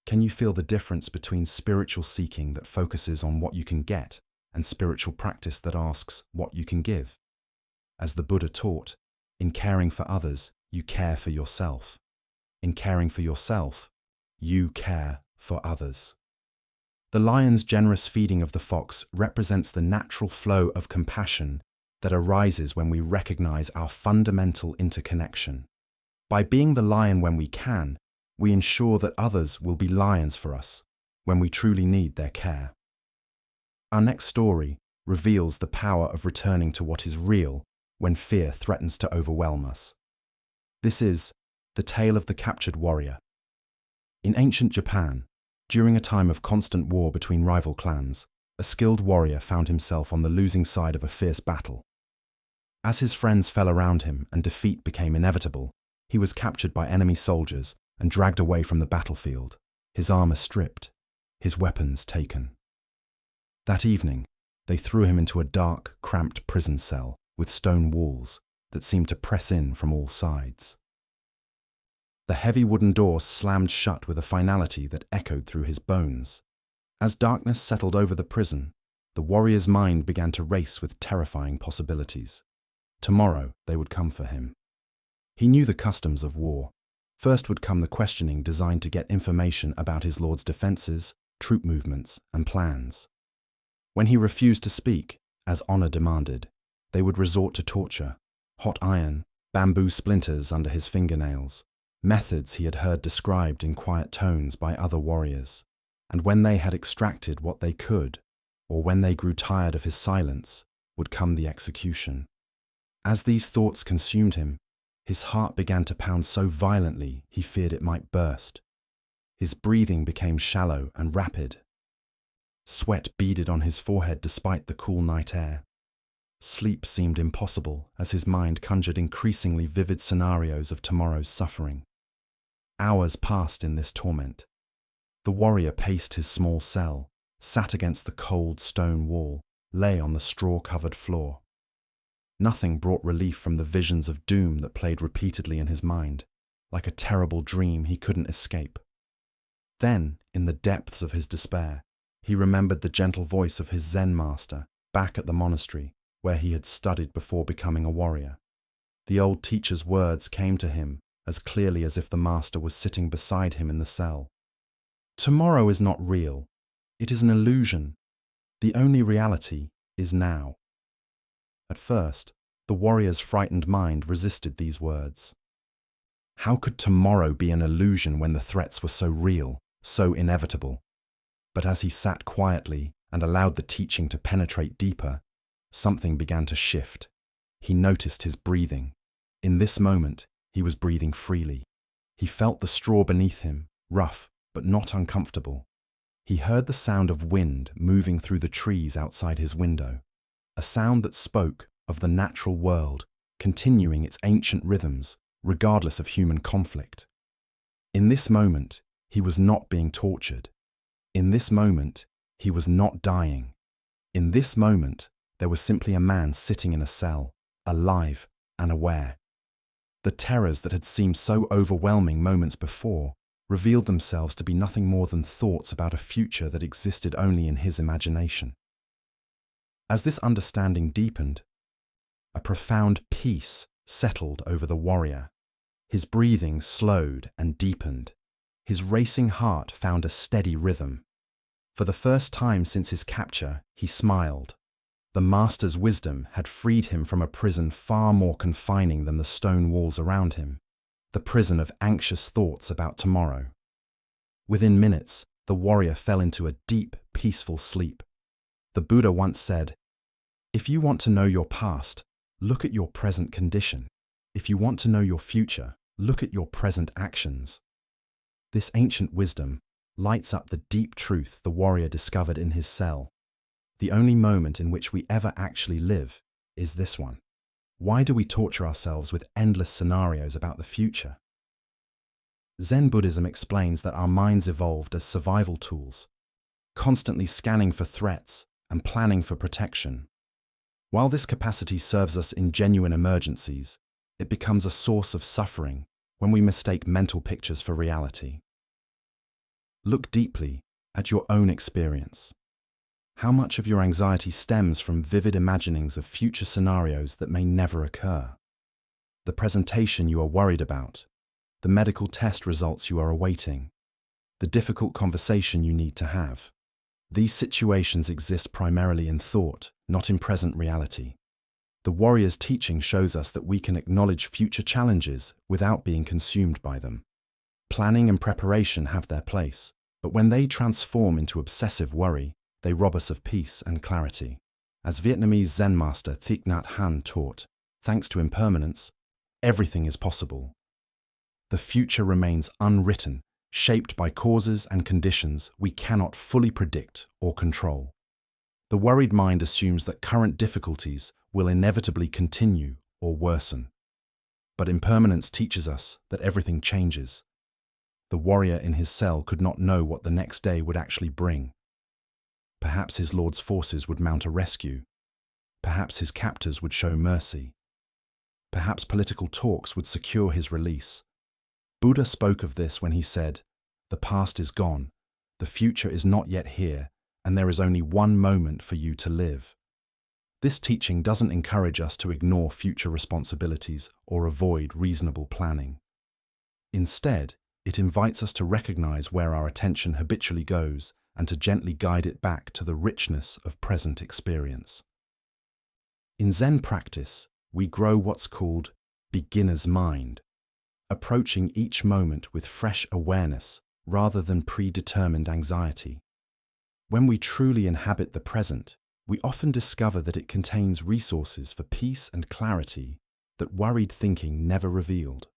Can you feel the difference between spiritual seeking that focuses on what you can get and spiritual practice that asks what you can give? As the Buddha taught, in caring for others, you care for yourself. In caring for yourself, you care for others. The lion's generous feeding of the fox represents the natural flow of compassion that arises when we recognize our fundamental interconnection. By being the lion when we can, we ensure that others will be lions for us when we truly need their care. Our next story reveals the power of returning to what is real when fear threatens to overwhelm us. This is the tale of the captured warrior. In ancient Japan, during a time of constant war between rival clans, a skilled warrior found himself on the losing side of a fierce battle. As his friends fell around him and defeat became inevitable, he was captured by enemy soldiers and dragged away from the battlefield, his armor stripped, his weapons taken. That evening, they threw him into a dark, cramped prison cell with stone walls that seemed to press in from all sides. The heavy wooden door slammed shut with a finality that echoed through his bones. As darkness settled over the prison, the warrior's mind began to race with terrifying possibilities. Tomorrow they would come for him. He knew the customs of war. First would come the questioning designed to get information about his lord's defenses, troop movements, and plans. When he refused to speak, as honor demanded, they would resort to torture, hot iron, bamboo splinters under his fingernails, methods he had heard described in quiet tones by other warriors. And when they had extracted what they could, or when they grew tired of his silence, would come the execution. As these thoughts consumed him, his heart began to pound so violently he feared it might burst. His breathing became shallow and rapid. Sweat beaded on his forehead despite the cool night air. Sleep seemed impossible as his mind conjured increasingly vivid scenarios of tomorrow's suffering. Hours passed in this torment. The warrior paced his small cell, sat against the cold stone wall, lay on the straw-covered floor. Nothing brought relief from the visions of doom that played repeatedly in his mind, like a terrible dream he couldn't escape. Then, in the depths of his despair, he remembered the gentle voice of his Zen master back at the monastery where he had studied before becoming a warrior. The old teacher's words came to him as clearly as if the master was sitting beside him in the cell. Tomorrow is not real. It is an illusion. The only reality is now. At first, the warrior's frightened mind resisted these words. How could tomorrow be an illusion when the threats were so real, so inevitable? But as he sat quietly and allowed the teaching to penetrate deeper, something began to shift. He noticed his breathing. In this moment, he was breathing freely. He felt the straw beneath him, rough but not uncomfortable. He heard the sound of wind moving through the trees outside his window, a sound that spoke of the natural world continuing its ancient rhythms regardless of human conflict. In this moment, he was not being tortured. In this moment, he was not dying. In this moment, there was simply a man sitting in a cell, alive and aware. The terrors that had seemed so overwhelming moments before revealed themselves to be nothing more than thoughts about a future that existed only in his imagination. As this understanding deepened, a profound peace settled over the warrior. His breathing slowed and deepened. His racing heart found a steady rhythm. For the first time since his capture, he smiled. The master's wisdom had freed him from a prison far more confining than the stone walls around him, the prison of anxious thoughts about tomorrow. Within minutes, the warrior fell into a deep, peaceful sleep. The Buddha once said, "If you want to know your past, look at your present condition. If you want to know your future, look at your present actions." This ancient wisdom lights up the deep truth the warrior discovered in his cell. The only moment in which we ever actually live is this one. Why do we torture ourselves with endless scenarios about the future? Zen Buddhism explains that our minds evolved as survival tools, constantly scanning for threats and planning for protection. While this capacity serves us in genuine emergencies, it becomes a source of suffering when we mistake mental pictures for reality. Look deeply at your own experience. How much of your anxiety stems from vivid imaginings of future scenarios that may never occur? The presentation you are worried about, the medical test results you are awaiting, the difficult conversation you need to have. These situations exist primarily in thought, not in present reality. The warrior's teaching shows us that we can acknowledge future challenges without being consumed by them. Planning and preparation have their place, but when they transform into obsessive worry, they rob us of peace and clarity. As Vietnamese Zen master Thich Nhat Hanh taught, thanks to impermanence, everything is possible. The future remains unwritten, shaped by causes and conditions we cannot fully predict or control. The worried mind assumes that current difficulties will inevitably continue or worsen. But impermanence teaches us that everything changes. The warrior in his cell could not know what the next day would actually bring. Perhaps his lord's forces would mount a rescue. Perhaps his captors would show mercy. Perhaps political talks would secure his release. Buddha spoke of this when he said, "The past is gone, the future is not yet here, and there is only one moment for you to live." This teaching doesn't encourage us to ignore future responsibilities or avoid reasonable planning. Instead, it invites us to recognize where our attention habitually goes and to gently guide it back to the richness of present experience. In Zen practice, we grow what's called beginner's mind, approaching each moment with fresh awareness rather than predetermined anxiety. When we truly inhabit the present, we often discover that it contains resources for peace and clarity that worried thinking never revealed.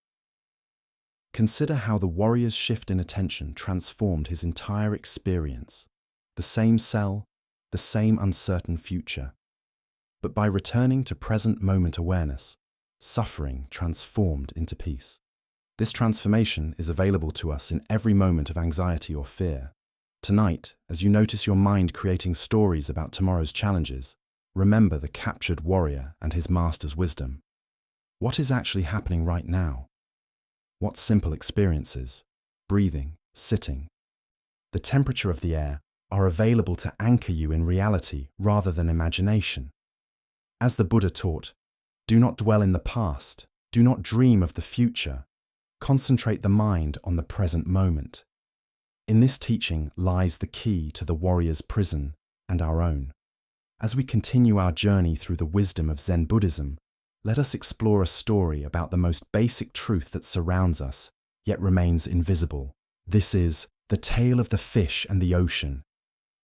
Consider how the warrior's shift in attention transformed his entire experience. The same cell, the same uncertain future. But by returning to present moment awareness, suffering transformed into peace. This transformation is available to us in every moment of anxiety or fear. Tonight, as you notice your mind creating stories about tomorrow's challenges, remember the captured warrior and his master's wisdom. What is actually happening right now? What simple experiences, breathing, sitting, the temperature of the air are available to anchor you in reality rather than imagination. As the Buddha taught, do not dwell in the past, do not dream of the future, concentrate the mind on the present moment. In this teaching lies the key to the warrior's prison and our own. As we continue our journey through the wisdom of Zen Buddhism, let us explore a story about the most basic truth that surrounds us, yet remains invisible. This is the tale of the fish and the ocean.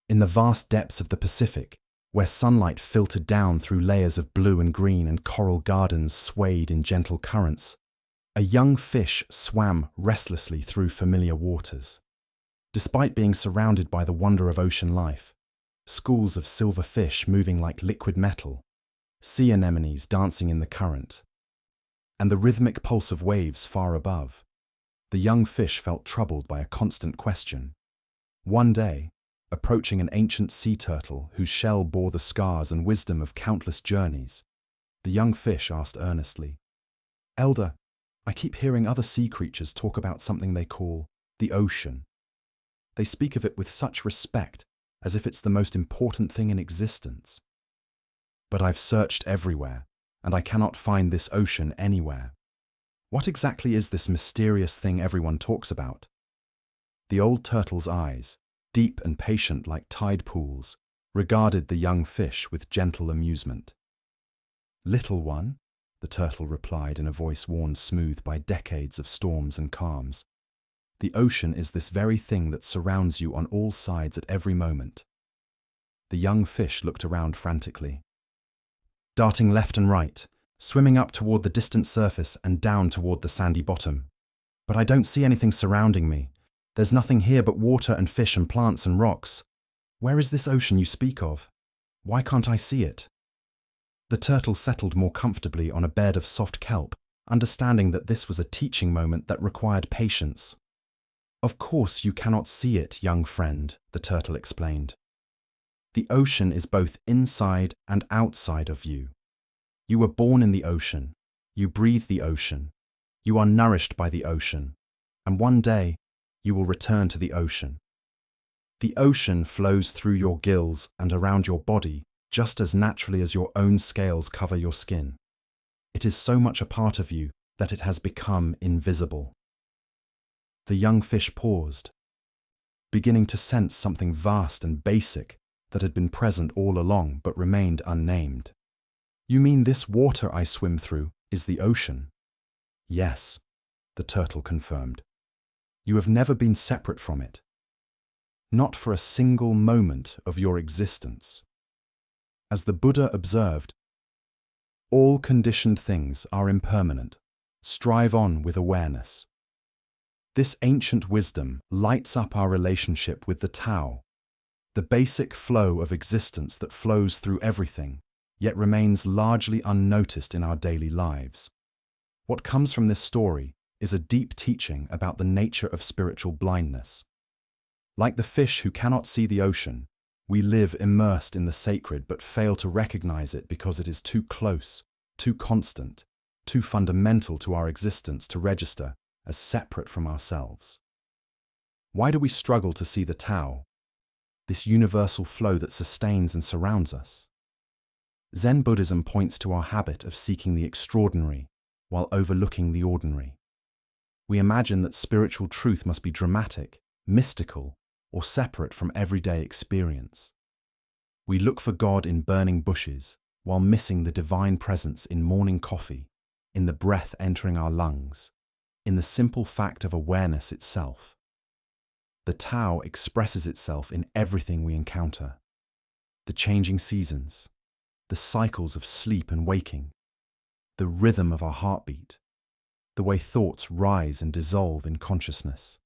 In the vast depths of the Pacific, where sunlight filtered down through layers of blue and green and coral gardens swayed in gentle currents, a young fish swam restlessly through familiar waters. Despite being surrounded by the wonder of ocean life, schools of silver fish moving like liquid metal, sea anemones dancing in the current, and the rhythmic pulse of waves far above, the young fish felt troubled by a constant question. One day, approaching an ancient sea turtle whose shell bore the scars and wisdom of countless journeys, the young fish asked earnestly, "Elder, I keep hearing other sea creatures talk about something they call the ocean. They speak of it with such respect, as if it's the most important thing in existence. But I've searched everywhere, and I cannot find this ocean anywhere. What exactly is this mysterious thing everyone talks about?" The old turtle's eyes, deep and patient like tide pools, regarded the young fish with gentle amusement. "Little one," the turtle replied in a voice worn smooth by decades of storms and calms, "the ocean is this very thing that surrounds you on all sides at every moment." The young fish looked around frantically, darting left and right, swimming up toward the distant surface and down toward the sandy bottom. "But I don't see anything surrounding me. There's nothing here but water and fish and plants and rocks. Where is this ocean you speak of?" Why can't I see it? The turtle settled more comfortably on a bed of soft kelp, understanding that this was a teaching moment that required patience. Of course you cannot see it, young friend, the turtle explained. The ocean is both inside and outside of you. You were born in the ocean. You breathe the ocean. You are nourished by the ocean. And one day, you will return to the ocean. The ocean flows through your gills and around your body just as naturally as your own scales cover your skin. It is so much a part of you that it has become invisible. The young fish paused, beginning to sense something vast and basic that had been present all along but remained unnamed. You mean this water I swim through is the ocean? Yes, the turtle confirmed. You have never been separate from it. Not for a single moment of your existence. As the Buddha observed, all conditioned things are impermanent. Strive on with awareness. This ancient wisdom lights up our relationship with the Tao, the basic flow of existence that flows through everything, yet remains largely unnoticed in our daily lives. What comes from this story is a deep teaching about the nature of spiritual blindness. Like the fish who cannot see the ocean, we live immersed in the sacred but fail to recognize it because it is too close, too constant, too fundamental to our existence to register as separate from ourselves. Why do we struggle to see the Tao, this universal flow that sustains and surrounds us? Zen Buddhism points to our habit of seeking the extraordinary while overlooking the ordinary. We imagine that spiritual truth must be dramatic, mystical, or separate from everyday experience. We look for God in burning bushes while missing the divine presence in morning coffee, in the breath entering our lungs, in the simple fact of awareness itself. The Tao expresses itself in everything we encounter. The changing seasons, the cycles of sleep and waking, the rhythm of our heartbeat, the way thoughts rise and dissolve in consciousness.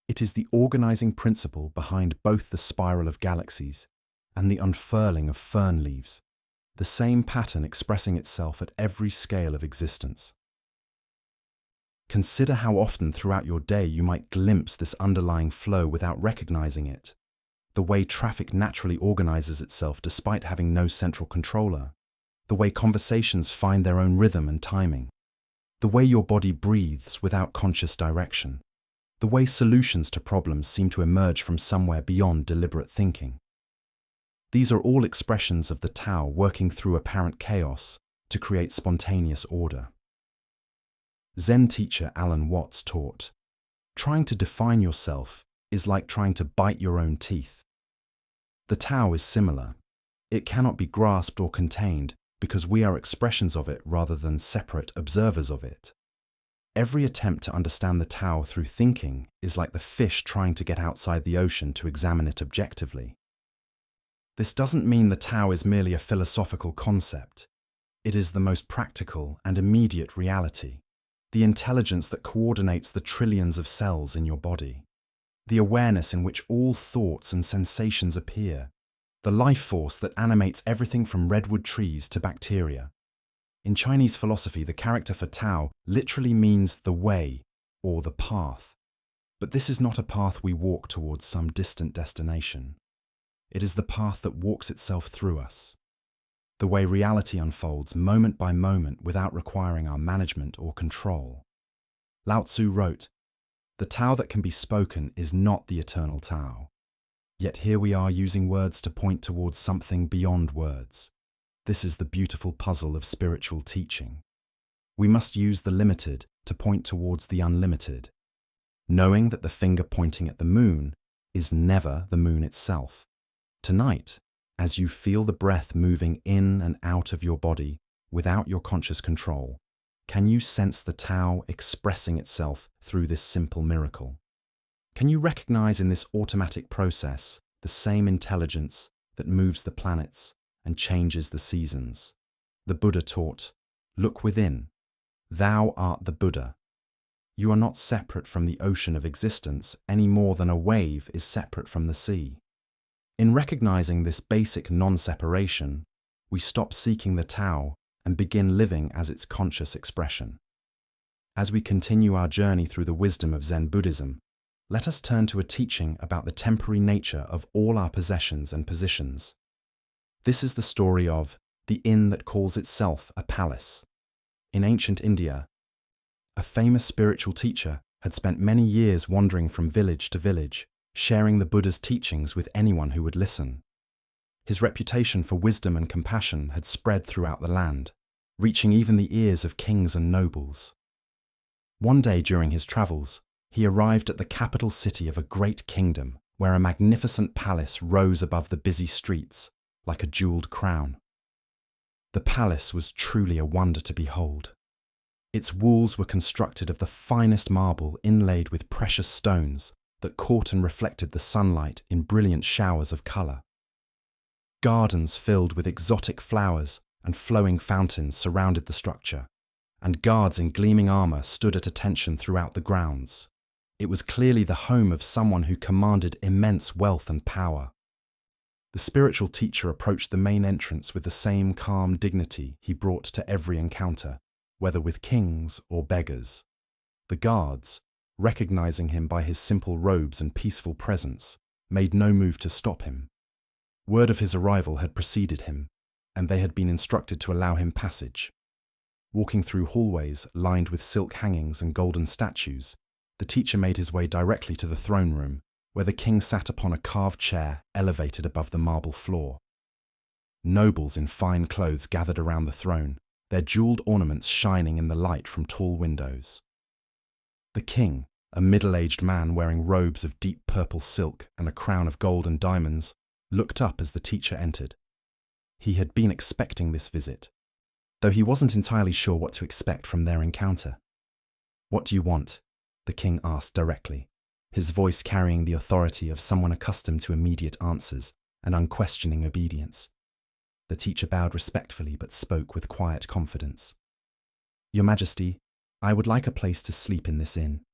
It is the organizing principle behind both the spiral of galaxies and the unfurling of fern leaves, the same pattern expressing itself at every scale of existence. Consider how often throughout your day you might glimpse this underlying flow without recognizing it, the way traffic naturally organizes itself despite having no central controller, the way conversations find their own rhythm and timing, the way your body breathes without conscious direction, the way solutions to problems seem to emerge from somewhere beyond deliberate thinking. These are all expressions of the Tao working through apparent chaos to create spontaneous order. Zen teacher Alan Watts taught, "Trying to define yourself is like trying to bite your own teeth." The Tao is similar. It cannot be grasped or contained because we are expressions of it rather than separate observers of it. Every attempt to understand the Tao through thinking is like the fish trying to get outside the ocean to examine it objectively. This doesn't mean the Tao is merely a philosophical concept. It is the most practical and immediate reality, the intelligence that coordinates the trillions of cells in your body, the awareness in which all thoughts and sensations appear, the life force that animates everything from redwood trees to bacteria. In Chinese philosophy, the character for Tao literally means the way or the path. But this is not a path we walk towards some distant destination. It is the path that walks itself through us. The way reality unfolds moment by moment without requiring our management or control. Lao Tzu wrote, "The Tao that can be spoken is not the eternal Tao." Yet here we are using words to point towards something beyond words. This is the beautiful puzzle of spiritual teaching. We must use the limited to point towards the unlimited, knowing that the finger pointing at the moon is never the moon itself. Tonight, as you feel the breath moving in and out of your body without your conscious control, can you sense the Tao expressing itself through this simple miracle? Can you recognize in this automatic process the same intelligence that moves the planets and changes the seasons? The Buddha taught, "Look within. Thou art the Buddha." You are not separate from the ocean of existence any more than a wave is separate from the sea. In recognizing this basic non-separation, we stop seeking the Tao and begin living as its conscious expression. As we continue our journey through the wisdom of Zen Buddhism, let us turn to a teaching about the temporary nature of all our possessions and positions. This is the story of the inn that calls itself a palace. In ancient India, a famous spiritual teacher had spent many years wandering from village to village, sharing the Buddha's teachings with anyone who would listen. His reputation for wisdom and compassion had spread throughout the land, reaching even the ears of kings and nobles. One day during his travels, he arrived at the capital city of a great kingdom where a magnificent palace rose above the busy streets like a jeweled crown. The palace was truly a wonder to behold. Its walls were constructed of the finest marble inlaid with precious stones that caught and reflected the sunlight in brilliant showers of colour. Gardens filled with exotic flowers and flowing fountains surrounded the structure, and guards in gleaming armour stood at attention throughout the grounds. It was clearly the home of someone who commanded immense wealth and power. The spiritual teacher approached the main entrance with the same calm dignity he brought to every encounter, whether with kings or beggars. The guards, recognizing him by his simple robes and peaceful presence, made no move to stop him. Word of his arrival had preceded him, and they had been instructed to allow him passage. Walking through hallways lined with silk hangings and golden statues, the teacher made his way directly to the throne room, where the king sat upon a carved chair elevated above the marble floor. Nobles in fine clothes gathered around the throne, their jeweled ornaments shining in the light from tall windows. The king, a middle-aged man wearing robes of deep purple silk and a crown of gold and diamonds, looked up as the teacher entered. He had been expecting this visit, though he wasn't entirely sure what to expect from their encounter. "What do you want?" the king asked directly, his voice carrying the authority of someone accustomed to immediate answers and unquestioning obedience. The teacher bowed respectfully but spoke with quiet confidence. "Your Majesty, I would like a place to sleep in this inn."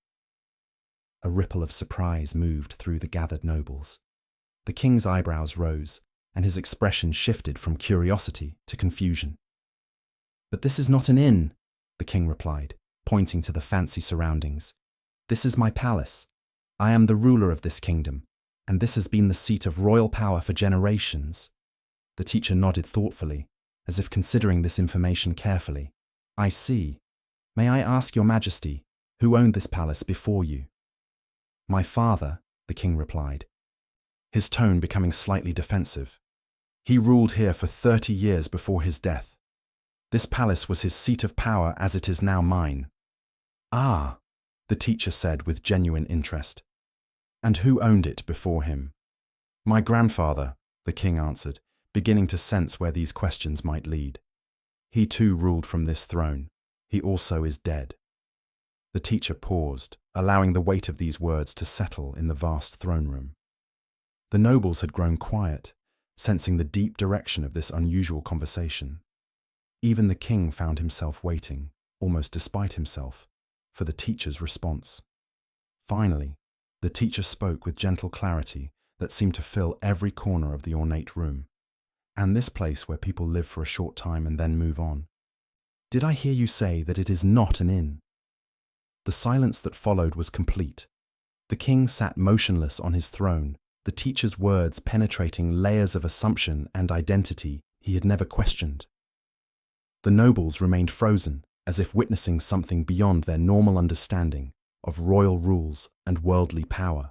A ripple of surprise moved through the gathered nobles. The king's eyebrows rose, and his expression shifted from curiosity to confusion. "But this is not an inn," the king replied, pointing to the fancy surroundings. "This is my palace. I am the ruler of this kingdom, and this has been the seat of royal power for generations." The teacher nodded thoughtfully, as if considering this information carefully. "I see. May I ask your Majesty, who owned this palace before you?" "My father," the king replied, his tone becoming slightly defensive. "He ruled here for 30 years before his death. This palace was his seat of power as it is now mine." "Ah," the teacher said with genuine interest. "And who owned it before him?" "My grandfather," the king answered, beginning to sense where these questions might lead. "He too ruled from this throne. He also is dead." The teacher paused, allowing the weight of these words to settle in the vast throne room. The nobles had grown quiet, sensing the deep direction of this unusual conversation. Even the king found himself waiting, almost despite himself, for the teacher's response. Finally, the teacher spoke with gentle clarity that seemed to fill every corner of the ornate room, and this place where people live for a short time and then move on. "Did I hear you say that it is not an inn?" The silence that followed was complete. The king sat motionless on his throne, the teacher's words penetrating layers of assumption and identity he had never questioned. The nobles remained frozen, as if witnessing something beyond their normal understanding of royal rules and worldly power.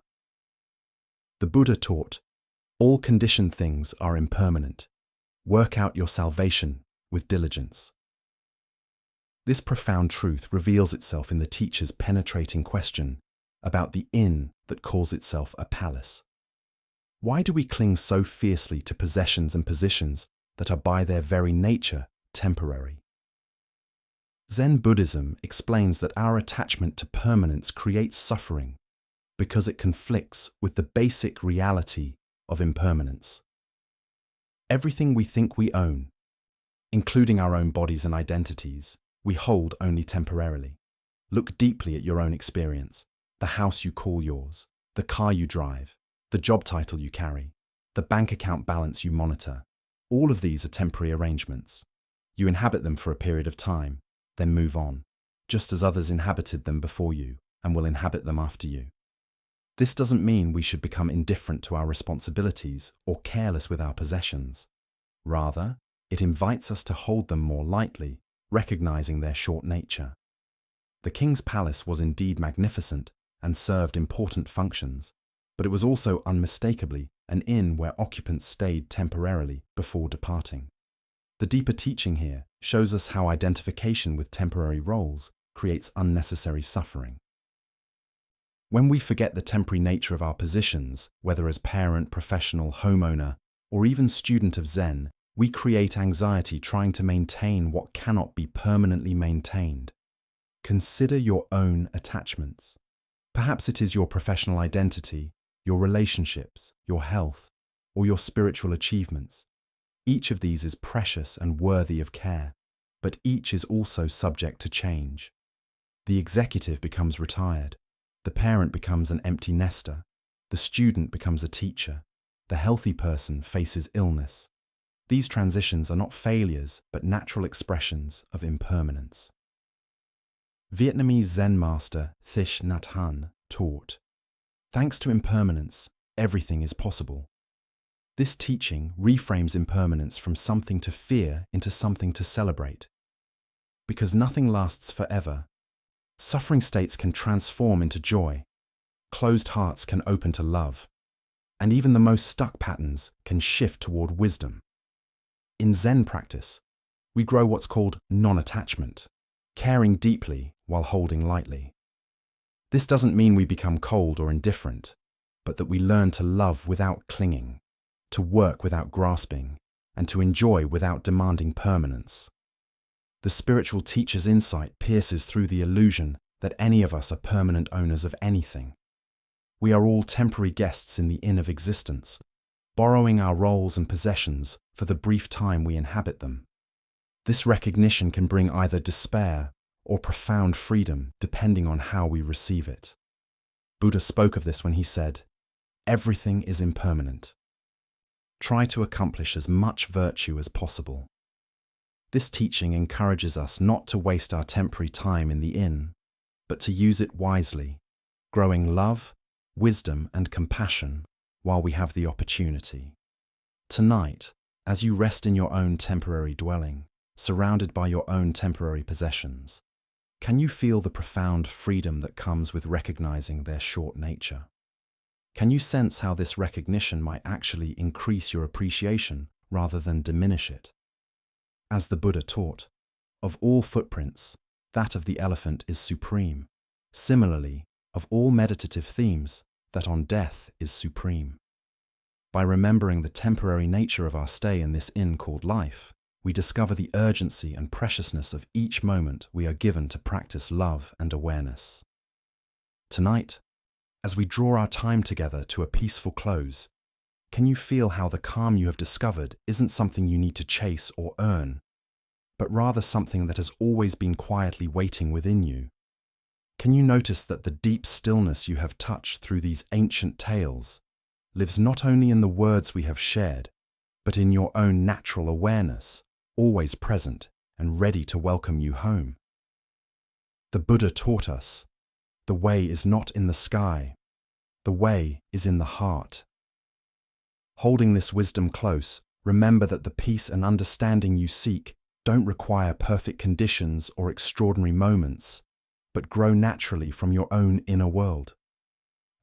The Buddha taught, "All conditioned things are impermanent. Work out your salvation with diligence." This profound truth reveals itself in the teacher's penetrating question about the inn that calls itself a palace. Why do we cling so fiercely to possessions and positions that are by their very nature temporary? Zen Buddhism explains that our attachment to permanence creates suffering because it conflicts with the basic reality of impermanence. Everything we think we own, including our own bodies and identities, we hold only temporarily. Look deeply at your own experience, the house you call yours, the car you drive, the job title you carry, the bank account balance you monitor. All of these are temporary arrangements. You inhabit them for a period of time, then move on, just as others inhabited them before you and will inhabit them after you. This doesn't mean we should become indifferent to our responsibilities or careless with our possessions. Rather, it invites us to hold them more lightly, recognizing their short nature. The king's palace was indeed magnificent and served important functions, but it was also unmistakably an inn where occupants stayed temporarily before departing. The deeper teaching here shows us how identification with temporary roles creates unnecessary suffering. When we forget the temporary nature of our positions, whether as parent, professional, homeowner, or even student of Zen, we create anxiety trying to maintain what cannot be permanently maintained. Consider your own attachments. Perhaps it is your professional identity, your relationships, your health, or your spiritual achievements. Each of these is precious and worthy of care, but each is also subject to change. The executive becomes retired. The parent becomes an empty nester. The student becomes a teacher. The healthy person faces illness. These transitions are not failures, but natural expressions of impermanence. Vietnamese Zen master Thich Nhat Hanh taught, "Thanks to impermanence, everything is possible." This teaching reframes impermanence from something to fear into something to celebrate. Because nothing lasts forever, suffering states can transform into joy, closed hearts can open to love, and even the most stuck patterns can shift toward wisdom. In Zen practice, we grow what's called non-attachment, caring deeply while holding lightly. This doesn't mean we become cold or indifferent, but that we learn to love without clinging, to work without grasping, and to enjoy without demanding permanence. The spiritual teacher's insight pierces through the illusion that any of us are permanent owners of anything. We are all temporary guests in the inn of existence, borrowing our roles and possessions for the brief time we inhabit them. This recognition can bring either despair or profound freedom depending on how we receive it. Buddha spoke of this when he said, "Everything is impermanent. Try to accomplish as much virtue as possible." This teaching encourages us not to waste our temporary time in the inn, but to use it wisely, growing love, wisdom, and compassion while we have the opportunity. Tonight, as you rest in your own temporary dwelling, surrounded by your own temporary possessions, can you feel the profound freedom that comes with recognizing their short nature? Can you sense how this recognition might actually increase your appreciation rather than diminish it? As the Buddha taught, of all footprints, that of the elephant is supreme. Similarly, of all meditative themes, that on death is supreme. By remembering the temporary nature of our stay in this inn called life, we discover the urgency and preciousness of each moment we are given to practice love and awareness. Tonight, as we draw our time together to a peaceful close, can you feel how the calm you have discovered isn't something you need to chase or earn, but rather something that has always been quietly waiting within you? Can you notice that the deep stillness you have touched through these ancient tales lives not only in the words we have shared, but in your own natural awareness, always present and ready to welcome you home? The Buddha taught us, the way is not in the sky, the way is in the heart. Holding this wisdom close, remember that the peace and understanding you seek don't require perfect conditions or extraordinary moments, but grow naturally from your own inner world,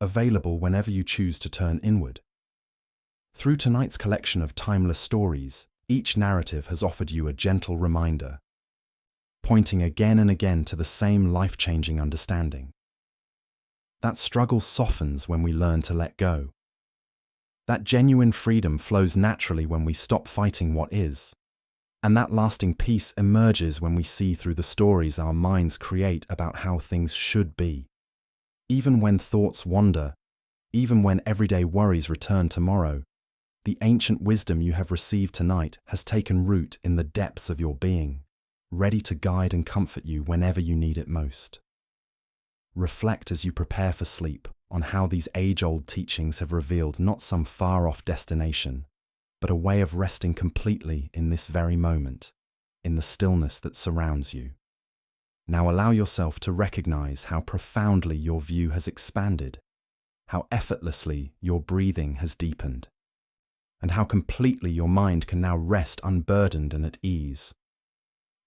available whenever you choose to turn inward. Through tonight's collection of timeless stories, each narrative has offered you a gentle reminder, pointing again and again to the same life-changing understanding. That struggle softens when we learn to let go. That genuine freedom flows naturally when we stop fighting what is. And that lasting peace emerges when we see through the stories our minds create about how things should be. Even when thoughts wander, even when everyday worries return tomorrow, the ancient wisdom you have received tonight has taken root in the depths of your being, ready to guide and comfort you whenever you need it most. Reflect as you prepare for sleep, on how these age-old teachings have revealed not some far-off destination, but a way of resting completely in this very moment, in the stillness that surrounds you. Now allow yourself to recognize how profoundly your view has expanded, how effortlessly your breathing has deepened, and how completely your mind can now rest unburdened and at ease.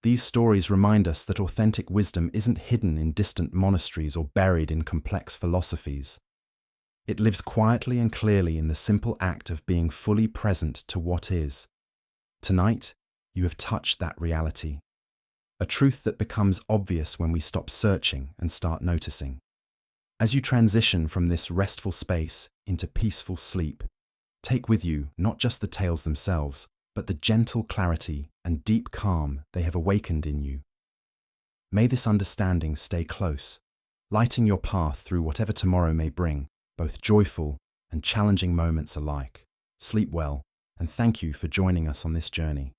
These stories remind us that authentic wisdom isn't hidden in distant monasteries or buried in complex philosophies. It lives quietly and clearly in the simple act of being fully present to what is. Tonight, you have touched that reality, a truth that becomes obvious when we stop searching and start noticing. As you transition from this restful space into peaceful sleep, take with you not just the tales themselves, but the gentle clarity and deep calm they have awakened in you. May this understanding stay close, lighting your path through whatever tomorrow may bring, both joyful and challenging moments alike. Sleep well, and thank you for joining us on this journey.